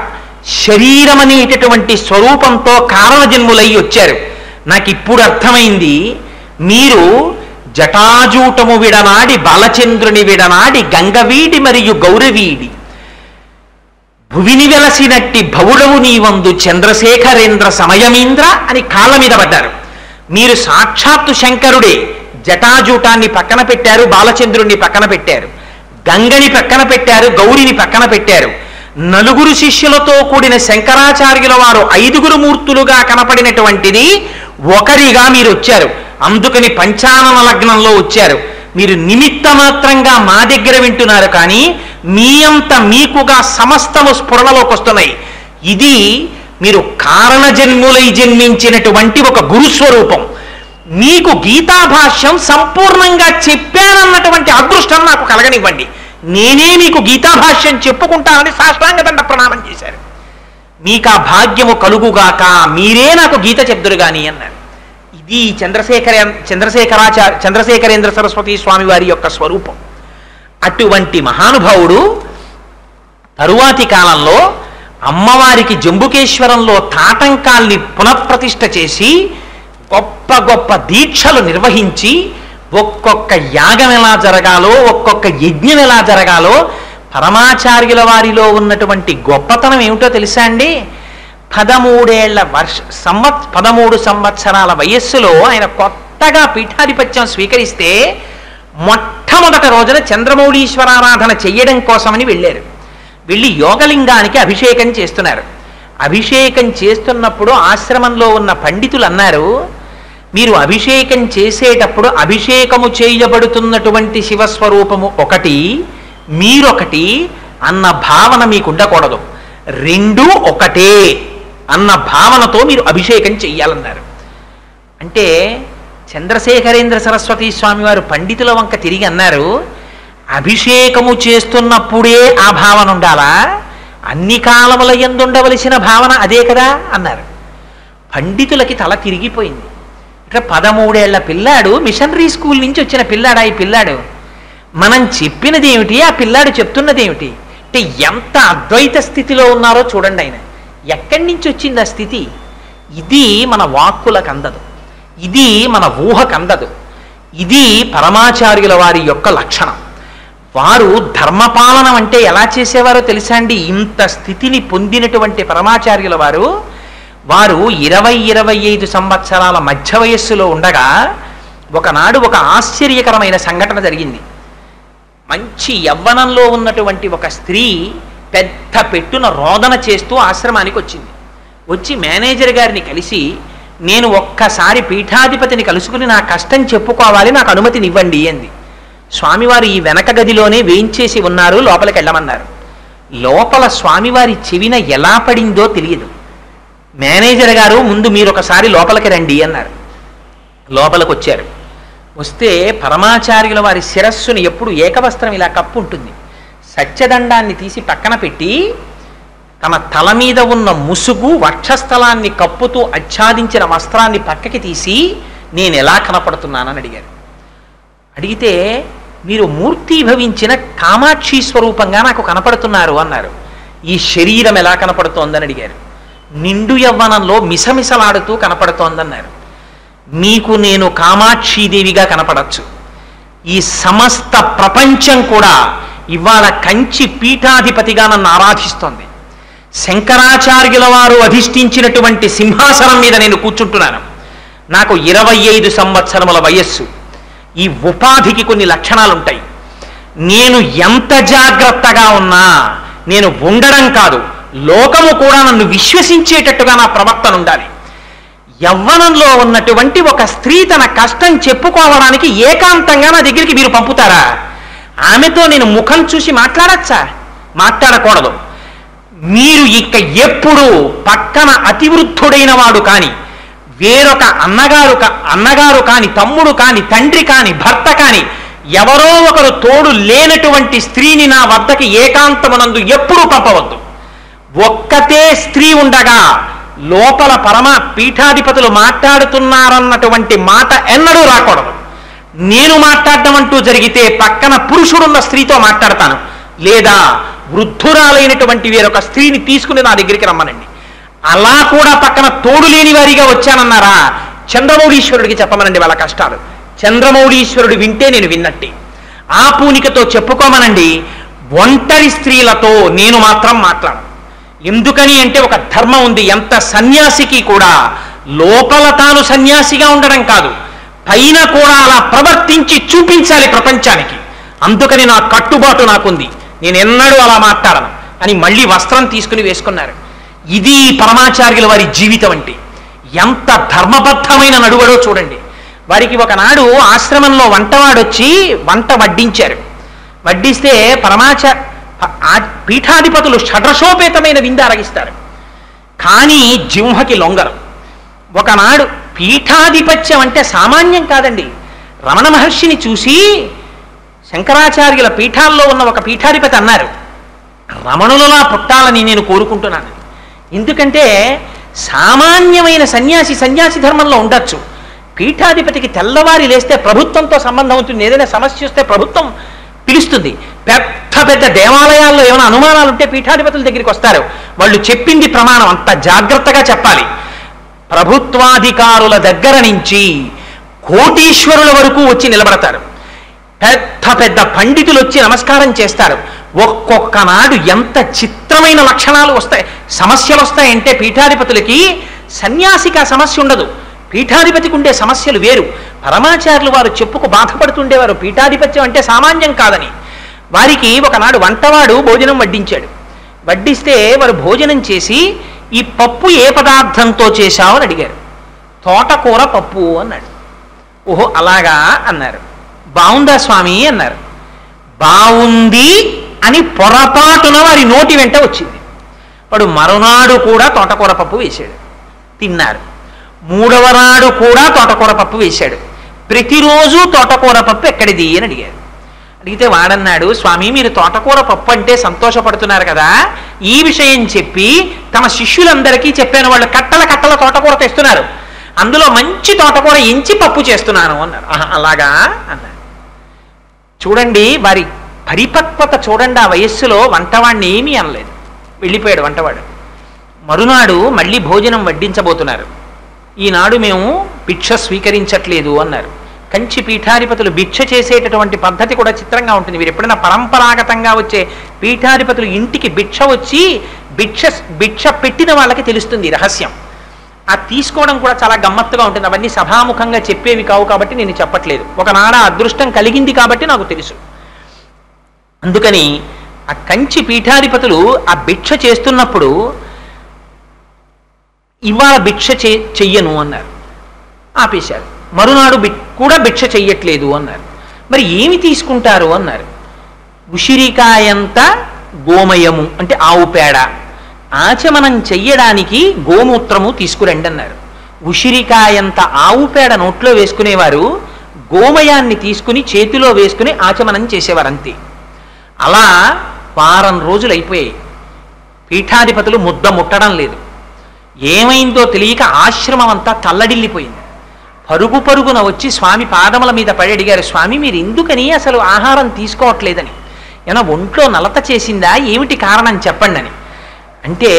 శరీరం అనేటటువంటి స్వరూపంతో కారణజన్ములై వచ్చారు. నాకు ఇప్పుడు అర్థమైంది, మీరు జటాజూటము విడనాడి బాలచంద్రుని విడనాడి గంగవీడి మరియు గౌరవీడి భువిని వెలసినట్టి భవుడవు నీవందు చంద్రశేఖరేంద్ర సమయమీంద్ర అని కాళ్ళ మీద పడ్డారు. మీరు సాక్షాత్తు శంకరుడే. జటాజూటాన్ని పక్కన పెట్టారు, బాలచంద్రుణ్ణి పక్కన పెట్టారు, గంగని పక్కన పెట్టారు, గౌరిని పక్కన పెట్టారు. నలుగురు శిష్యులతో కూడిన శంకరాచార్యుల వారు 5గురు మూర్తులుగా కనపడినటువంటిది ఒకరిగా మీరు వచ్చారు. అందుకని పంచానన లగ్నంలో వచ్చారు. మీరు నిమిత్త మాత్రంగా మా దగ్గర వింటున్నారు, కానీ మీ అంత మీకుగా సమస్తము స్ఫురణలోకి వస్తున్నాయి. ఇది మీరు కారణజన్ములై జన్మించినటువంటి ఒక గురుస్వరూపం. మీకు గీతాభాష్యం సంపూర్ణంగా చెప్పానన్నటువంటి అదృష్టం నాకు కలగనివ్వండి. నేనే మీకు గీతాభాష్యం చెప్పుకుంటానని సాష్టాంగ దండ ప్రణామం చేశారు. మీకు ఆ భాగ్యము కలుగుగాక, మీరే నాకు గీత చెప్దురు గాని అన్నారు. ఇది చంద్రశేఖరేంద్ర సరస్వతి స్వామి వారి యొక్క స్వరూపం. అటువంటి మహానుభావుడు తరువాతి కాలంలో అమ్మవారికి జంబుకేశ్వరంలో తాటంకాల్ని పునఃప్రతిష్ఠ చేసి గొప్ప గొప్ప దీక్షలు నిర్వహించి ఒక్కొక్క యాగం ఎలా జరగాలో, ఒక్కొక్క యజ్ఞం ఎలా జరగాలో, పరమాచార్యుల వారిలో ఉన్నటువంటి గొప్పతనం ఏమిటో తెలుసా అండి? 13 సంవత్సరాల వయస్సులో ఆయన కొత్తగా పీఠాధిపత్యం స్వీకరిస్తే మొట్టమొదటి రోజున చంద్రమౌళీశ్వరారాధన చెయ్యడం కోసమని వెళ్ళారు. వెళ్ళి యోగలింగానికి అభిషేకం చేస్తున్నారు. అభిషేకం చేస్తున్నప్పుడు ఆశ్రమంలో ఉన్న పండితులు అన్నారు, మీరు అభిషేకం చేసేటప్పుడు అభిషేకము చేయబడుతున్నటువంటి శివస్వరూపము ఒకటి, మీరొకటి అన్న భావన మీకు ఉండకూడదు. రెండూ ఒకటే అన్న భావనతో మీరు అభిషేకం చెయ్యాలన్నారు. అంటే చంద్రశేఖరేంద్ర సరస్వతి స్వామి వారు పండితుల వంక తిరిగి అన్నారు, అభిషేకము చేస్తున్నప్పుడే ఆ భావన ఉండాలా? అన్ని కాలముల యందు ఉండవలసిన భావన అదే కదా అన్నారు. పండితులకి తల తిరిగిపోయింది. ఇట్లా 13 ఏళ్ల పిల్లాడు, మిషనరీ స్కూల్ నుంచి వచ్చిన పిల్లాడా ఈ పిల్లాడు? మనం చెప్పినది ఏమిటి, ఆ పిల్లాడు చెప్తున్నది ఏమిటి? అంటే ఎంత అద్వైత స్థితిలో ఉన్నారో చూడండి. ఆయన ఎక్కడి నుంచి వచ్చింది ఆ స్థితి? ఇది మన వాక్కులకు అందదు, ఇది మన ఊహకు అందదు. ఇది పరమాచార్యుల వారి యొక్క లక్షణం. వారు ధర్మపాలనం అంటే ఎలా చేసేవారో తెలుసా అండి? ఇంత స్థితిని పొందినటువంటి పరమాచార్యుల వారు 20-25 సంవత్సరాల మధ్య వయస్సులో ఉండగా ఒకనాడు ఒక ఆశ్చర్యకరమైన సంఘటన జరిగింది. మంచి యవ్వనంలో ఉన్నటువంటి ఒక స్త్రీ పెద్ద పెట్టున రోదన చేస్తూ ఆశ్రమానికి వచ్చింది. వచ్చి మేనేజర్ గారిని కలిసి, నేను ఒక్కసారి పీఠాధిపతిని కలుసుకుని నా కష్టం చెప్పుకోవాలి, నాకు అనుమతినివ్వండి అంది. స్వామివారు ఈ వెనక గదిలోనే వేయించేసి ఉన్నారు, లోపలికి వెళ్ళమన్నారు. లోపల స్వామివారి చెవిన ఎలా పడిందో తెలియదు. మేనేజర్ గారు, ముందు మీరు ఒకసారి లోపలికి రండి అన్నారు. లోపలికి వచ్చారు. వస్తే పరమాచార్యుల వారి శిరస్సుని ఎప్పుడు ఏకవస్త్రం ఇలా కప్పు ఉంటుంది. సత్యదండాన్ని తీసి పక్కన పెట్టి తమ తల మీద ఉన్న ముసుగు వక్షస్థలాన్ని కప్పుతూ ఆచ్ఛాదించిన వస్త్రాన్ని పక్కకి తీసి, నేను ఎలా కనపడుతున్నానని అడిగారు. అడిగితే, మీరు మూర్తీభవించిన కామాక్షి స్వరూపంగా నాకు కనపడుతున్నారు అన్నారు. ఈ శరీరం ఎలా కనపడుతోందని అడిగారు. నిండు యవ్వనంలో మిసమిసలాడుతూ కనపడుతోందన్నారు. మీకు నేను కామాక్షీదేవిగా కనపడచ్చు. ఈ సమస్త ప్రపంచం కూడా ఇవాళ కంచి పీఠాధిపతిగా నన్ను ఆరాధిస్తోంది. శంకరాచార్యుల వారు అధిష్ఠించినటువంటి సింహాసనం మీద నేను కూర్చుంటున్నాను. నాకు 25 సంవత్సరముల వయస్సు. ఈ ఉపాధికి కొన్ని లక్షణాలు ఉంటాయి. నేను ఎంత జాగ్రత్తగా ఉన్నా, నేను ఉండడం కాదు, లోకము కూడా నన్ను విశ్వసించేటట్టుగా నా ప్రవర్తన ఉండాలి. యవ్వనంలో ఉన్నటువంటి ఒక స్త్రీ తన కష్టం చెప్పుకోవడానికి ఏకాంతంగా నా దగ్గరికి మీరు పంపుతారా? ఆమెతో నేను ముఖం చూసి మాట్లాడచ్చా? మాట్లాడకూడదు. మీరు ఇక ఎప్పుడు పక్కన అతివృద్ధుడైన వాడు కానీ, వేరొక అన్నగారు కాని, తమ్ముడు కాని, తండ్రి కాని, భర్త కాని, ఎవరో ఒకరు తోడు లేనటువంటి స్త్రీని నా వద్దకి ఏకాంతమునందు ఎప్పుడూ పంపవద్దు. ఒక్కతే స్త్రీ ఉండగా లోపల పరమ పీఠాధిపతులు మాట్లాడుతున్నారన్నటువంటి మాట ఎన్నడూ రాకూడదు. నేను మాట్లాడడం అంటూ జరిగితే పక్కన పురుషుడున్న స్త్రీతో మాట్లాడతాను, లేదా వృద్ధురాలైనటువంటి వేరొక స్త్రీని తీసుకుని నా దగ్గరికి రమ్మనండి. అలా కూడా పక్కన తోడు లేని వారిగా వచ్చానన్నారా, చంద్రమౌళీశ్వరుడికి చెప్పమనండి వాళ్ళ కష్టాలు. చంద్రమౌళీశ్వరుడు వింటే నేను విన్నట్టే. ఆ పూనికతో చెప్పుకోమనండి. ఒంటరి స్త్రీలతో నేను మాత్రం మాట్లాడను. ఎందుకని అంటే ఒక ధర్మం ఉంది. ఎంత సన్యాసికి కూడా లోపల తాను సన్యాసిగా ఉండడం కాదు, పైన కూడా అలా ప్రవర్తించి చూపించాలి ప్రపంచానికి. అందుకని నా కట్టుబాటు నాకుంది, నేను ఎన్నడూ అలా మాట్లాడను అని మళ్ళీ వస్త్రం తీసుకుని వేసుకున్నారు. ఇది పరమాచార్యుల వారి జీవితం అంటే. ఎంత ధర్మబద్ధమైన నడువడో చూడండి. వారికి ఒకనాడు ఆశ్రమంలో వంటవాడొచ్చి వంట వడ్డించారు. వడ్డిస్తే పీఠాధిపతులు షడ్రశోపేతమైన విందు అరగిస్తారు, కానీ జింహకి లొంగరు. ఒకనాడు పీఠాధిపత్యం అంటే సామాన్యం కాదండి. రమణ మహర్షిని చూసి శంకరాచార్యుల పీఠాల్లో ఉన్న ఒక పీఠాధిపతి అన్నారు, రమణులలా పుట్టాలని నేను కోరుకుంటున్నాను. ఎందుకంటే సామాన్యమైన సన్యాసి ధర్మంలో ఉండొచ్చు. పీఠాధిపతికి తెల్లవారి లేస్తే ప్రభుత్వంతో సంబంధం ఉంటుంది. ఏదైనా సమస్య వస్తే ప్రభుత్వం పిలుస్తుంది. పెద్ద పెద్ద దేవాలయాల్లో ఏమైనా అనుమానాలు ఉంటే పీఠాధిపతుల దగ్గరికి వస్తారు. వాళ్ళు చెప్పింది ప్రమాణం, అంత జాగ్రత్తగా చెప్పాలి. ప్రభుత్వాధికారుల దగ్గర నుంచి కోటీశ్వరుల వరకు వచ్చి నిలబడతారు. పెద్ద పెద్ద పండితులు వచ్చి నమస్కారం చేస్తారు. ఒక్కొక్క నాడు ఎంత చిత్రమైన లక్షణాలు వస్తాయి, సమస్యలు వస్తాయంటే పీఠాధిపతులకి. సన్యాసికి ఆ సమస్య ఉండదు, పీఠాధిపతికి ఉండే సమస్యలు వేరు. పరమాచార్యులు వారు చెప్పుకు బాధపడుతుండేవారు, పీఠాధిపత్యం అంటే సామాన్యం కాదని. వారికి ఒకనాడు వంటవాడు భోజనం వడ్డించాడు. వడ్డిస్తే వారు భోజనం చేసి, ఈ పప్పు ఏ పదార్థంతో చేశావు అని అడిగారు. తోటకూర పప్పు అన్నాడు. ఓహో అలాగా అన్నారు. బాగుందా స్వామి అన్నారు. బాగుంది అని పొరపాటున వారి నోటి వెంట వచ్చింది. వాడు మరునాడు కూడా తోటకూర పప్పు వేశాడు, తిన్నారు. మూడవ నాడు కూడా తోటకూర పప్పు వేశాడు. ప్రతిరోజు తోటకూర పప్పు ఎక్కడిది అని అడిగారు. అడిగితే వాడన్నాడు, స్వామి మీరు తోటకూర పప్పు అంటే సంతోషపడుతున్నారు కదా, ఈ విషయం చెప్పి తమ శిష్యులందరికీ చెప్పాను. వాళ్ళు కట్టల కట్టల తోటకూర తెస్తున్నారు, అందులో మంచి తోటకూర ఎంచి పప్పు చేస్తున్నాను అన్నారు. అలాగా అన్నారు. చూడండి వారి పరిపక్వత చూడండి. ఆ వయస్సులో వంటవాడిని ఏమీ అనలేదు, వెళ్ళిపోయాడు వంటవాడు. మరునాడు మళ్ళీ భోజనం వడ్డించబోతున్నారు. ఈనాడు మేము భిక్ష స్వీకరించట్లేదు అన్నారు. కంచి పీఠాధిపతులు భిక్ష చేసేటటువంటి పద్ధతి కూడా చిత్రంగా ఉంటుంది. మీరు ఎప్పుడైనా పరంపరాగతంగా వచ్చే పీఠాధిపతులు ఇంటికి భిక్ష వచ్చి భిక్ష పెట్టిన వాళ్ళకి తెలుస్తుంది రహస్యం. ఆ తీసుకోవడం కూడా చాలా గమ్మత్తుగా ఉంటుంది. అవన్నీ సభాముఖంగా చెప్పేవి కావు కాబట్టి నేను చెప్పట్లేదు. ఒకనాడ అదృష్టం కలిగింది కాబట్టి నాకు తెలుసు. అందుకని ఆ కంచి పీఠాధిపతులు ఆ భిక్ష చేస్తున్నప్పుడు ఇవాళ భిక్ష చెయ్యను అన్నారు, ఆపేశారు. మరునాడు కూడా భిక్ష చెయ్యట్లేదు అన్నారు. మరి ఏమి తీసుకుంటారు అన్నారు. ఉసిరికాయంత గోమయము అంటే ఆవు పేడ, ఆచమనం చెయ్యడానికి గోమూత్రము తీసుకురండి అన్నారు. ఉసిరికాయంత ఆవు పేడ నోట్లో వేసుకునేవారు, గోమయాన్ని తీసుకుని చేతిలో వేసుకుని ఆచమనం చేసేవారు, అంతే. అలా వారం రోజులు అయిపోయాయి. పీఠాధిపతులు ముద్ద ముట్టడం లేదు. ఏమైందో తెలియక ఆశ్రమం అంతా తల్లడిల్లిపోయింది. పరుగు పరుగున వచ్చి స్వామి పాదముల మీద పడి అడిగారు, స్వామి మీరు ఎందుకని అసలు ఆహారం తీసుకోవట్లేదని, ఏమైనా ఒంట్లో నలత చేసిందా, ఏమిటి కారణం చెప్పండి అని. అంటే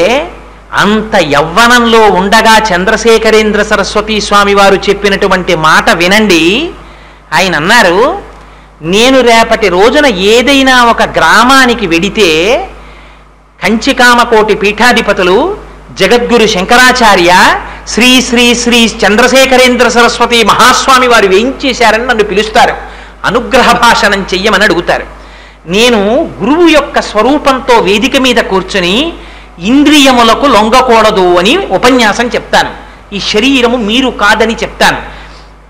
అంత యవ్వనంలో ఉండగా చంద్రశేఖరేంద్ర సరస్వతి స్వామి వారు చెప్పినటువంటి మాట వినండి. ఆయన అన్నారు, నేను రేపటి రోజున ఏదైనా ఒక గ్రామానికి వెడితే కంచికామకోటి పీఠాధిపతులు జగద్గురు శంకరాచార్య శ్రీ శ్రీ శ్రీ చంద్రశేఖరేంద్ర సరస్వతి మహాస్వామి వారు వేయించేశారని నన్ను పిలుస్తారు, అనుగ్రహ భాషణం చెయ్యమని అడుగుతారు. నేను గురువు యొక్క స్వరూపంతో వేదిక మీద కూర్చుని ఇంద్రియములకు లొంగకూడదు అని ఉపన్యాసం చెప్తాను. ఈ శరీరము మీరు కాదని చెప్తాను.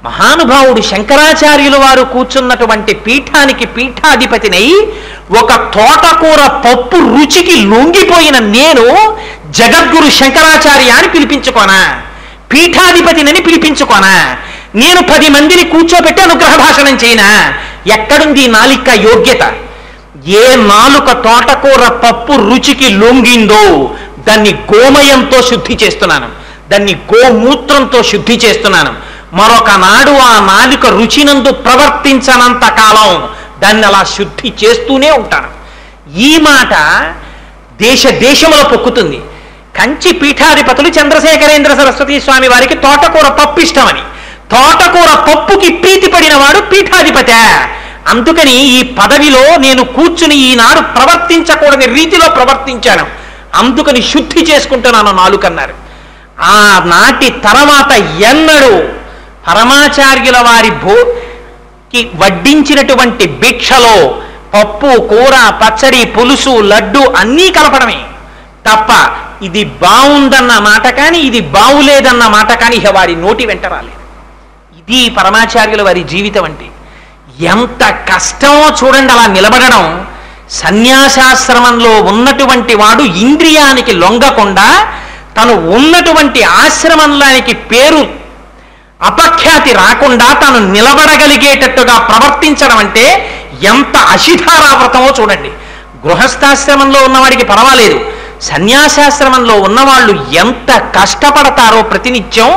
మహానుభావుడు శంకరాచార్యుల వారు కూర్చున్నటువంటి పీఠానికి పీఠాధిపతినై ఒక తోటకూర పప్పు రుచికి లొంగిపోయిన నేను జగద్గురు శంకరాచార్య అని పిలిపించుకోనా, పీఠాధిపతినని పిలిపించుకోనా, నేను 10 మందిని కూర్చోబెట్టి అనుగ్రహ భాషణం చేయనా? ఎక్కడుంది నాలిక యోగ్యత? ఏ నాలుక తోటకూర పప్పు రుచికి లొంగిందో దాన్ని గోమయంతో శుద్ధి చేస్తున్నాను, దాన్ని గోమూత్రంతో శుద్ధి చేస్తున్నాను. మరొక నాడు ఆ నాలుక రుచినందు ప్రవర్తించనంత కాలం దాన్ని అలా శుద్ధి చేస్తూనే ఉంటాను. ఈ మాట దేశములో పొక్కుతుంది. కంచి పీఠాధిపతులు చంద్రశేఖరేంద్ర సరస్వతి స్వామి వారికి తోటకూర పప్పు ఇష్టమని, తోటకూర పప్పుకి ప్రీతి పడినవాడు పీఠాధిపతి. అందుకని ఈ పదవిలో నేను కూర్చుని ఈనాడు ప్రవర్తించకూడని రీతిలో ప్రవర్తించాను, అందుకని శుద్ధి చేసుకుంటున్నాను నాలుకన్నారు. ఆ నాటి తర్వాత ఎన్నడూ పరమాచార్యుల వారి భోకి వడ్డించినటువంటి భిక్షలో పప్పు, కూర, పచ్చడి, పులుసు, లడ్డు అన్నీ కలపడమే తప్ప ఇది బాగుందన్న మాట కానీ ఇది బాగులేదన్న మాట కానీ ఇక వారి నోటి వెంట రాలేదు. ఇది పరమాచార్యుల వారి జీవితం అంటే. ఎంత కష్టమో చూడండి అలా నిలబడడం. సన్యాసాశ్రమంలో ఉన్నటువంటి వాడు ఇంద్రియానికి లొంగకుండా తను ఉన్నటువంటి ఆశ్రమంలోనికి పేరు అపఖ్యాతి రాకుండా తాను నిలబడగలిగేటట్టుగా ప్రవర్తించడం అంటే ఎంత అశిధారావ్రతమో చూడండి. గృహస్థాశ్రమంలో ఉన్నవాడికి పర్వాలేదు, సన్యాసాశ్రమంలో ఉన్నవాళ్ళు ఎంత కష్టపడతారో, ప్రతినిత్యం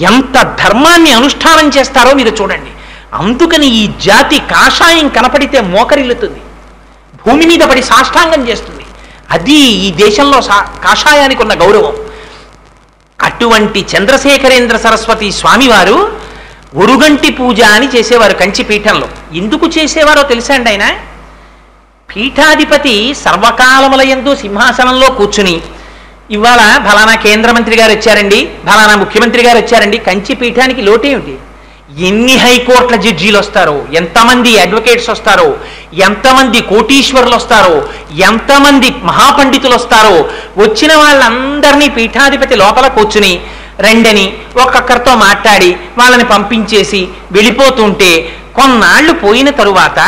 ఎంత ధర్మాన్ని అనుష్ఠానం చేస్తారో మీరు చూడండి. అందుకని ఈ జాతి కాషాయం కనపడితే మోకరిల్లుతుంది, భూమి మీద పడి సాష్టాంగం చేస్తుంది. అది ఈ దేశంలో కాషాయానికి ఉన్న గౌరవం. అటువంటి చంద్రశేఖరేంద్ర సరస్వతి స్వామివారు ఒరుగంటి పూజ అని చేసేవారు కంచి పీఠంలో. ఎందుకు చేసేవారో తెలుసా అండి? ఆయన పీఠాధిపతి సర్వకాలములయందు సింహాసనంలో కూర్చుని ఇవాళ ఫలానా కేంద్ర మంత్రి గారు వచ్చారండి, ఫలానా ముఖ్యమంత్రి గారు వచ్చారండి, కంచి పీఠానికి లోటేమిటి? ఎన్ని హైకోర్టుల జడ్జీలు వస్తారో, ఎంతమంది అడ్వకేట్స్ వస్తారో, ఎంతమంది కోటీశ్వరులు వస్తారో, ఎంతమంది మహాపండితులు వస్తారో, వచ్చిన వాళ్ళందరినీ పీఠాధిపతి లోపల కూర్చుని రెండని ఒక్కొక్కరితో మాట్లాడి వాళ్ళని పంపించేసి వెళ్ళిపోతుంటే కొన్నాళ్ళు పోయిన తరువాత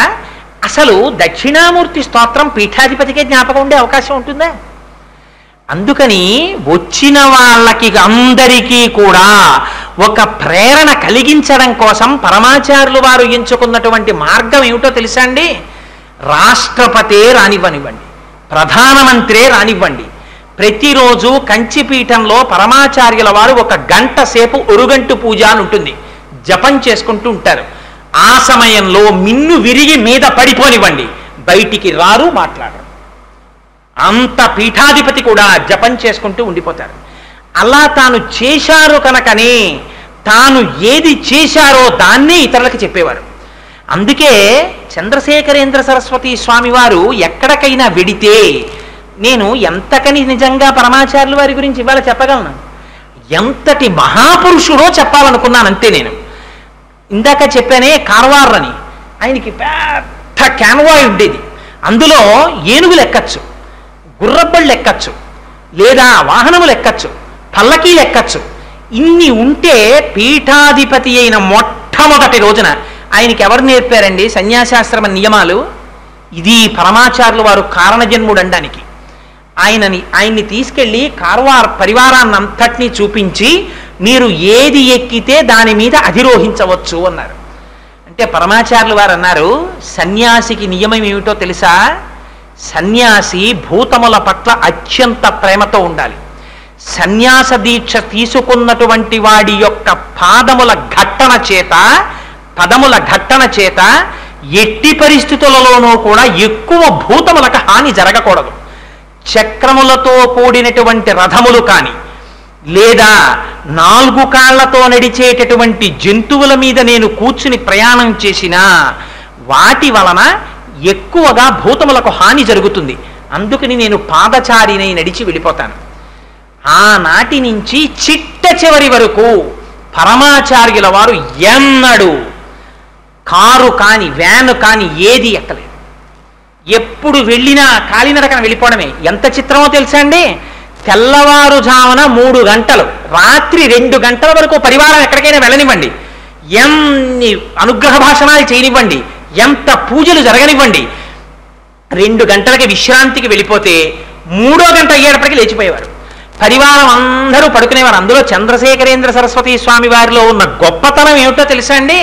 అసలు దక్షిణామూర్తి స్తోత్రం పీఠాధిపతికే జ్ఞాపకం ఉండే అవకాశం ఉంటుందా? అందుకని వచ్చిన వాళ్ళకి అందరికీ కూడా ఒక ప్రేరణ కలిగించడం కోసం పరమాచార్యులు వారు ఎంచుకున్నటువంటి మార్గం ఏమిటో తెలుసా అండి? రాష్ట్రపతే రానివ్వనివ్వండి, ప్రధానమంత్రే రానివ్వండి, ప్రతిరోజు కంచిపీఠంలో పరమాచార్యుల వారు 1 గంట సేపు ఒరుగంటు పూజ అని ఉంటుంది, జపం చేసుకుంటూ ఉంటారు. ఆ సమయంలో మిన్ను విరిగి మీద పడిపోనివ్వండి, బయటికి రారు, మాట్లాడరు. అంత పీఠాధిపతి కూడా జపం చేసుకుంటూ ఉండిపోతారు. అలా తాను చేశారు కనుకనే తాను ఏది చేశారో దాన్నే ఇతరులకు చెప్పేవారు. అందుకే చంద్రశేఖరేంద్ర సరస్వతి స్వామి వారు ఎక్కడికైనా వెడితే నేను ఎంతకని నిజంగా పరమాచార్యుల వారి గురించి ఇవాళ చెప్పగలను, ఎంతటి మహాపురుషుడో చెప్పాలనుకున్నాను అంతే. నేను ఇందాక చెప్పానే కార్వార్ అని, ఆయనకి పెద్ద క్యాన్వాయ్ ఉండేది, అందులో ఏనుగులు ఎక్కచ్చు, గుర్రబళ్ళు ఎక్కచ్చు, లేదా వాహనములు ఎక్కచ్చు, పల్లకీలు ఎక్కచ్చు. ఇన్ని ఉంటే పీఠాధిపతి అయిన మొట్టమొదటి రోజున ఆయనకి ఎవరు నేర్పారండి సన్యాసాశ్రమ నియమాలు? ఇది పరమాచార్యులు వారు కారణజన్ముడు అనడానికి. ఆయన్ని తీసుకెళ్ళి కార్వార్ పరివారాన్నంతటినీ చూపించి మీరు ఏది ఎక్కితే దాని మీద అధిరోహించవచ్చు అన్నారు. అంటే పరమాచార్యులు వారు అన్నారు, సన్యాసికి నియమం ఏమిటో తెలుసా? సన్యాసి భూతముల పట్ల అత్యంత ప్రేమతో ఉండాలి. సన్యాస దీక్ష తీసుకున్నటువంటి వాడి యొక్క పదముల ఘట్టన చేత ఎట్టి పరిస్థితులలోనూ కూడా ఎక్కువ భూతములకు హాని జరగకూడదు. చక్రములతో కూడినటువంటి రథములు కానీ, లేదా 4 కాళ్లతో నడిచేటటువంటి జంతువుల మీద నేను కూర్చుని ప్రయాణం చేసినా వాటి వలన ఎక్కువగా భూతములకు హాని జరుగుతుంది. అందుకని నేను పాదచారినై నడిచి వెళ్ళిపోతాను. ఆనాటి నుంచి చిట్ట చివరి వరకు పరమాచార్యుల వారు ఎన్నడూ కారు కాని వ్యాను కాని ఏది ఎక్కలేదు. ఎప్పుడు వెళ్ళినా కాలినడకన వెళ్ళిపోవడమే. ఎంత చిత్రమో తెలుసా అండి? తెల్లవారుజామున 3 గంటలు, రాత్రి 2 గంటల వరకు పరివారం ఎక్కడికైనా వెళ్ళనివ్వండి, ఎన్ని అనుగ్రహ భాషణాలు చేయనివ్వండి, ఎంత పూజలు జరగనివ్వండి, 2 గంటలకి విశ్రాంతికి వెళ్ళిపోతే 3వ గంట అయ్యేటప్పటికి లేచిపోయేవారు. పరివారం అందరూ పడుకునేవారు. అందులో చంద్రశేఖరేంద్ర సరస్వతి స్వామి వారిలో ఉన్న గొప్పతనం ఏమిటో తెలుసా అండి?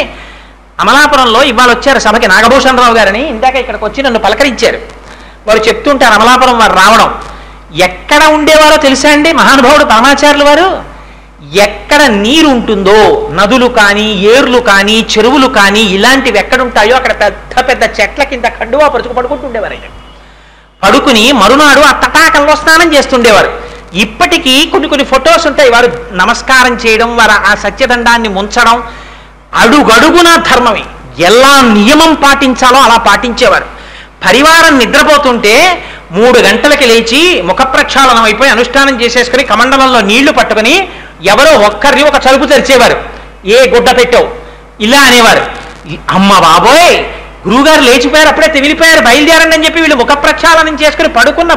అమలాపురంలో ఇవాళ వచ్చారు సభకి నాగభూషణరావు గారని, ఇందాక ఇక్కడికి వచ్చి నన్ను పలకరించారు. వారు చెప్తుంటారు అమలాపురం వారు రావడం, ఎక్కడ ఉండేవారో తెలుసా అండి మహానుభావుడు పరమాచార్యుల వారు? ఎక్కడ నీరు ఉంటుందో, నదులు కానీ ఏర్లు కానీ చెరువులు కానీ ఇలాంటివి ఎక్కడుంటాయో అక్కడ పెద్ద పెద్ద చెట్ల కింద కండువా పరుచుకు పడుకుంటుండేవారు ఆయన. పడుకుని మరునాడు ఆ తటాకంలో స్నానం చేస్తుండేవారు. ఇప్పటికీ కొన్ని ఫొటోస్ ఉంటాయి. వారు నమస్కారం చేయడం, వారు ఆ సత్యదండాన్ని ముంచడం అడుగడుగున ధర్మమే. ఎలా నియమం పాటించాలో అలా పాటించేవారు. పరివారం నిద్రపోతుంటే 3 గంటలకి లేచి ముఖ ప్రక్షాళనం అయిపోయి అనుష్ఠానం చేసేసుకుని కమండలంలో నీళ్లు పట్టుకుని ఎవరో ఒక్కరిని ఒక చలుపు తెరిచేవారు. ఏ గుడ్డ పెట్టావు ఇలా అనేవారు. అమ్మ బాబోయ్, గురువుగారు లేచిపోయారు, అప్పుడే తెమిలిపోయారు, బయలుదేరండి అని చెప్పి వీళ్ళు ముఖ ప్రక్షాళనం చేసుకుని పడుకున్న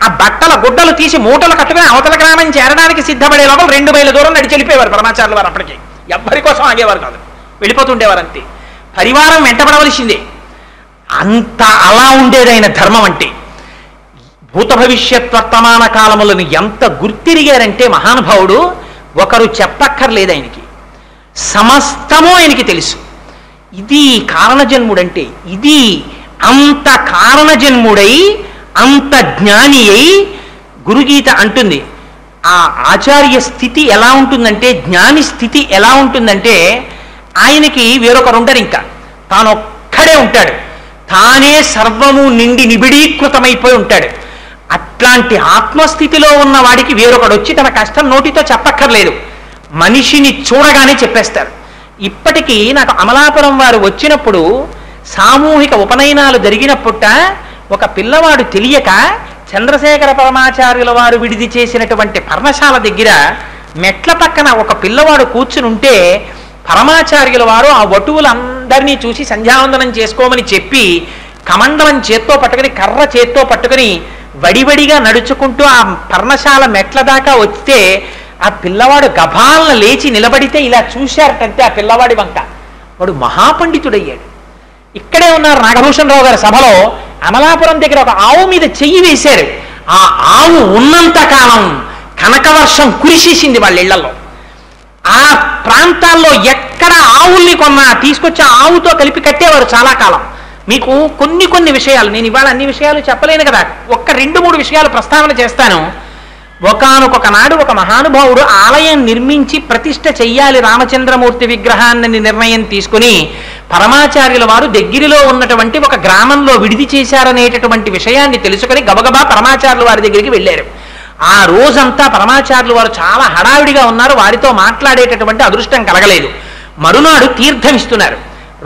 ఆ బట్టల గుడ్డలు తీసి మూటలు కట్టుకుని అవతల గ్రామం చేరడానికి సిద్ధపడే లోపల 2 మైళ్ళ దూరం నడిచి వెళ్ళిపోయేవారు పరమాచార్యుల వారు. అప్పటికి ఎవ్వరి కోసం ఆగేవారు కాదు, వెళ్ళిపోతుండేవారు అంతే. పరివారం వెంటబడవలసిందే. అంత అలా ఉండేదైన ధర్మం అంటే. భూత భవిష్యత్ వర్తమాన కాలములను ఎంత గుర్తిరిగారంటే మహానుభావుడు, ఒకరు చెప్పక్కర్లేదు ఆయనకి, సమస్తము ఆయనకి తెలుసు. ఇది కారణజన్ముడంటే. ఇది అంత కారణజన్ముడై అంత జ్ఞాని అయి గురుగీత అంటుంది. ఆ ఆచార్య స్థితి ఎలా ఉంటుందంటే, జ్ఞాని స్థితి ఎలా ఉంటుందంటే, ఆయనకి వేరొకరు ఉండరు, ఇంకా తానొక్కడే ఉంటాడు, తానే సర్వము నిండి నిబిడీకృతమైపోయి ఉంటాడు. అట్లాంటి ఆత్మస్థితిలో ఉన్న వాడికి వేరొకడు వచ్చి తన కష్టం నోటితో చెప్పక్కర్లేదు, మనిషిని చూడగానే చెప్పేస్తారు. ఇప్పటికీ నాకు అమలాపురం వారు వచ్చినప్పుడు సామూహిక ఉపనయనాలు జరిగినప్పుట ఒక పిల్లవాడు తెలియక చంద్రశేఖర పరమాచార్యుల వారు విడిది చేసినటువంటి పర్ణశాల దగ్గర మెట్ల పక్కన ఒక పిల్లవాడు కూర్చుని ఉంటే పరమాచార్యుల వారు ఆ వటువులందరినీ చూసి సంధ్యావందనం చేసుకోమని చెప్పి కమండలం చేత్తో పట్టుకుని కర్ర చేత్తో పట్టుకుని వడివడిగా నడుచుకుంటూ ఆ పర్ణశాల మెట్ల దాకా వస్తే ఆ పిల్లవాడు గభాలను లేచి నిలబడితే ఇలా చూశారటంటే ఆ పిల్లవాడి వంక. వాడు మహాపండితుడయ్యాడు. ఇక్కడే ఉన్నారు నాగభూషణ్ రావు గారి సభలో. అమలాపురం దగ్గర ఒక ఆవు మీద చెయ్యి వేశారు. ఆ ఆవు ఉన్నంత కాలం కనకవర్షం కురిసేసింది వాళ్ళ ఇళ్లలో. ఆ ప్రాంతాల్లో ఎక్కడ ఆవుల్ని కొన్నా తీసుకొచ్చి ఆవుతో కలిపి కట్టేవారు చాలా కాలం. మీకు కొన్ని విషయాలు, నేను ఇవాళ అన్ని విషయాలు చెప్పలేను కదా, 1-2-3 విషయాలు ప్రస్తావన చేస్తాను. ఒకానొక నాడు ఒక మహానుభావుడు ఆలయం నిర్మించి ప్రతిష్ఠ చెయ్యాలి రామచంద్రమూర్తి విగ్రహాన్ని నిర్ణయం తీసుకుని పరమాచార్యుల వారు దగ్గరలో ఉన్నటువంటి ఒక గ్రామంలో విడిది చేశారనేటటువంటి విషయాన్ని తెలుసుకుని గబగబా పరమాచార్యుల వారి దగ్గరికి వెళ్ళారు. ఆ రోజంతా పరమాచార్యులు వారు చాలా హడావిడిగా ఉన్నారు, వారితో మాట్లాడేటటువంటి అదృష్టం కలగలేదు. మరునాడు తీర్థం ఇస్తున్నారు.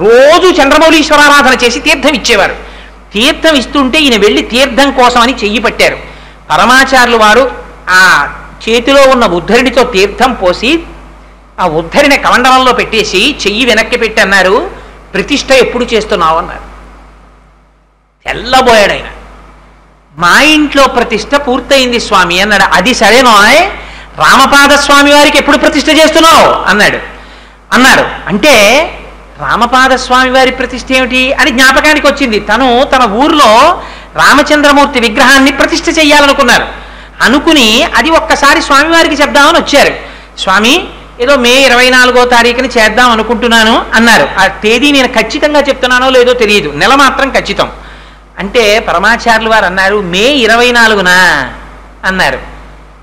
రోజు చంద్రమౌళీశ్వరారాధన చేసి తీర్థం ఇచ్చేవారు. తీర్థం ఇస్తుంటే ఈయన వెళ్ళి తీర్థం కోసమని చెయ్యి పట్టారు. పరమాచార్యులు వారు ఆ చేతిలో ఉన్న ఉద్ధరిణితో తీర్థం పోసి ఆ ఉద్ధరిని కమండలంలో పెట్టేసి చెయ్యి వెనక్కి పెట్టి అన్నారు, ప్రతిష్ఠ ఎప్పుడు చేస్తున్నావు అన్నారు. తెల్లబోయాడు ఆయన. మా ఇంట్లో ప్రతిష్ఠ పూర్తయింది స్వామి అన్నాడు. అది సరేనోయ్, రామపాద స్వామి వారికి ఎప్పుడు ప్రతిష్ఠ చేస్తున్నావు అన్నారు. అంటే రామపాద స్వామి వారి ప్రతిష్ఠ ఏమిటి అని జ్ఞాపకానికి వచ్చింది. తన ఊర్లో రామచంద్రమూర్తి విగ్రహాన్ని ప్రతిష్ఠ చెయ్యాలనుకున్నారు. అనుకుని అది ఒక్కసారి స్వామివారికి చెప్దామని వచ్చారు. స్వామి, ఏదో మే 24వ తారీఖుని చేద్దాం అనుకుంటున్నాను అన్నారు. ఆ తేదీ నేను ఖచ్చితంగా చెప్తున్నానో లేదో తెలియదు, నెల మాత్రం ఖచ్చితం. అంటే పరమాచార్యులు వారు అన్నారు, మే 24న అన్నారు.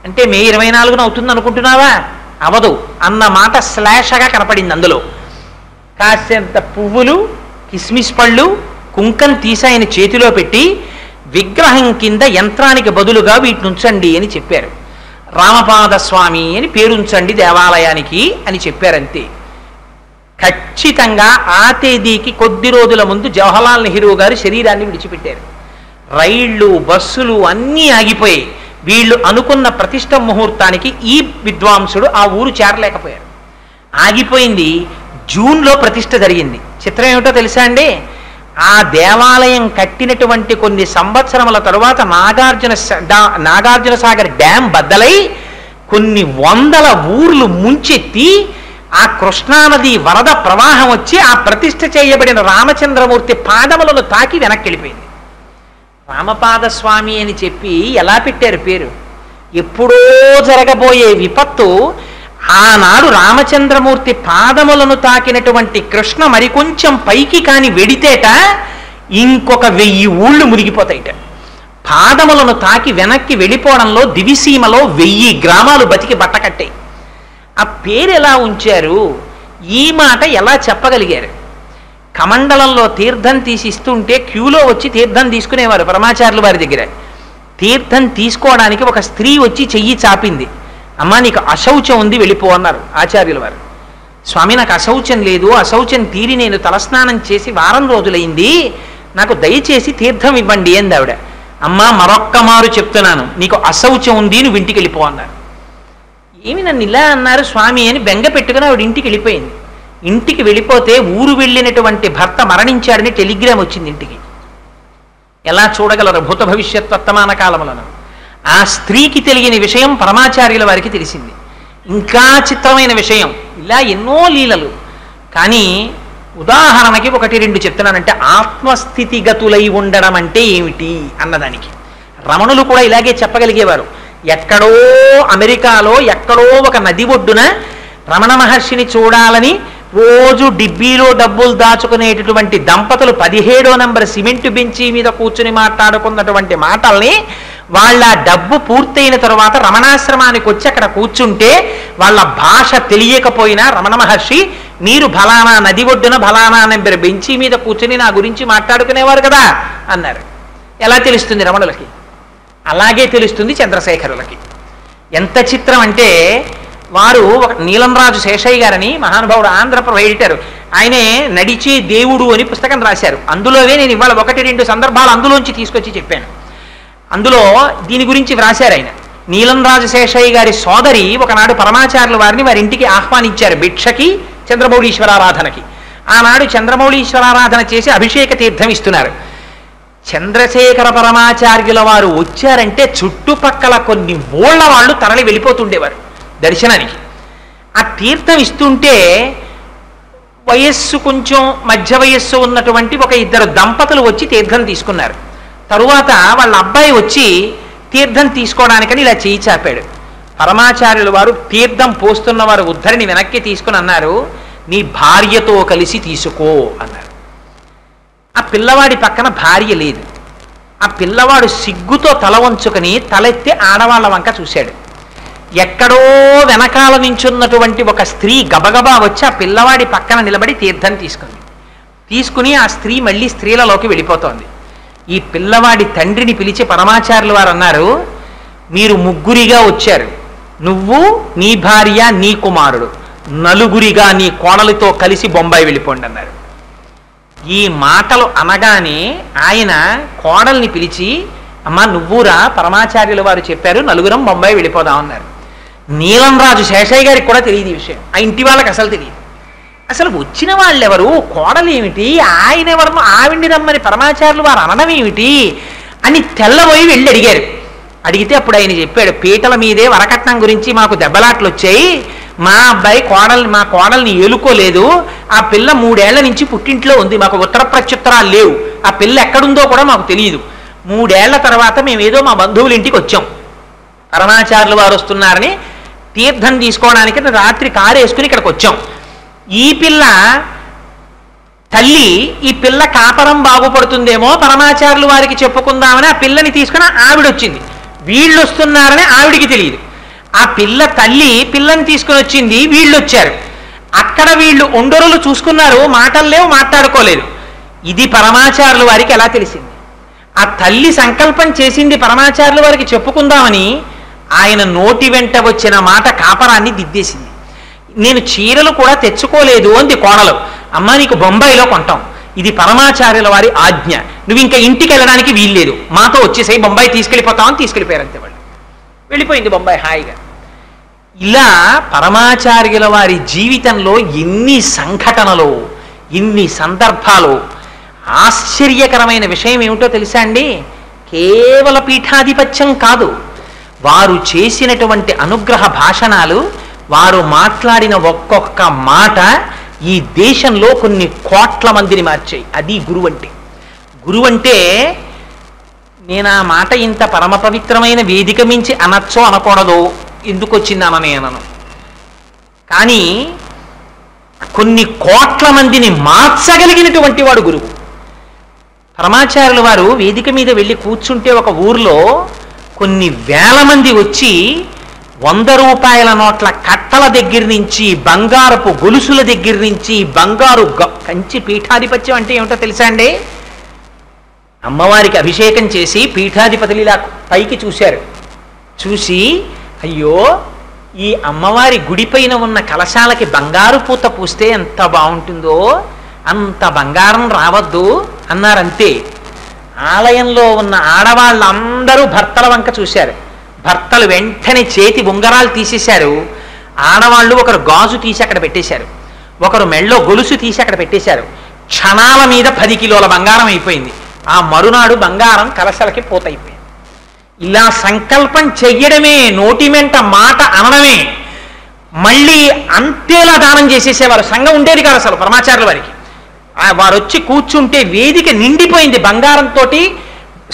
అంటే మే 24న అవుతుంది అనుకుంటున్నావా? అవదు అన్న మాట శ్లేషగా కనపడింది. అందులో కాస్తంత పువ్వులు, కిస్మిస్ పళ్ళు, కుంకం తీసి ఆయన చేతిలో పెట్టి విగ్రహం కింద యంత్రానికి బదులుగా వీటిని ఉంచండి అని చెప్పారు. రామపాద స్వామి అని పేరుంచండి దేవాలయానికి అని చెప్పారంతే. ఖచ్చితంగా ఆ తేదీకి కొద్ది రోజుల ముందు జవహర్లాల్ నెహ్రూ గారు శరీరాన్ని విడిచిపెట్టారు. రైళ్లు, బస్సులు అన్నీ ఆగిపోయాయి. వీళ్ళు అనుకున్న ప్రతిష్ఠ ముహూర్తానికి ఈ విద్వాంసుడు ఆ ఊరు చేరలేకపోయారు. ఆగిపోయింది. జూన్లో ప్రతిష్ఠ జరిగింది. చిత్రం ఏమిటో తెలుసా అండి? ఆ దేవాలయం కట్టినటువంటి కొన్ని సంవత్సరముల తరువాత నాగార్జున సాగర్ డ్యాం బద్దలై కొన్ని వందల ఊర్లు ముంచెత్తి ఆ కృష్ణానది వరద ప్రవాహం వచ్చి ఆ ప్రతిష్ఠ చేయబడిన రామచంద్రమూర్తి పాదములను తాకి వెనక్కి వెళ్ళిపోయింది. రామపాద స్వామి అని చెప్పి ఎలా పెట్టారు పేరు? ఎప్పుడో జరగబోయే విపత్తు ఆనాడు రామచంద్రమూర్తి పాదములను తాకినటువంటి కృష్ణ మరికొంచెం పైకి కాని వెడితేట ఇంకొక 1000 ఊళ్ళు మునిగిపోతాయిట. పాదములను తాకి వెనక్కి వెళ్ళిపోవడంలో దివిసీమలో 1000 గ్రామాలు బతికి బట్టకట్టాయి. ఆ పేరు ఎలా ఉంచారు, ఈ మాట ఎలా చెప్పగలిగారు? కమండలంలో తీర్థం తీసి ఇస్తుంటే క్యూలో వచ్చి తీర్థం తీసుకునేవారు పరమాచార్యుల వారి దగ్గర. తీర్థం తీసుకోవడానికి ఒక స్త్రీ వచ్చి చెయ్యి చాపింది. అమ్మా నీకు అశౌచం ఉంది, వెళ్ళిపో అన్నారు ఆచార్యుల వారు. స్వామి నాకు అశౌచం లేదు, అశౌచం తీరి నేను తలస్నానం చేసి వారం రోజులైంది, నాకు దయచేసి తీర్థం ఇవ్వండి అంది ఆవిడ. అమ్మా మరొక్క మారు చెప్తున్నాను, నీకు అశౌచం ఉంది, నువ్వు ఇంటికి వెళ్ళిపో అన్నారు. ఏమి నన్ను ఇలా అన్నారు స్వామి అని బెంగ పెట్టుకుని ఆవిడ ఇంటికి వెళ్ళిపోయింది. ఇంటికి వెళ్ళిపోతే ఊరు వెళ్ళినటువంటి భర్త మరణించాడని టెలిగ్రామ్ వచ్చింది ఇంటికి. ఎలా చూడగలరు భూత భవిష్యత్ వర్తమాన కాలములను? ఆ స్త్రీకి తెలియని విషయం పరమాచార్యుల వారికి తెలిసింది. ఇంకా చిత్రమైన విషయం, ఇలా ఎన్నో లీలలు. కానీ ఉదాహరణకి 1-2 చెప్తున్నానంటే ఆత్మస్థితిగతులై ఉండడం అంటే ఏమిటి అన్నదానికి రమణులు కూడా ఇలాగే చెప్పగలిగేవారు. ఎక్కడో అమెరికాలో ఎక్కడో ఒక నది ఒడ్డున రమణ మహర్షిని చూడాలని రోజు డిబ్బీలో డబ్బులు దాచుకునేటటువంటి దంపతులు 17వ నంబర్ సిమెంట్ బెంచీ మీద కూర్చుని మాట్లాడుకున్నటువంటి మాటల్ని వాళ్ళ డబ్బు పూర్తయిన తరువాత రమణాశ్రమానికి వచ్చి అక్కడ కూర్చుంటే వాళ్ళ భాష తెలియకపోయినా రమణ మహర్షి మీరు ఫలానా నది ఒడ్డున ఫలానా నంబర్ బెంచీ మీద కూర్చుని నా గురించి మాట్లాడుకునేవారు కదా అన్నారు. ఎలా తెలుస్తుంది రమణులకి? అలాగే తెలుస్తుంది చంద్రశేఖరులకి. ఎంత చిత్రం అంటే వారు ఒక నీలంరాజు శేషయ్య గారని మహానుభావుడు ఆంధ్రప్రభ ఎడిటర్, ఆయనే నడిచే దేవుడు అని పుస్తకం రాశారు. అందులోనే నేను ఇవాళ 1-2 సందర్భాలు అందులోంచి తీసుకొచ్చి చెప్పాను. అందులో దీని గురించి వ్రాశారు ఆయన. నీలంరాజు శేషయ్య గారి సోదరి ఒకనాడు పరమాచార్యుల వారిని వారి ఇంటికి ఆహ్వానించారు భిక్షకి, చంద్రమౌళీశ్వరారాధనకి. ఆనాడు చంద్రమౌళీశ్వరారాధన చేసి అభిషేక తీర్థం ఇస్తున్నారు. చంద్రశేఖర పరమాచార్యుల వారు వచ్చారంటే చుట్టుపక్కల కొన్ని ఊళ్ళ వాళ్ళు తరలి వెళ్ళిపోతుండేవారు దర్శనానికి. ఆ తీర్థం ఇస్తుంటే వయస్సు కొంచెం మధ్య వయస్సు ఉన్నటువంటి 1-2 దంపతులు వచ్చి తీర్థం తీసుకున్నారు. తరువాత వాళ్ళ అబ్బాయి వచ్చి తీర్థం తీసుకోవడానికని ఇలా చేయి చాపాడు. పరమాచార్యుల వారు తీర్థం పోస్తున్న వారు ఉద్ధరిని వెనక్కి తీసుకుని అన్నారు, నీ భార్యతో కలిసి తీసుకో అన్నారు. ఆ పిల్లవాడి పక్కన భార్య లేదు. ఆ పిల్లవాడు సిగ్గుతో తల వంచుకొని తలెత్తి ఆడవాళ్ళ వంక చూశాడు. ఎక్కడో వెనకాల నించున్నటువంటి ఒక స్త్రీ గబగబా వచ్చి ఆ పిల్లవాడి పక్కన నిలబడి తీర్థం తీసుకుని ఆ స్త్రీ మళ్ళీ స్త్రీలలోకి వెళ్ళిపోతోంది. ఈ పిల్లవాడి తండ్రిని పిలిచి పరమాచార్యుల వారు అన్నారు, మీరు 3గురిగా వచ్చారు, నువ్వు నీ భార్య నీ కుమారుడు, 4గురిగా నీ కోడలితో కలిసి బొంబాయి వెళ్ళిపోండి అన్నారు. ఈ మాటలు అనగానే ఆయన కోడల్ని పిలిచి, అమ్మా నువ్వురా, పరమాచార్యుల వారు చెప్పారు 4గురం బొంబాయి వెళ్ళిపోదామన్నారు. నీలంరాజు శేషయ్య గారికి కూడా తెలియదు ఈ విషయం, ఆ ఇంటి వాళ్ళకి అసలు తెలియదు. అసలు వచ్చిన వాళ్ళు ఎవరు, కోడలు ఏమిటి, ఆయన ఎవరు, ఆవిడ్ని రమ్మని పరమాచార్యులు వారు అనడం ఏమిటి అని తెల్లబోయి వెళ్ళి అడిగారు. అడిగితే అప్పుడు ఆయన చెప్పాడు, పీటల మీదే వరకట్నం గురించి మాకు దెబ్బలాట్లు వచ్చాయి, మా అబ్బాయి మా కోడల్ని ఏలుకోలేదు, ఆ పిల్ల 3 ఏళ్ల నుంచి పుట్టింట్లో ఉంది, మాకు ఉత్తర ప్రత్యుత్తరాలు లేవు, ఆ పిల్ల ఎక్కడుందో కూడా మాకు తెలియదు. 3 ఏళ్ల తర్వాత మేమేదో మా బంధువుల ఇంటికి వచ్చాం, పరమాచార్యులు వారు వస్తున్నారని తీర్థం తీసుకోవడానికి రాత్రి కారు వేసుకుని ఇక్కడికి వచ్చాం. ఈ పిల్ల తల్లి ఈ పిల్ల కాపరం బాగుపడుతుందేమో పరమాచార్యులు వారికి చెప్పుకుందామని ఆ పిల్లని తీసుకుని ఆవిడొచ్చింది, వీళ్ళు వస్తున్నారని ఆవిడికి తెలియదు. ఆ పిల్ల తల్లి పిల్లని తీసుకుని వచ్చింది, వీళ్ళు వచ్చారు. అక్కడ వీళ్ళు ఒండరులు చూసుకున్నారు, మాటలు లేవు, మాట్లాడుకోలేదు. ఇది పరమాచార్యుల వారికి ఎలా తెలిసింది? ఆ తల్లి సంకల్పం చేసింది పరమాచార్యుల వారికి చెప్పుకుందామని, ఆయన నోటి వెంట వచ్చిన మాట కాపరాన్ని దిద్దేసింది. నేను చీరలు కూడా తెచ్చుకోలేదు అంది కోడలు. అమ్మ నీకు బొంబాయిలో కొంటాం, ఇది పరమాచార్యుల వారి ఆజ్ఞ, నువ్వు ఇంకా ఇంటికి వెళ్ళడానికి వీల్లేదు, మాతో వచ్చేసాయి, బొంబాయి తీసుకెళ్ళిపోతామని తీసుకెళ్ళిపోయారు. అంతే, వాళ్ళు వెళ్ళిపోయింది బొంబాయి హాయిగా. ఇలా పరమాచార్యుల వారి జీవితంలో ఎన్ని సంఘటనలు, ఎన్ని సందర్భాలు. ఆశ్చర్యకరమైన విషయం ఏమిటో తెలుసా అండి? కేవల పీఠాధిపత్యం కాదు, వారు చేసినటువంటి అనుగ్రహ భాషణాలు, వారు మాట్లాడిన ఒక్కొక్క మాట ఈ దేశంలో కొన్ని కోట్ల మందిని మార్చాయి. అది గురువు అంటే. గురువు అంటే నేను ఆ మాట ఇంత పరమ పవిత్రమైన వేదిక మించి అనొచ్చో అనకూడదో, ఎందుకు వచ్చిందానని అనను, కానీ కొన్ని కోట్ల మందిని మార్చగలిగినటువంటి వాడు గురువు. పరమాచార్యుల వారు వేదిక మీద వెళ్ళి కూర్చుంటే ఒక ఊర్లో కొన్ని వేల మంది వచ్చి 100 రూపాయల నోట్ల కట్టల దగ్గర నుంచి, బంగారపు గొలుసుల దగ్గర నుంచి, బంగారు కంచి పీఠాధిపత్యం అంటే ఏమిటో తెలుసా అండి? అమ్మవారికి అభిషేకం చేసి పీఠాధిపతులు ఇలా పైకి చూశారు. చూసి, అయ్యో ఈ అమ్మవారి గుడిపైన ఉన్న కలశాలకి బంగారు పూత పూస్తే ఎంత బాగుంటుందో, అంత బంగారం రావద్దు అన్నారంతే. ఆలయంలో ఉన్న ఆడవాళ్ళందరూ భర్తల వంక చూశారు. భర్తలు వెంటనే చేతి ఉంగరాలు తీసేశారు. ఆడవాళ్ళు ఒకరు గాజు తీసి అక్కడ పెట్టేశారు, ఒకరు మెళ్ళో గొలుసు తీసి అక్కడ పెట్టేశారు. క్షణాల మీద 10 కిలోల బంగారం అయిపోయింది. ఆ మరునాడు బంగారం కలశలకి పూతయిపోయింది. ఇలా సంకల్పం చెయ్యడమే, నోటి వెంట మాట అనడమే, మళ్ళీ అంతేలా దానం చేసేసేవారు. సంఘం ఉండేది కాదు అసలు పరమాచార్యుల వారికి. వారు వచ్చి కూర్చుంటే వేదిక నిండిపోయింది బంగారంతో,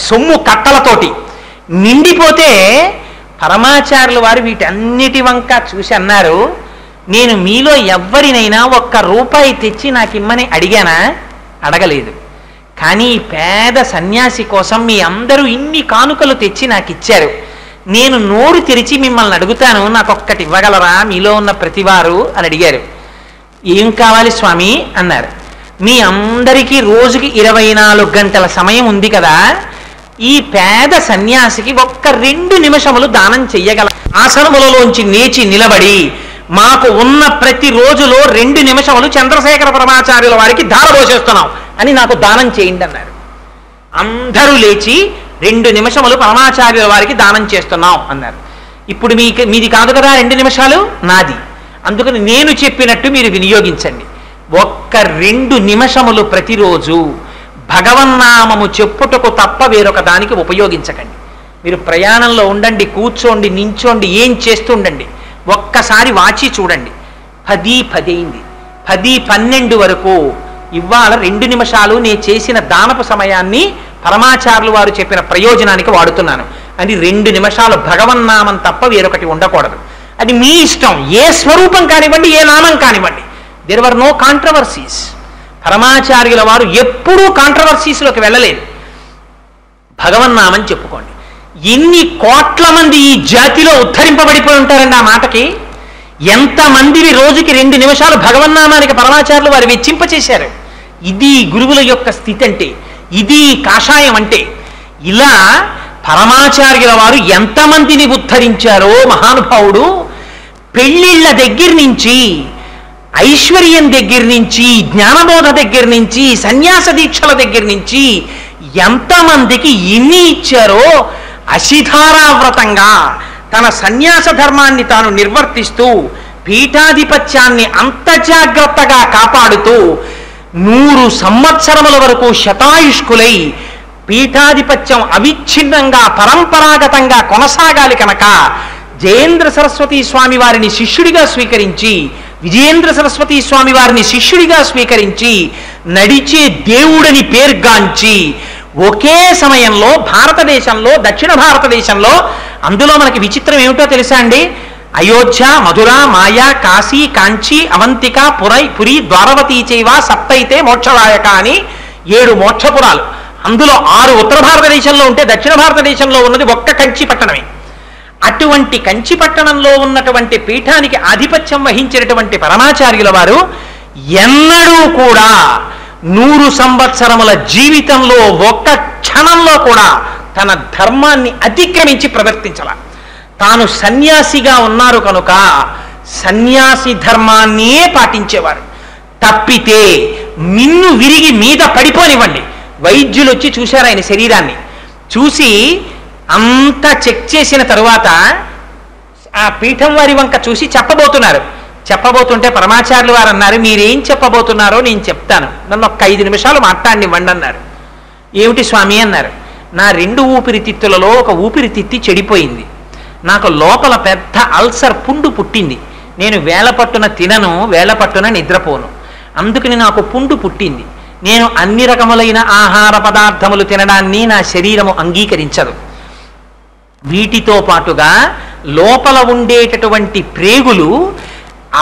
సొమ్ము కట్టలతోటి నిండిపోతే పరమాచార్యుల వారు వీటన్నిటి వంక చూసి అన్నారు, నేను మీలో ఎవ్వరినైనా 1 రూపాయి తెచ్చి నాకు ఇమ్మని అడిగానా? అడగలేదు. కానీ పేద సన్యాసి కోసం మీ అందరూ ఇన్ని కానుకలు తెచ్చి నాకు ఇచ్చారు. నేను నోరు తెరిచి మిమ్మల్ని అడుగుతాను, నాకు ఒక్కటి ఇవ్వగలరా మీలో ఉన్న ప్రతివారు అని అడిగారు. ఏం కావాలి స్వామి అన్నారు. మీ అందరికీ రోజుకి 24 గంటల సమయం ఉంది కదా, ఈ పేద సన్యాసికి 2 నిమిషములు దానం చెయ్యగల. ఆసనములలోంచి లేచి నిలబడి మాకు ఉన్న ప్రతి రోజులో 2 నిమిషములు చంద్రశేఖర పరమాచార్యుల వారికి ధారపోసేస్తున్నాం అని నాకు దానం చేయండి అన్నారు. అందరూ లేచి 2 నిమిషములు పరమాచార్యుల వారికి దానం చేస్తున్నాం అన్నారు. ఇప్పుడు మీది కాదు కదా 2 నిమిషాలు, నాది. అందుకని నేను చెప్పినట్టు మీరు వినియోగించండి. 2 నిమిషములు ప్రతిరోజు భగవన్నామము చెప్పుటకు తప్ప వేరొక దానికి ఉపయోగించకండి. మీరు ప్రయాణంలో ఉండండి, కూర్చోండి, నించోండి, ఏం చేస్తుండండి, ఒక్కసారి వాచి చూడండి. 10:10 అయింది. 10:12 వరకు ఇవాళ 2 నిమిషాలు నేను చేసిన దానపు సమయాన్ని పరమాచార్యులు వారు చెప్పిన ప్రయోజనానికి వాడుతున్నాను. అది 2 నిమిషాలు భగవన్నామం తప్ప వేరొకటి ఉండకూడదు. అది మీ ఇష్టం, ఏ స్వరూపం కానివ్వండి, ఏ నామం కానివ్వండి. There were no controversies. పరమాచార్యుల వారు ఎప్పుడూ కాంట్రవర్సీస్లోకి వెళ్ళలేదు. భగవన్నామని చెప్పుకోండి. ఎన్ని కోట్ల మంది ఈ జాతిలో ఉద్ధరింపబడిపోయి ఉంటారండి ఆ మాటకి. ఎంతమందిని రోజుకి 2 నిమిషాలు భగవన్నామానికి పరమాచార్యులు వారు వెచ్చింపచేశారు. ఇది గురువుల యొక్క స్థితి అంటే, ఇది కాషాయం అంటే. ఇలా పరమాచార్యుల వారు ఎంతమందిని ఉద్ధరించారో మహానుభావుడు. పెళ్ళిళ్ళ దగ్గర నుంచి, ఐశ్వర్యం దగ్గర నుంచి, జ్ఞానబోధ దగ్గర నుంచి, సన్యాస దీక్షల దగ్గర నుంచి ఎంతమందికి ఇన్ని ఇచ్చారో, అశిధారావ్రతంగా తన సన్యాస ధర్మాన్ని తాను నిర్వర్తిస్తూ పీఠాధిపత్యాన్ని అంత జాగ్రత్తగా కాపాడుతూ 100 సంవత్సరముల వరకు శతాయుష్కులై పీఠాధిపత్యం అవిచ్ఛిన్నంగా పరంపరాగతంగా కొనసాగాలి కనుక జయేంద్ర సరస్వతీ స్వామి వారిని శిష్యుడిగా స్వీకరించి, విజయేంద్ర సరస్వతీ స్వామి వారిని శిష్యుడిగా స్వీకరించి, నడిచే దేవుడని పేర్గాంచి ఒకే సమయంలో భారతదేశంలో, దక్షిణ భారతదేశంలో, అందులో మనకి విచిత్రం ఏమిటో తెలుసా అండి? అయోధ్య, మధుర, మాయా, కాశీ, కాంచీ, అవంతిక, పురి, ద్వారవతీ చైవ సప్తైతే మోక్షదాయక అని 7 మోక్షపురాలు. అందులో 6 ఉత్తర భారతదేశంలో ఉంటే దక్షిణ భారతదేశంలో ఉన్నది ఒక్క కంచి పట్టణమే. అటువంటి కంచి పట్టణంలో ఉన్నటువంటి పీఠానికి ఆధిపత్యం వహించినటువంటి పరమాచార్యుల వారు ఎన్నడూ కూడా 100 సంవత్సరముల జీవితంలో ఒక్క క్షణంలో కూడా తన ధర్మాన్ని అతిక్రమించి ప్రవర్తించాల. తాను సన్యాసిగా ఉన్నారు కనుక సన్యాసి ధర్మాన్నే పాటించేవారు. తప్పితే మిన్ను విరిగి మీద పడిపోనివ్వండి. వైద్యులు వచ్చి చూశారు ఆయన శరీరాన్ని. చూసి అంతా చెక్ చేసిన తరువాత ఆ పీఠం వారి వంక చూసి చెప్పబోతుంటే పరమాచార్యులు వారు అన్నారు, మీరేం చెప్పబోతున్నారో నేను చెప్తాను, నన్ను ఒక్క 5 నిమిషాలు మాట్లాడినివ్వండి అన్నారు. ఏమిటి స్వామి అన్నారు. నా 2 ఊపిరితిత్తులలో ఒక ఊపిరితిత్తి చెడిపోయింది. నాకు లోపల పెద్ద అల్సర్ పుండు పుట్టింది. నేను వేళపట్టున తినను, వేళపట్టున నిద్రపోను. అందుకని నాకు పుండు పుట్టింది. నేను అన్ని రకములైన ఆహార పదార్థములు తినడాన్ని నా శరీరము అంగీకరించదు. వీటితో పాటుగా లోపల ఉండేటటువంటి ప్రేగులు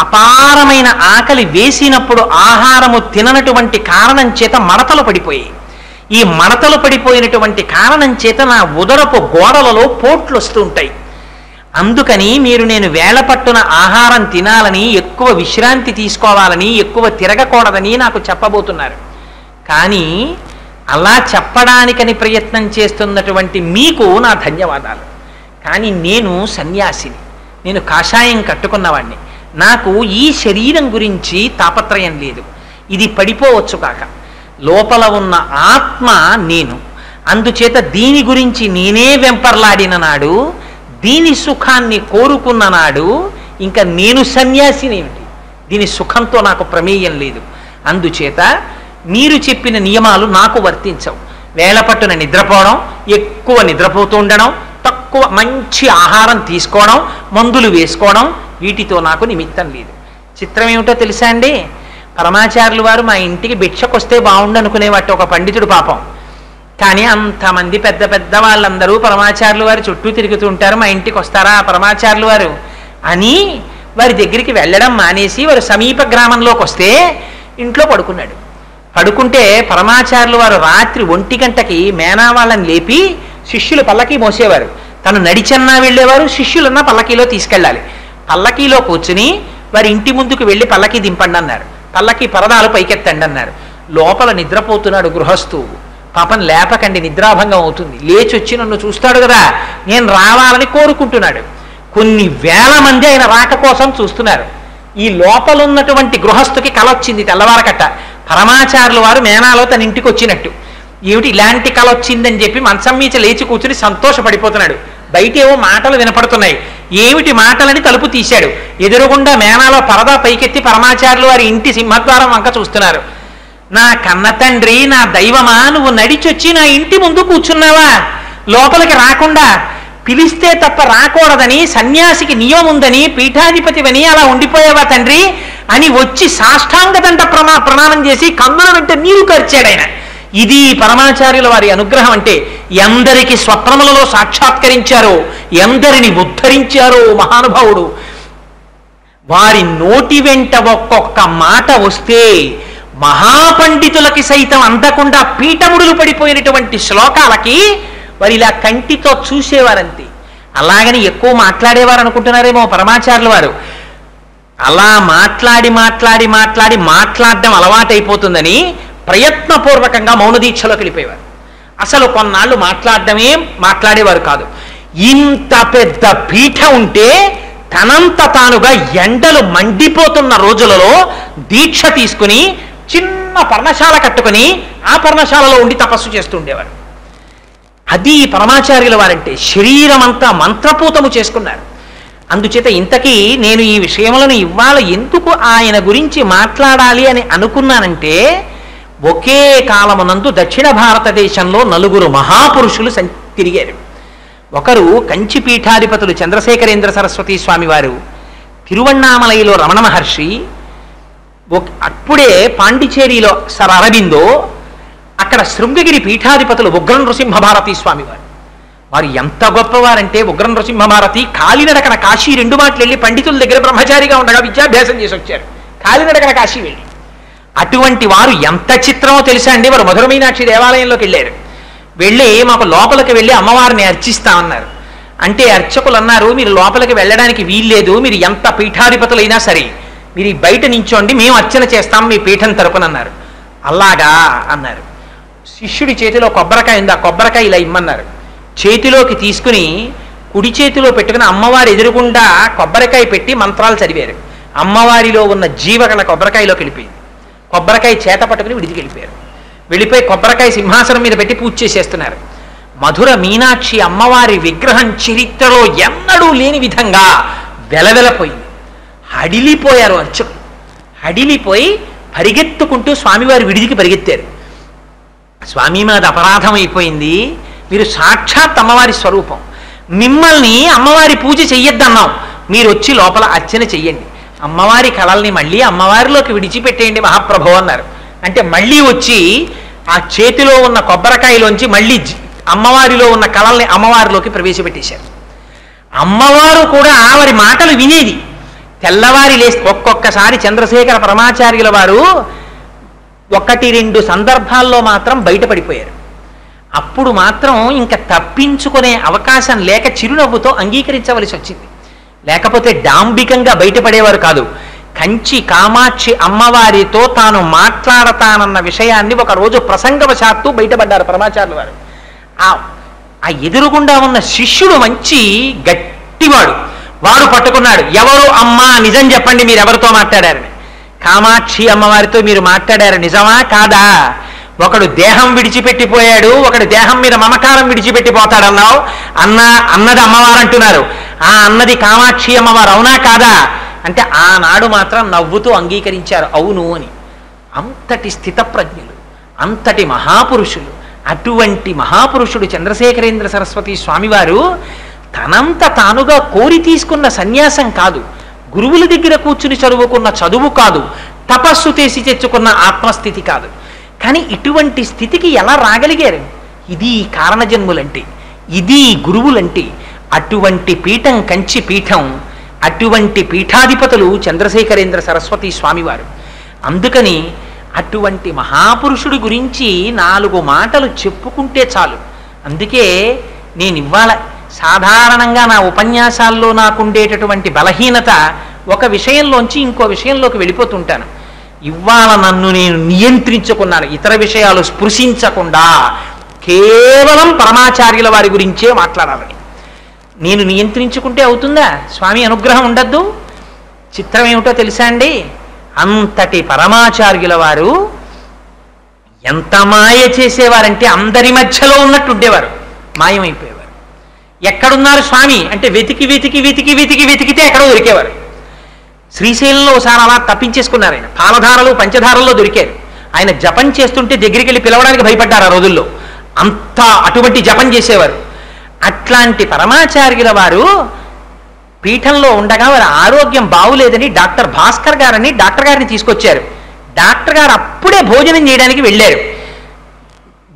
అపారమైన ఆకలి వేసినప్పుడు ఆహారము తిననటువంటి కారణం చేత మడతలు పడిపోయాయి. ఈ మడతలు పడిపోయినటువంటి కారణం చేత నా ఉదరపు గోడలలో పోట్లు వస్తూ ఉంటాయి. అందుకని మీరు నేను వేళ పట్టున ఆహారం తినాలని, ఎక్కువ విశ్రాంతి తీసుకోవాలని, ఎక్కువ తిరగకూడదని నాకు చెప్పబోతున్నారు. కానీ అలా చెప్పడానికని ప్రయత్నం చేస్తున్నటువంటి మీకు నా ధన్యవాదాలు. కానీ నేను సన్యాసిని, నేను కాషాయం కట్టుకున్నవాడిని. నాకు ఈ శరీరం గురించి తాపత్రయం లేదు. ఇది పడిపోవచ్చు కాక, లోపల ఉన్న ఆత్మ నేను. అందుచేత దీని గురించి నేనే వెంపర్లాడిన నాడు, దీని సుఖాన్ని కోరుకున్న నాడు ఇంకా నేను సన్యాసినేమిటి? దీని సుఖంతో నాకు ప్రమేయం లేదు. అందుచేత మీరు చెప్పిన నియమాలు నాకు వర్తించవు. వేళ పట్టున నిద్రపోవడం, ఎక్కువ నిద్రపోతూ ఉండడం, తక్కువ మంచి ఆహారం తీసుకోవడం, మందులు వేసుకోవడం, వీటితో నాకు నిమిత్తం లేదు. చిత్రం ఏమిటో తెలుసా అండి? పరమాచార్యులు వారు మా ఇంటికి భిక్షకొస్తే బాగుండు అనుకునేవాటి ఒక పండితుడు పాపం. కానీ అంతమంది పెద్ద పెద్ద వాళ్ళందరూ పరమాచార్యులు వారు చుట్టూ తిరుగుతూ ఉంటారు, మా ఇంటికి వస్తారా పరమాచార్యులు వారు అని వారి దగ్గరికి వెళ్ళడం మానేసి వారు సమీప గ్రామంలోకి వస్తే ఇంట్లో పడుకున్నాడు. పడుకుంటే పరమాచార్యులు వారు రాత్రి 1 గంటకి మేనా వాళ్ళని లేపి శిష్యులు పల్లకీ మోసేవారు. తను నడిచన్నా వెళ్ళేవారు, శిష్యులన్నా పల్లకీలో తీసుకెళ్ళాలి. పల్లకీలో కూర్చుని వారి ఇంటి ముందుకు వెళ్ళి పల్లకీ దింపండి అన్నారు. పల్లకీ పరదాలు పైకెత్తండి అన్నారు. లోపల నిద్రపోతున్నాడు గృహస్థు. పాపం లేపకండి, నిద్రాభంగం అవుతుంది. లేచి వచ్చి నన్ను చూస్తాడు కదా, నేను రావాలని కోరుకుంటున్నాడు. కొన్ని వేల మంది ఆయన రాక కోసం చూస్తున్నారు. ఈ లోపల ఉన్నటువంటి గృహస్థుకి కల వచ్చింది తెల్లవారకట్ట. పరమాచార్యుల వారు మేనాలో తన ఇంటికి వచ్చినట్టు. ఏమిటి ఇలాంటి కల వచ్చిందని చెప్పి మంచం మీద లేచి కూర్చుని సంతోషపడిపోతున్నాడు. బయట ఏవో మాటలు వినపడుతున్నాయి. ఏమిటి మాటలని తలుపు తీశాడు. ఎదురుగుండా మేనాలో పరదా పైకెత్తి పరమాచార్యులు వారి ఇంటి సింహద్వారం వంక చూస్తున్నారు. నా కన్న తండ్రి, నా దైవమా, నువ్వు నడిచొచ్చి నా ఇంటి ముందు కూర్చున్నావా? లోపలికి రాకుండా పిలిస్తే తప్ప రాకూడదని సన్యాసికి నియమం ఉందని పీఠాధిపతివని అలా ఉండిపోయావా తండ్రి అని వచ్చి సాష్టాంగదండ ప్రణామం చేసి కన్నుల వెంట నీరు కార్చాడు ఆయన. ఇది పరమాచార్యుల వారి అనుగ్రహం అంటే. ఎందరికి స్వప్నములలో సాక్షాత్కరించారో, ఎందరిని ఉద్ధరించారో మహానుభావుడు. వారి నోటి వెంట ఒక్కొక్క మాట వస్తే మహాపండితులకి సైతం అందకుండా పీఠముడులు పడిపోయినటువంటి శ్లోకాలకి వారు ఇలా కంటితో చూసేవారంతే. అలాగని ఎక్కువ మాట్లాడేవారు అనుకుంటున్నారేమో పరమాచార్యుల వారు. అలా మాట్లాడి మాట్లాడి మాట్లాడి మాట్లాడడం అలవాటైపోతుందని ప్రయత్నపూర్వకంగా మౌన దీక్షలోకి వెళ్ళిపోయేవారు. అసలు కొన్నాళ్ళు మాట్లాడేవారు కాదు. ఇంత పెద్ద పీఠ ఉంటే తనంత తానుగా ఎండలు మండిపోతున్న రోజులలో దీక్ష తీసుకుని చిన్న పర్ణశాల కట్టుకుని ఆ పర్ణశాలలో ఉండి తపస్సు చేస్తూ ఉండేవారు. అది పరమాచార్యుల వారంటే. శరీరం అంతా మంత్రపూతము చేసుకున్నారు. అందుచేత ఇంతకీ నేను ఈ విషయములను ఇవాళ ఎందుకు ఆయన గురించి మాట్లాడాలి అని అనుకున్నానంటే, ఒకే కాలమునందు దక్షిణ భారతదేశంలో 4 మహాపురుషులు తిరిగారు. ఒకరు కంచి పీఠాధిపతులు చంద్రశేఖరేంద్ర సరస్వతి స్వామి వారు, తిరువణ్ణామలైలో రమణ మహర్షి, అప్పుడే పాండిచేరిలో సర్ అరబిందో, అక్కడ శృంగగిరి పీఠాధిపతులు ఉగ్ర నృసింహభారతి స్వామి వారు. వారు ఎంత గొప్పవారంటే ఉగ్ర నృసింహభారతి కాలినడకన కాశీ 2 మాటలు వెళ్ళి పండితుల దగ్గర బ్రహ్మచారిగా ఉండగా విద్యాభ్యాసం చేసి వచ్చారు. కాలినడకన కాశీ వెళ్ళి. అటువంటి వారు ఎంత చిత్రమో తెలుసా అండి. వారు మధుర మీనాక్షి దేవాలయంలోకి వెళ్ళారు. వెళ్ళి మాకు లోపలికి వెళ్ళి అమ్మవారిని అర్చిస్తామన్నారు. అంటే అర్చకులు అన్నారు, మీరు లోపలికి వెళ్ళడానికి వీల్లేదు, మీరు ఎంత పీఠాధిపతులైనా సరే మీరు బయట నించోండి, మేము అర్చన చేస్తాం మీ పీఠం తరపున అన్నారు. అలాగా అన్నారు. శిష్యుడి చేతిలో కొబ్బరికాయ ఉంది, ఆ కొబ్బరికాయ ఇలా ఇమ్మన్నారు. చేతిలోకి తీసుకుని కుడి చేతిలో పెట్టుకుని అమ్మవారి ఎదురుగుండా కొబ్బరికాయ పెట్టి మంత్రాలు చదివారు. అమ్మవారిలో ఉన్న జీవగల కొబ్బరికాయలోకి వెళ్ళిపోయింది. కొబ్బరికాయ చేత పట్టుకుని విడిదికి వెళ్ళిపోయారు. వెళ్ళిపోయి కొబ్బరికాయ సింహాసనం మీద పెట్టి పూజ చేసేస్తున్నారు. మధుర మీనాక్షి అమ్మవారి విగ్రహం చరిత్రలో ఎన్నడూ లేని విధంగా వెలవెలపోయింది. హడిలిపోయారు అర్చకులు. హడిలిపోయి పరిగెత్తుకుంటూ స్వామివారి విడిదికి పరిగెత్తారు. స్వామి మాది అపరాధం అయిపోయింది, మీరు సాక్షాత్ అమ్మవారి స్వరూపం, మిమ్మల్ని అమ్మవారి పూజ చెయ్యొద్దన్నాం, మీరు వచ్చి లోపల అర్చన చెయ్యండి, అమ్మవారి కళల్ని మళ్ళీ అమ్మవారిలోకి విడిచిపెట్టేయండి మహాప్రభు అన్నారు. అంటే మళ్ళీ వచ్చి ఆ చేతిలో ఉన్న కొబ్బరికాయలోంచి మళ్ళీ అమ్మవారిలో ఉన్న కళల్ని అమ్మవారిలోకి ప్రవేశపెట్టేశారు. అమ్మవారు కూడా వారి మాటలు వినేది. తెల్లవారి లేసి ఒక్కొక్కసారి చంద్రశేఖర పరమాచార్యుల వారు 1-2 సందర్భాల్లో మాత్రం బయటపడిపోయారు. అప్పుడు మాత్రం ఇంకా తప్పించుకునే అవకాశం లేక చిరునవ్వుతో అంగీకరించవలసి వచ్చింది. లేకపోతే డాంబికంగా బయటపడేవారు కాదు. కంచి కామాక్షి అమ్మవారితో తాను మాట్లాడతానన్న విషయాన్ని ఒకరోజు ప్రసంగవశాత్తు బయటపడ్డారు పరమాచార్యుల వారు. ఆ ఎదురుగుండా ఉన్న శిష్యుడు మంచి గట్టివాడు, వాడు పట్టుకున్నాడు. ఎవరు అమ్మా నిజం చెప్పండి, మీరు ఎవరితో మాట్లాడారని. కామాక్షి అమ్మవారితో మీరు మాట్లాడారు, నిజమా కాదా? ఒకడు దేహం విడిచిపెట్టిపోయాడు, ఒకడు దేహం మీద మమకారం విడిచిపెట్టిపోతాడన్నావు. అన్నది అమ్మవారు అంటున్నారు. ఆ అన్నది కామాక్షి అమ్మవారు, అవునా కాదా అంటే ఆనాడు మాత్రం నవ్వుతూ అంగీకరించారు అవును అని. అంతటి స్థితప్రజ్ఞులు, అంతటి మహాపురుషులు. అటువంటి మహాపురుషుడు చంద్రశేఖరేంద్ర సరస్వతి స్వామివారు తనంత తానుగా కోరి తీసుకున్న సన్యాసం కాదు, గురువుల దగ్గర కూర్చుని చదువుకున్న చదువు కాదు, తపస్సు చేసి తెచ్చుకున్న ఆత్మస్థితి కాదు. కానీ ఇటువంటి స్థితికి ఎలా రాగలిగారు? ఇది కారణజన్ములంటే, ఇది గురువులంటే. అటువంటి పీఠం కంచి పీఠం, అటువంటి పీఠాధిపతులు చంద్రశేఖరేంద్ర సరస్వతి స్వామివారు. అందుకని అటువంటి మహాపురుషుడి గురించి 4 మాటలు చెప్పుకుంటే చాలు. అందుకే నేను ఇవాళ సాధారణంగా నా ఉపన్యాసాల్లో నాకుండేటటువంటి బలహీనత, ఒక విషయంలోంచి ఇంకో విషయంలోకి వెళ్ళిపోతుంటాను. ఇవాళ నన్ను నేను నియంత్రించుకున్నాను, ఇతర విషయాలు స్పృశించకుండా కేవలం పరమాచార్యుల వారి గురించే మాట్లాడాలని. నేను నియంత్రించుకుంటే అవుతుందా? స్వామి అనుగ్రహం ఉండద్దు. చిత్రం ఏమిటో తెలుసా అండి, అంతటి పరమాచార్యుల వారు ఎంత మాయ చేసేవారంటే అందరి మధ్యలో ఉన్నట్టు ఉండేవారు, మాయమైపోయేవారు. ఎక్కడున్నారు స్వామి అంటే వెతికి వెతికి వెతికి వెతికి వెతికితే ఎక్కడో దొరికేవారు. శ్రీశైలంలో ఒకసారి అలా తప్పించేసుకున్నారు. ఆయన పాలధారలు పంచధారల్లో దొరికారు. ఆయన జపం చేస్తుంటే దగ్గరికి వెళ్ళి పిలవడానికి భయపడ్డారు ఆ రోజుల్లో, అంత అటువంటి జపం చేసేవారు. అట్లాంటి పరమాచార్యుల వారు పీఠంలో ఉండగా వారి ఆరోగ్యం బాగులేదని డాక్టర్ భాస్కర్ గారని డాక్టర్ గారిని తీసుకొచ్చారు. డాక్టర్ గారు అప్పుడే భోజనం చేయడానికి వెళ్ళారు.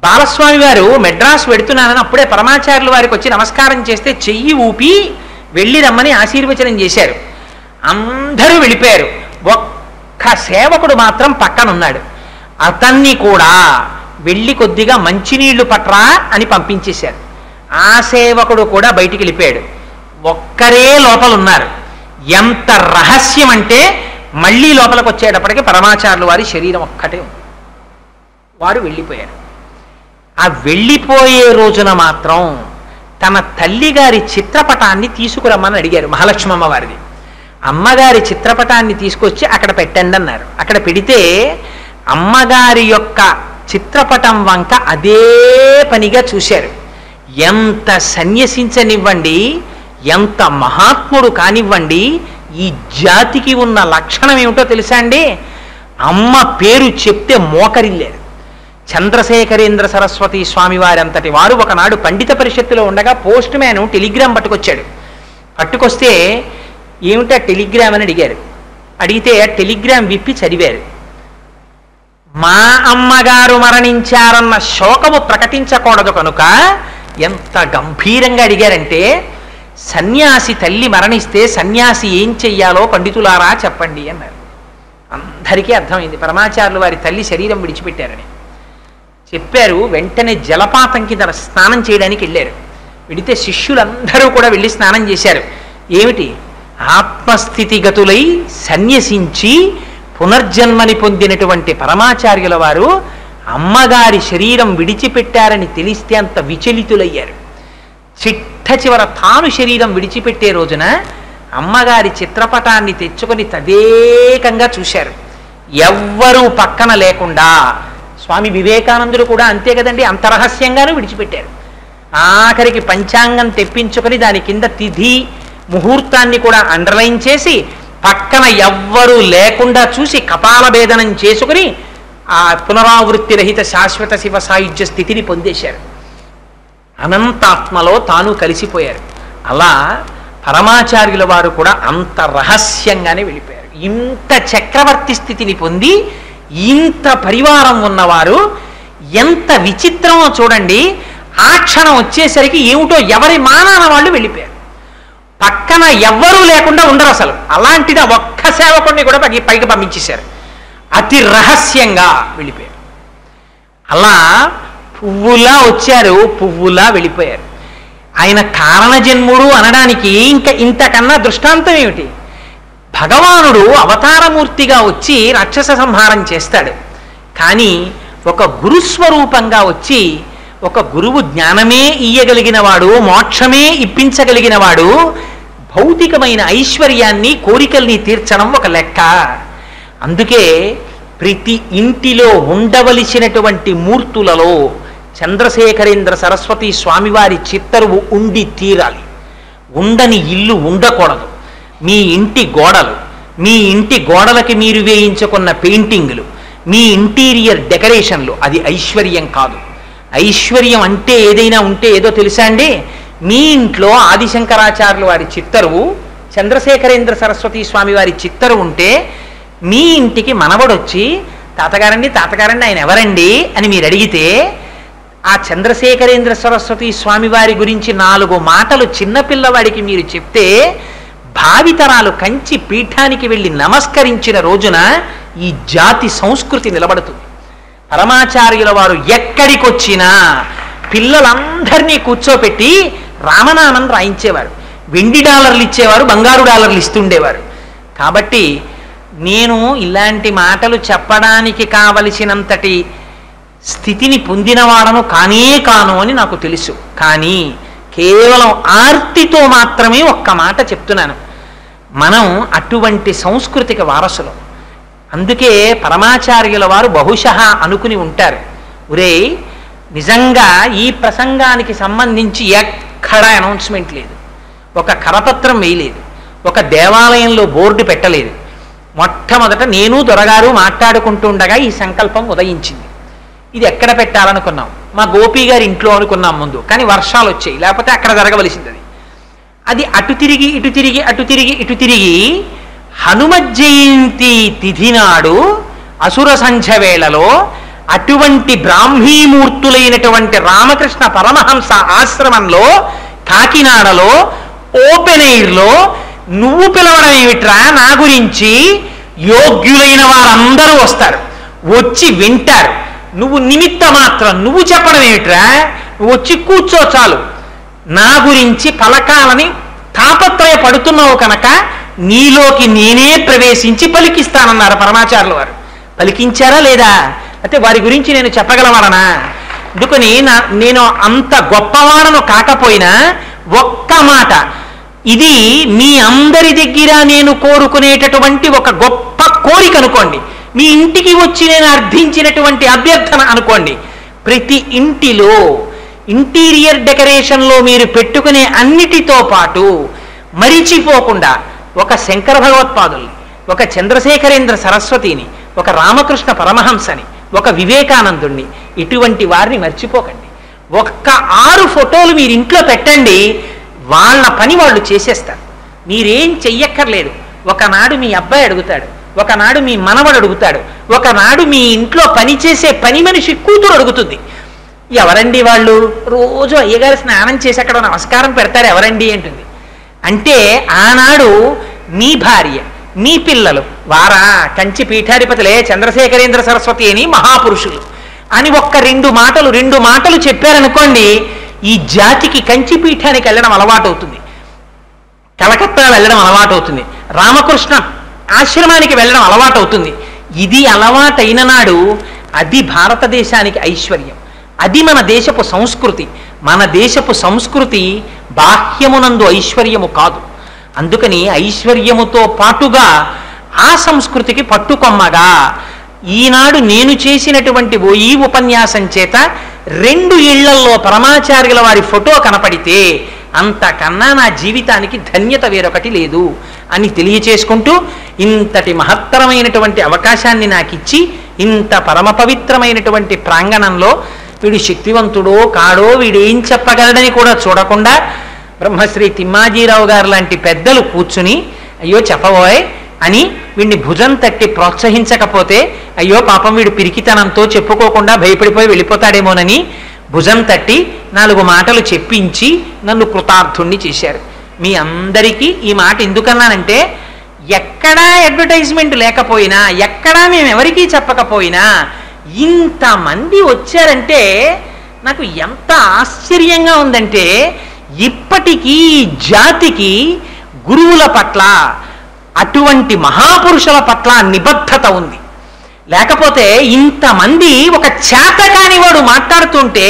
బాలస్వామి వారు మెడ్రాస్ వెడుతున్నానని అప్పుడే పరమాచార్యుల వారికి వచ్చి నమస్కారం చేస్తే చెయ్యి ఊపి వెళ్ళి రమ్మని ఆశీర్వచనం చేశారు. అందరూ వెళ్ళిపోయారు. ఒక్క సేవకుడు మాత్రం పక్కనున్నాడు. అతన్ని కూడా వెళ్ళి కొద్దిగా మంచినీళ్లు పట్రా అని పంపించేశారు. ఆ సేవకుడు కూడా బయటికి వెళ్ళిపోయాడు. ఒక్కరే లోపలున్నారు. ఎంత రహస్యం అంటే మళ్ళీ లోపలికి వచ్చేటప్పటికి పరమాచార్యుల వారి శరీరం ఒక్కటే ఉంది. వారు వెళ్ళిపోయారు. ఆ వెళ్ళిపోయే రోజున మాత్రం తన తల్లిగారి చిత్రపటాన్ని తీసుకురమ్మని అడిగారు, మహాలక్ష్మమ్మ వారిది. అమ్మగారి చిత్రపటాన్ని తీసుకొచ్చి అక్కడ పెట్టండి అన్నారు. అక్కడ పెడితే అమ్మగారి యొక్క చిత్రపటం వంక అదే పనిగా చూశారు. ఎంత సన్యసించనివ్వండి, ఎంత మహాత్ముడు కానివ్వండి, ఈ జాతికి ఉన్న లక్షణం ఏమిటో తెలుసా అండి? అమ్మ పేరు చెప్తే మోకరిల్లారు. చంద్రశేఖరేంద్ర సరస్వతి స్వామి వారి అంతటి వారు ఒకనాడు పండిత పరిషత్తులో ఉండగా పోస్ట్ మ్యాన్ టెలిగ్రామ్ పట్టుకొచ్చాడు. పట్టుకొస్తే ఏమిటా టెలిగ్రామ్ అని అడిగారు. అడిగితే టెలిగ్రామ్ విప్పి చదివారు. మా అమ్మగారు మరణించారన్న శోకము ప్రకటించకూడదు కనుక ఎంత గంభీరంగా అడిగారంటే, సన్యాసి తల్లి మరణిస్తే సన్యాసి ఏం చెయ్యాలో పండితులారా చెప్పండి అన్నారు. అందరికీ అర్థమైంది పరమాచార్యులు వారి తల్లి శరీరం విడిచిపెట్టారని. చెప్పారు. వెంటనే జలపాతం కింద స్నానం చేయడానికి వెళ్ళారు. వెళితే శిష్యులందరూ కూడా వెళ్ళి స్నానం చేశారు. ఏమిటి? ఆత్మస్థితిగతులై సన్యసించి పునర్జన్మని పొందినటువంటి పరమాచార్యుల వారు అమ్మగారి శరీరం విడిచిపెట్టారని తెలిస్తే అంత విచలితులయ్యారు. చిట్ట చివర తాను శరీరం విడిచిపెట్టే రోజున అమ్మగారి చిత్రపటాన్ని తెచ్చుకొని తదేకంగా చూశారు. ఎవ్వరూ పక్కన లేకుండా. స్వామి వివేకానందుడు కూడా అంతే కదండి, అంత రహస్యంగానూ విడిచిపెట్టారు. ఆఖరికి పంచాంగం తెప్పించుకొని దాని కింద తిథి ముహూర్తాన్ని కూడా అండర్లైన్ చేసి పక్కన ఎవ్వరూ లేకుండా చూసి కపాల భేదనం చేసుకుని ఆ పునరావృత్తి రహిత శాశ్వత శివ సాయుధ్య స్థితిని పొందేశారు. అనంతాత్మలో తాను కలిసిపోయారు. అలా పరమాచార్యుల వారు కూడా అంత రహస్యంగానే వెళ్ళిపోయారు. ఇంత చక్రవర్తి స్థితిని పొంది ఇంత పరివారం ఉన్నవారు ఎంత విచిత్రమో చూడండి. ఆ క్షణం వచ్చేసరికి ఏమిటో ఎవరి మానాన వాళ్ళు వెళ్ళిపోయారు. పక్కన ఎవ్వరూ లేకుండా ఉండరు అసలు. అలాంటిది ఒక్క సేవకుడిని కూడా పైకి పంపించేశారు. అతి రహస్యంగా వెళ్ళిపోయారు. అలా పువ్వులా వచ్చారు, పువ్వులా వెళ్ళిపోయారు. ఆయన కారణజన్ముడు అనడానికి ఇంకా ఇంతకన్నా దృష్టాంతం ఏమిటి? భగవానుడు అవతారమూర్తిగా వచ్చి రాక్షస సంహారం చేస్తాడు. కానీ ఒక గురుస్వరూపంగా వచ్చి, ఒక గురువు జ్ఞానమే ఇయ్యగలిగిన వాడు, మోక్షమే ఇప్పించగలిగిన వాడు, భౌతికమైన ఐశ్వర్యాన్ని కోరికల్ని తీర్చడం ఒక లెక్క. అందుకే ప్రతి ఇంటిలో ఉండవలసినటువంటి మూర్తులలో చంద్రశేఖరేంద్ర సరస్వతి స్వామివారి చిత్తరువు ఉండి తీరాలి. ఉండని ఇల్లు ఉండకూడదు. మీ ఇంటి గోడలు, మీ ఇంటి గోడలకి మీరు వేయించుకున్న పెయింటింగులు, మీ ఇంటీరియర్ డెకరేషన్లు, అది ఐశ్వర్యం కాదు. ఐశ్వర్యం అంటే ఏదైనా ఉంటే ఏదో తెలుసా అండి? మీ ఇంట్లో ఆదిశంకరాచార్యుల వారి చిత్తరువు, చంద్రశేఖరేంద్ర సరస్వతి స్వామి వారి చిత్తరువు ఉంటే మీ ఇంటికి మనవడొచ్చి తాతగారండి తాతగారండి ఆయన ఎవరండి అని మీరు అడిగితే ఆ చంద్రశేఖరేంద్ర సరస్వతి స్వామి వారి గురించి 4 మాటలు చిన్నపిల్లవాడికి మీరు చెప్తే భావితరాలు కంచి పీఠానికి వెళ్ళి నమస్కరించిన రోజున ఈ జాతి సంస్కృతి నిలబడుతుంది. పరమాచార్యుల వారు ఎక్కడికొచ్చినా పిల్లలందరినీ కూర్చోపెట్టి రామనామం రాయించేవారు. వెండి డాలర్లు ఇచ్చేవారు, బంగారు డాలర్లు ఇస్తుండేవారు. కాబట్టి నేను ఇలాంటి మాటలు చెప్పడానికి కావలసినంతటి స్థితిని పొందినవాడను కానే కాను అని నాకు తెలుసు. కానీ కేవలం ఆర్తితో మాత్రమే ఒక్క మాట చెప్తున్నాను. మనం అటువంటి సంస్కృతికి వారసులం. అందుకే పరమాచార్యుల వారు బహుశః అనుకుని ఉంటారు, ఒరేయ్ నిజంగా ఈ ప్రసంగానికి సంబంధించి ఎక్కడా అనౌన్స్మెంట్ లేదు, ఒక కరపత్రం వేయలేదు, ఒక దేవాలయంలో బోర్డు పెట్టలేదు. మొట్టమొదట నేను దొరగారు మాట్లాడుకుంటుండగా ఈ సంకల్పం ఉదయించింది. ఇది ఎక్కడ పెట్టాలనుకున్నాం? మా గోపి గారి ఇంట్లో అనుకున్నాం ముందు, కానీ వర్షాలు వచ్చాయి, లేకపోతే అక్కడ జరగవలసింది. అది అటు తిరిగి ఇటు తిరిగి అటు తిరిగి ఇటు తిరిగి హనుమ జయంతి తిథి నాడు అసుర సంధ్య వేళలో అటువంటి బ్రాహ్మీమూర్తులైనటువంటి రామకృష్ణ పరమహంస ఆశ్రమంలో కాకినాడలో ఓపెన్ ఎయిర్లో నువ్వు పిలవడం ఏమిట్రా? నా గురించి యోగ్యులైన వారందరూ వస్తారు, వచ్చి వింటారు. నువ్వు నిమిత్త మాత్రం, నువ్వు చెప్పడం ఏమిట్రా? నువ్వు వచ్చి కూర్చో చాలు. నా గురించి పలకాలని తాపత్రయపడుతున్నావు కనుక నీలోకి నేనే ప్రవేశించి పలికిస్తానన్నారు పరమాచార్యుల వారు. పలికించారా లేదా? అయితే వారి గురించి నేను చెప్పగలవాడనా? అందుకని నేను అంత గొప్పవాడను కాకపోయినా ఒక్క మాట, ఇది మీ అందరి దగ్గర నేను కోరుకునేటటువంటి ఒక గొప్ప కోరిక అనుకోండి, మీ ఇంటికి వచ్చి నేను అర్థించినటువంటి అభ్యర్థన అనుకోండి. ప్రతి ఇంటిలో ఇంటీరియర్ డెకరేషన్లో మీరు పెట్టుకునే అన్నిటితో పాటు మరిచిపోకుండా ఒక శంకర భగవత్పాదుల్ని, ఒక చంద్రశేఖరేంద్ర సరస్వతిని, ఒక రామకృష్ణ పరమహంసని, ఒక వివేకానందుణ్ణి, ఇటువంటి వారిని మర్చిపోకండి. ఒక్క 6 ఫోటోలు మీరు ఇంట్లో పెట్టండి, వాళ్ళ పని వాళ్ళు చేసేస్తారు. మీరేం చెయ్యక్కర్లేదు. ఒకనాడు మీ అబ్బాయి అడుగుతాడు, ఒకనాడు మీ మనవడు అడుగుతాడు, ఒకనాడు మీ ఇంట్లో పనిచేసే పని మనిషి కూతురు అడుగుతుంది, ఎవరండి వాళ్ళు? రోజు అయ్యగారు స్నానం చేసి అక్కడ నమస్కారం పెడతారు, ఎవరండి అంటుంది. అంటే ఆనాడు మీ భార్య, మీ పిల్లలు వారా కంచి పీఠాధిపతులే చంద్రశేఖరేంద్ర సరస్వతి అని మహాపురుషులు అని ఒక్క 2 మాటలు చెప్పారనుకోండి, ఈ జాతికి కంచి పీఠానికి వెళ్ళడం అలవాటు అవుతుంది, కలకత్తా వెళ్ళడం అలవాటు అవుతుంది, రామకృష్ణ ఆశ్రమానికి వెళ్ళడం అలవాటు అవుతుంది. ఇది అలవాటైన నాడు అది భారతదేశానికి ఐశ్వర్యం, అది మన దేశపు సంస్కృతి. మన దేశపు సంస్కృతి బాహ్యమునందు ఐశ్వర్యము కాదు. అందుకని ఐశ్వర్యముతో పాటుగా ఆ సంస్కృతికి పట్టుకొమ్మగా ఈనాడు నేను చేసినటువంటి ఈ ఉపన్యాసం చేత 2 ఇళ్లల్లో పరమాచార్యుల వారి ఫోటో కనపడితే అంతకన్నా నా జీవితానికి ధన్యత వేరొకటి లేదు అని తెలియచేసుకుంటూ, ఇంతటి మహత్తరమైనటువంటి అవకాశాన్ని నాకిచ్చి ఇంత పరమ పవిత్రమైనటువంటి ప్రాంగణంలో వీడు శక్తివంతుడో కాడో, వీడేం చెప్పగలడని కూడా చూడకుండా బ్రహ్మశ్రీ తిమ్మాజీరావు గారు లాంటి పెద్దలు కూర్చుని అయ్యో చెప్పబోయ్ అని వీడిని భుజం తట్టి ప్రోత్సహించకపోతే అయ్యో పాపం వీడు పిరికితనంతో చెప్పుకోకుండా భయపడిపోయి వెళ్ళిపోతాడేమోనని భుజం తట్టి 4 మాటలు చెప్పించి నన్ను కృతార్థుణ్ణి చేశారు. మీ అందరికీ ఈ మాట ఎందుకన్నానంటే, ఎక్కడా అడ్వర్టైజ్మెంట్ లేకపోయినా, ఎక్కడా మేము ఎవరికీ చెప్పకపోయినా ఇంతమంది వచ్చారంటే నాకు ఎంత ఆశ్చర్యంగా ఉందంటే ఇప్పటికీ జాతికి గురువుల పట్ల అటువంటి మహాపురుషుల పట్ల నిబద్ధత ఉంది. లేకపోతే ఇంతమంది ఒక చేతకాని వాడు మాట్లాడుతుంటే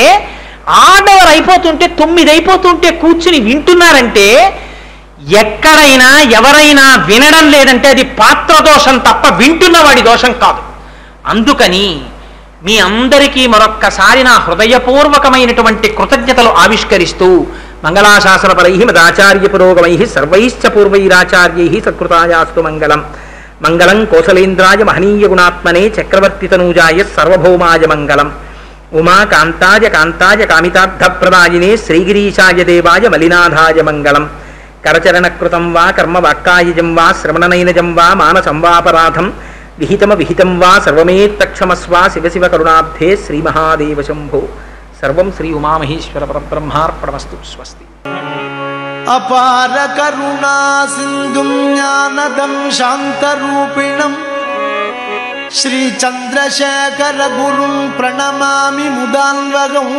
6 అయిపోతుంటే 9 అయిపోతుంటే కూర్చుని వింటున్నారంటే ఎక్కడైనా ఎవరైనా వినడం లేదంటే అది పాత్ర దోషం తప్ప వింటున్నవాడి దోషం కాదు. అందుకని మీ అందరికీ మరొక్కసారి నా హృదయపూర్వకమైనటువంటి కృతజ్ఞతలు ఆవిష్కరిస్తూ మంగళాశాసనపరై మదాచార్య పురోగమై సర్వైశ్చ పూర్వైరాచార్యై సత్కృతాయాస్తు మంగళం. మంగళం కోసలేంద్రాయ మహనీయ గుణాత్మనే చక్రవర్తి తనూజాయ సర్వభౌమాయ మంగళం. ఉమాకాంతాయ కాంతాయ కామితార్థప్రదాయినే శ్రీగిరీశాయ దేవాయ మలినాథాయ మంగళం. కరచరణకృతం వా కర్మ వాక్కాయజం వా శ్రవణనైనజం వా మానసం వాపరాధం విహితం వా సర్వమేత్తక్షమస్వ శివ శివ కరుణాబ్ధే శ్రీమహాదేవ శంభో. సర్వం శ్రీ ఉమామహేశ్వర పరబ్రహ్మార్పణమస్తు. స్వస్తి. అపార కరుణా సింధుం జ్ఞానదం శాంతరూపిణం శ్రీ చంద్రశేఖర గురుం ప్రణమామి ముదాన్వగం.